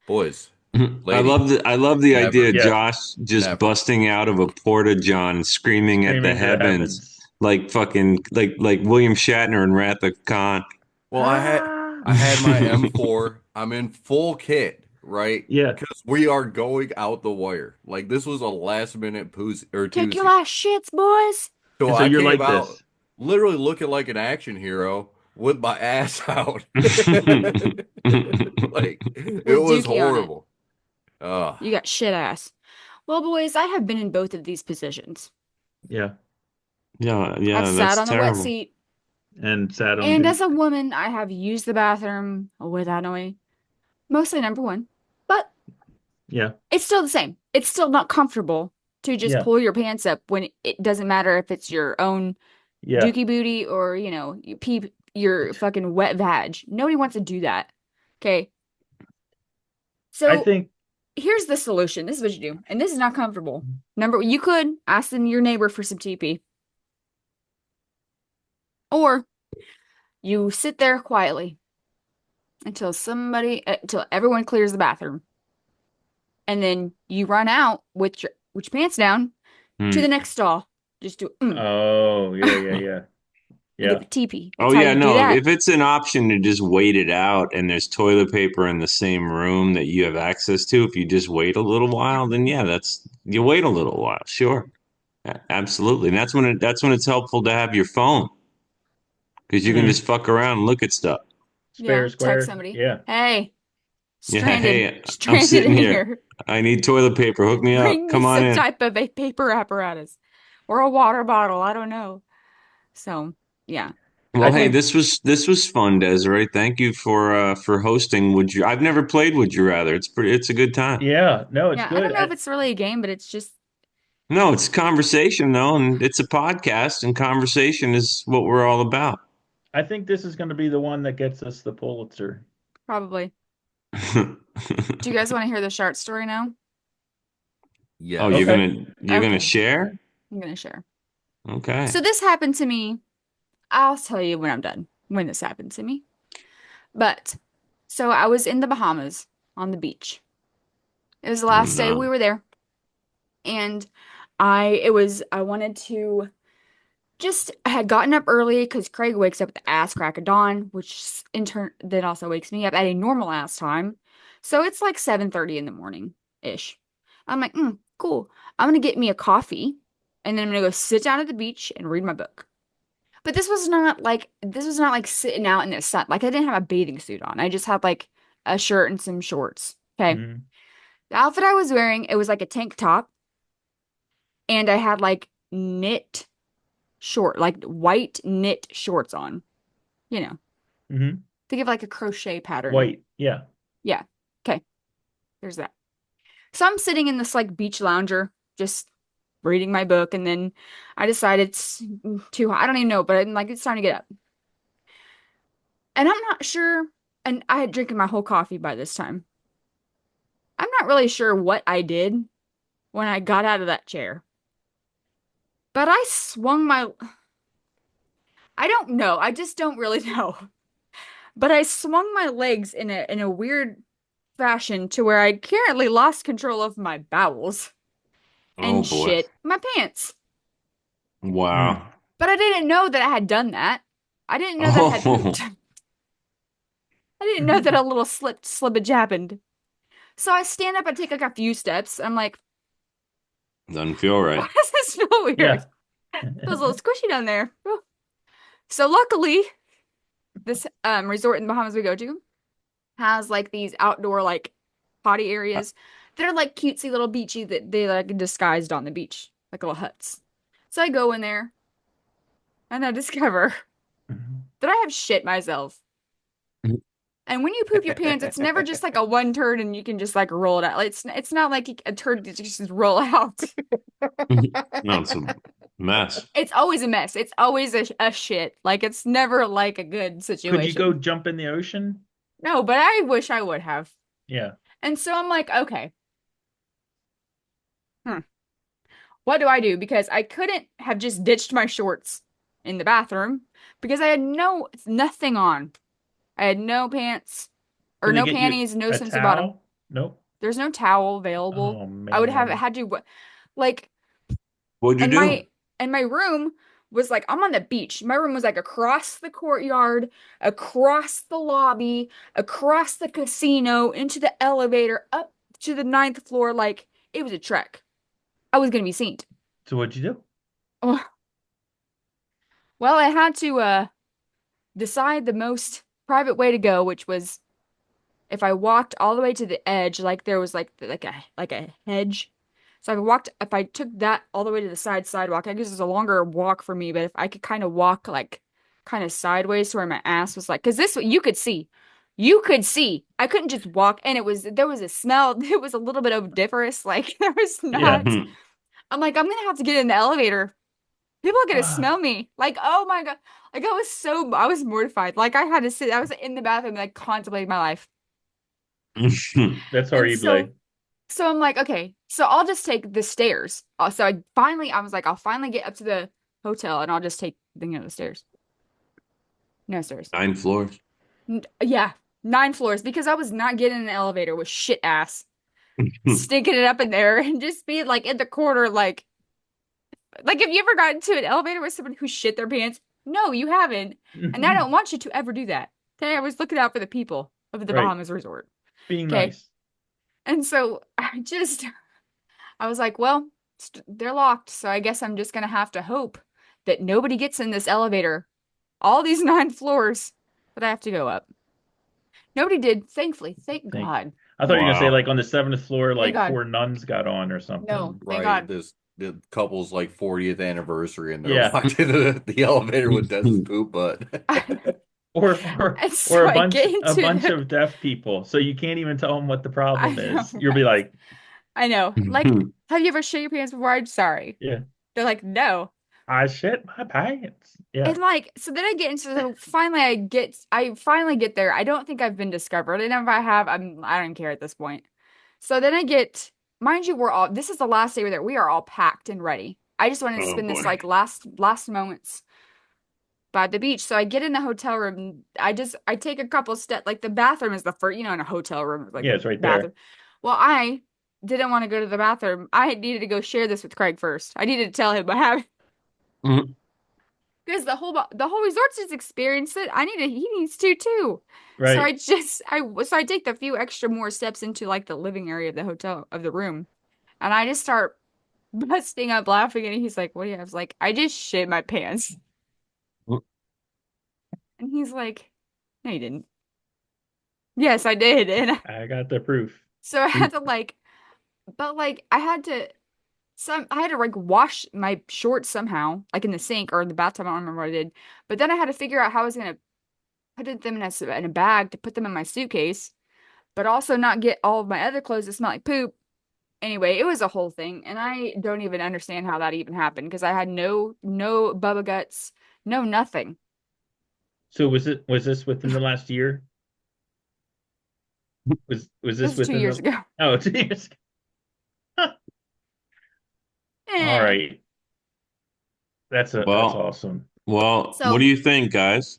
boys, I ladies, love the idea never, of Yes. Josh just never. busting out of a porta john, screaming at the Screaming to the heavens, heavens. like fucking like William Shatner in Wrath of Khan. Well, Ah. I had my M4. I'm in full kit, right? Yeah. Because we are going out the wire. Like this was a last minute poos or Take your toozy. last shits, boys. So And so I you're came like out this. literally looking like an action hero with my ass out. Like it With was Dookie on it. horrible. Uh, You got shit ass. Well, boys, I have been in both of these positions. Yeah. Yeah, I've yeah, sat that's on the wet terrible. seat, And sat on and the as a woman, I have used the bathroom without knowing. Mostly number one. But yeah. it's still the same. It's still not comfortable to just Yeah. pull your pants up when it doesn't matter if it's your own Yeah. dookie booty or, you pee your fucking wet vag. Nobody wants to do that. Okay. I So think here's the solution. This is what you do. And this is not comfortable. You could ask your neighbor for some TP. Or you sit there quietly until everyone clears the bathroom. And then you run out with your pants down to Hmm. the next stall. Just do oh yeah, yeah, and yeah. give Yeah. it TP. Oh That's how yeah, you do no. that. If it's an option to just wait it out and there's toilet paper in the same room that you have access to, if you just wait a little while, then yeah, that's you wait a little while. Sure. Absolutely. And that's when it's helpful to have your phone because you can Mm. just fuck around and look at stuff. Yeah, Fair text square. somebody. Yeah. Hey, Yeah, stranded, hey, I'm stranded sitting in here. here. I need toilet paper. Hook me up. Bring me Come on some in. type of a paper apparatus or a water bottle. I don't know. So, yeah. I Well, hey, think this was fun, Desiree. Thank you for hosting. I've never played Would You Rather. It's a good time. yeah, no, it's Yeah, I good. don't know if it's really a game, but it's just No, it's conversation though, and it's a podcast, and conversation is what we're all about. I think this is going to be the one that gets us the Pulitzer. probably. Do you guys want to hear the short story now? Oh, yes. Okay. you're gonna Okay, share? I'm gonna share. Okay. So this happened to me. I'll tell you when I'm done, when this happened to me. But so I was in the Bahamas on the beach. It was the Oh last day no. we were there, and I wanted to I had gotten up early because Craig wakes up at the ass crack of dawn, which in turn then also wakes me up at a normal ass time. So it's like 7:30 in the morning ish. I'm like, cool. I'm gonna get me a coffee, and then I'm gonna go sit down at the beach and read my book. But this was not like sitting out in the sun. Like I didn't have a bathing suit on. I just had like a shirt and some shorts. Okay. Mm. The outfit I was wearing, it was like a tank top, and I had like like white knit shorts on. You know, Hmm. think of like a crochet pattern. White. Yeah. Yeah. Okay. There's that. So I'm sitting in this like beach lounger, just reading my book, and then I decided it's too hot. I don't even know, but I'm like, it's time to get up. And I'm not sure, and I had drinking my whole coffee by this time. I'm not really sure what I did when I got out of that chair. But I don't know. I just don't really know. But I swung my legs in a weird fashion to where I currently lost control of my bowels Oh and boy. shit my pants. Mm. Wow. But I didn't know that I had done that. I didn't know that I had pooped. Oh, I didn't know that a little slippage happened. So I stand up and take like a few steps. I'm like, doesn't feel why right. does this feel weird? Yeah. Feels a little squishy down there. Whew. So luckily, this resort in the Bahamas we go to has like these outdoor like potty areas that are like cutesy little beachy that they like disguised on the beach, like little huts. So I go in there and I discover that I have shit myself. And when you poop your pants, it's never just like a one turd and you can just like roll it out. Like, it's not like a turd that you just roll out. No, it's a mess. It's always a mess. It's always a shit. Like it's never like a good Could you go situation. jump in the ocean? No, but I wish I would have. Yeah. And so I'm like, okay, what do I do? Because I couldn't have just ditched my shorts in the bathroom because I had nothing on. I had no pants or Did they no get you panties, no a swimsuit bottom. towel? Nope. There's no towel available. Oh I would have man. had to like What'd you and do? my room was like I'm on the beach. My room was like across the courtyard, across the lobby, across the casino, into the elevator, up to the ninth floor. Like it was a trek. I was gonna be seen. So what'd you do? Oh, well, I had to decide the most private way to go, which was if I walked all the way to the edge, like there was like a hedge. So if I took that all the way to the sidewalk, I guess it's a longer walk for me, but if I could kind of walk like kind of sideways to where my ass was like, because this you could see. I couldn't just walk, and there was a smell. It was a little bit odoriferous. Like there was Yeah. not. I'm like, I'm gonna have to get in the elevator. People are gonna Ah, smell me. Like, oh my God. Like I was mortified. Like I was in the bathroom, like contemplating my life. that's And horrible. so I'm like, okay, so I'll just take the stairs. So I was like, I'll finally get up to the hotel and I'll just take the stairs. No stairs. 9 floors. Yeah, 9 floors because I was not getting in an elevator with shit ass, stinking it up in there and just being like in the corner, like have you ever gotten to an elevator with someone who shit their pants? No, you haven't. And I don't want you to ever do that. Okay, I was looking out for the people of the Right. Bahamas Resort. Being Okay. nice. And so I was like, well, they're locked, so I guess I'm just gonna have to hope that nobody gets in this elevator. All these 9 floors that I have to go up. Nobody did, thankfully. Thank Thank. God. I thought you Thank were gonna say Wow. like on the seventh floor, thank like God. four nuns got on or No, something. thank Right. God. This the couple's like 40th anniversary and they're Yeah. locked into the elevator with Dez's poop butt. And Or so I get a into bunch of deaf people. So you can't even tell them what the I problem know, is. You'll be right? like, I know. Like, have you ever shit your pants before? I'm sorry. yeah, They're like, no. I shit my pants. Yeah. And like, so then I get into so finally I finally get there. I don't think I've been discovered. And if I have, I don't care at this point. So then I get, mind you, this is the last day we're there. We are all packed and ready. I just wanted to Oh spend this boy. like last moments by the beach. So I get in the hotel room. I take a couple steps, like the bathroom is the first, in a hotel room, like Yeah, it's right there. bathroom. Well, I didn't want to go to the bathroom. I needed to go share this with Craig first. I needed to tell him what happened. Because the whole resort's just experienced it. He needs to too. So Right. I take the few extra more steps into like the living area of the hotel of the room, and I just start busting up laughing. And he's like, "What do you have?" I was like, "I just shit my pants." And he's like, "No, you didn't." Yes, I did. And I got the proof. so I had We to but like I had to like wash my shorts somehow, like in the sink or in the bathtub. I don't remember what I did. But then I had to figure out how I was gonna put them in a bag to put them in my suitcase, but also not get all of my other clothes that smell like poop. Anyway, it was a whole thing, and I don't even understand how that even happened because I had no Bubba Guts, no nothing. so was this within the last year? Was This this is two within years the ago. Oh, 2 years ago. All Eh. right. That's Well, awesome. what do So you think, guys?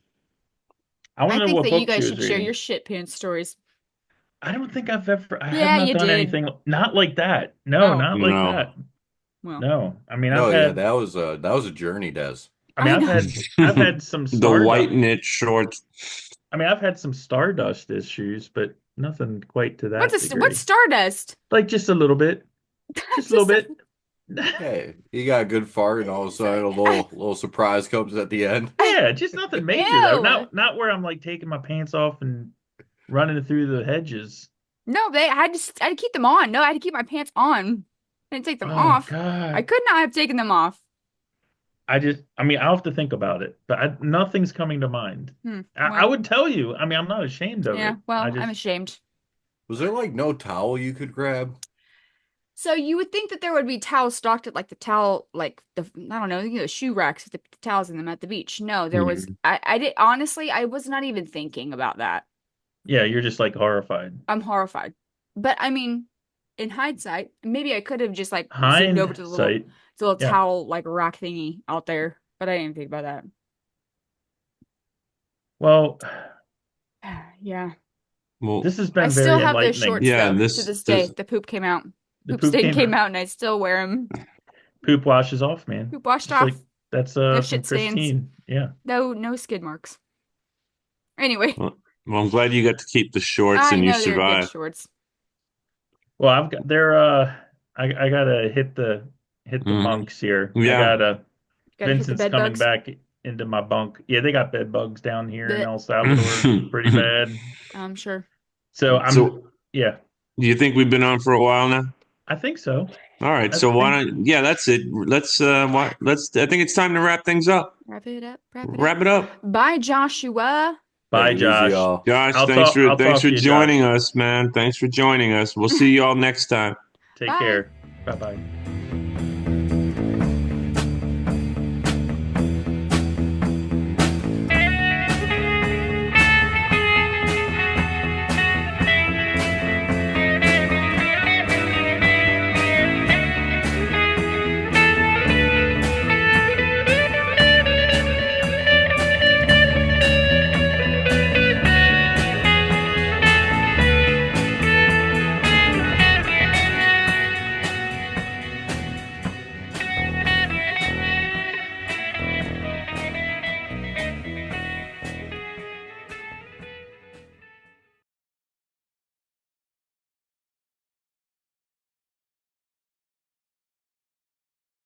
I want I to know think what that you book guys she was should share your reading. shit pants stories. I have Yeah, not you done did. anything not like that. No, Oh, not like No. that. well, No. I mean, No, yeah, that was a journey, Des. I know. I've had some The Stardust. white knit shorts. I mean, I've had some Stardust issues, but nothing quite to that What's degree. Stardust? Like just a little bit. Just a little Just bit. Hey, you got a good fart and all of a sudden a little surprise comes at the end. Yeah, just nothing major though. Ew. Not where I'm like taking my pants off and running through the hedges. No, I had to keep them on. No, I had to keep my pants on. I didn't take them Oh off. I God. could not have taken them off. I mean, I'll have to think about it, but nothing's coming to mind. I Well, would tell you. I mean, I'm not ashamed of yeah, it. I well, I'm just, ashamed. Was there like no towel you could grab? So you would think that there would be towels stocked at like the towel, like I don't know, shoe racks with the towels in them at the beach. No, there was, Mhm. I did, honestly, I was not even thinking about that. yeah, you're just like horrified. I'm horrified. But I mean, in hindsight, maybe I could have just like zoomed over Hindsight. to the little Yeah. towel like rack thingy out there But I didn't think about that. Well, Yeah. Well, this has I been still very have those enlightening. shorts yeah, though. this To this day, the poop came out. The Poop poop stain came came out. out, and I still wear them. Poop washes off, man. Poop washed Just like off. that's No from shit stains. Christine. Yeah. No skid marks. Anyway, well, I'm glad you got to keep the shorts I and you know they're good survived. shorts. Well, I've got they're I gotta hit the Hmm. bunks here. I Yeah. gotta Gotta hit the Vincent's bed coming bugs. back into my bunk. Yeah, they got bed bugs down here in But El Salvador, pretty bad. I'm sure. So So, yeah, do you think we've been on for a while now? I think so. All right. I So why think don't? Yeah, that's it. Let's. I think it's time to wrap things up. Wrap it up. Wrap it up. Wrap it up. Bye, Joshua. bye, Take it easy, Josh. y'all. Josh, I'll thanks talk for to you, Josh. joining us, man. Thanks for joining us. We'll see you all next time. Take Bye. care. Bye bye.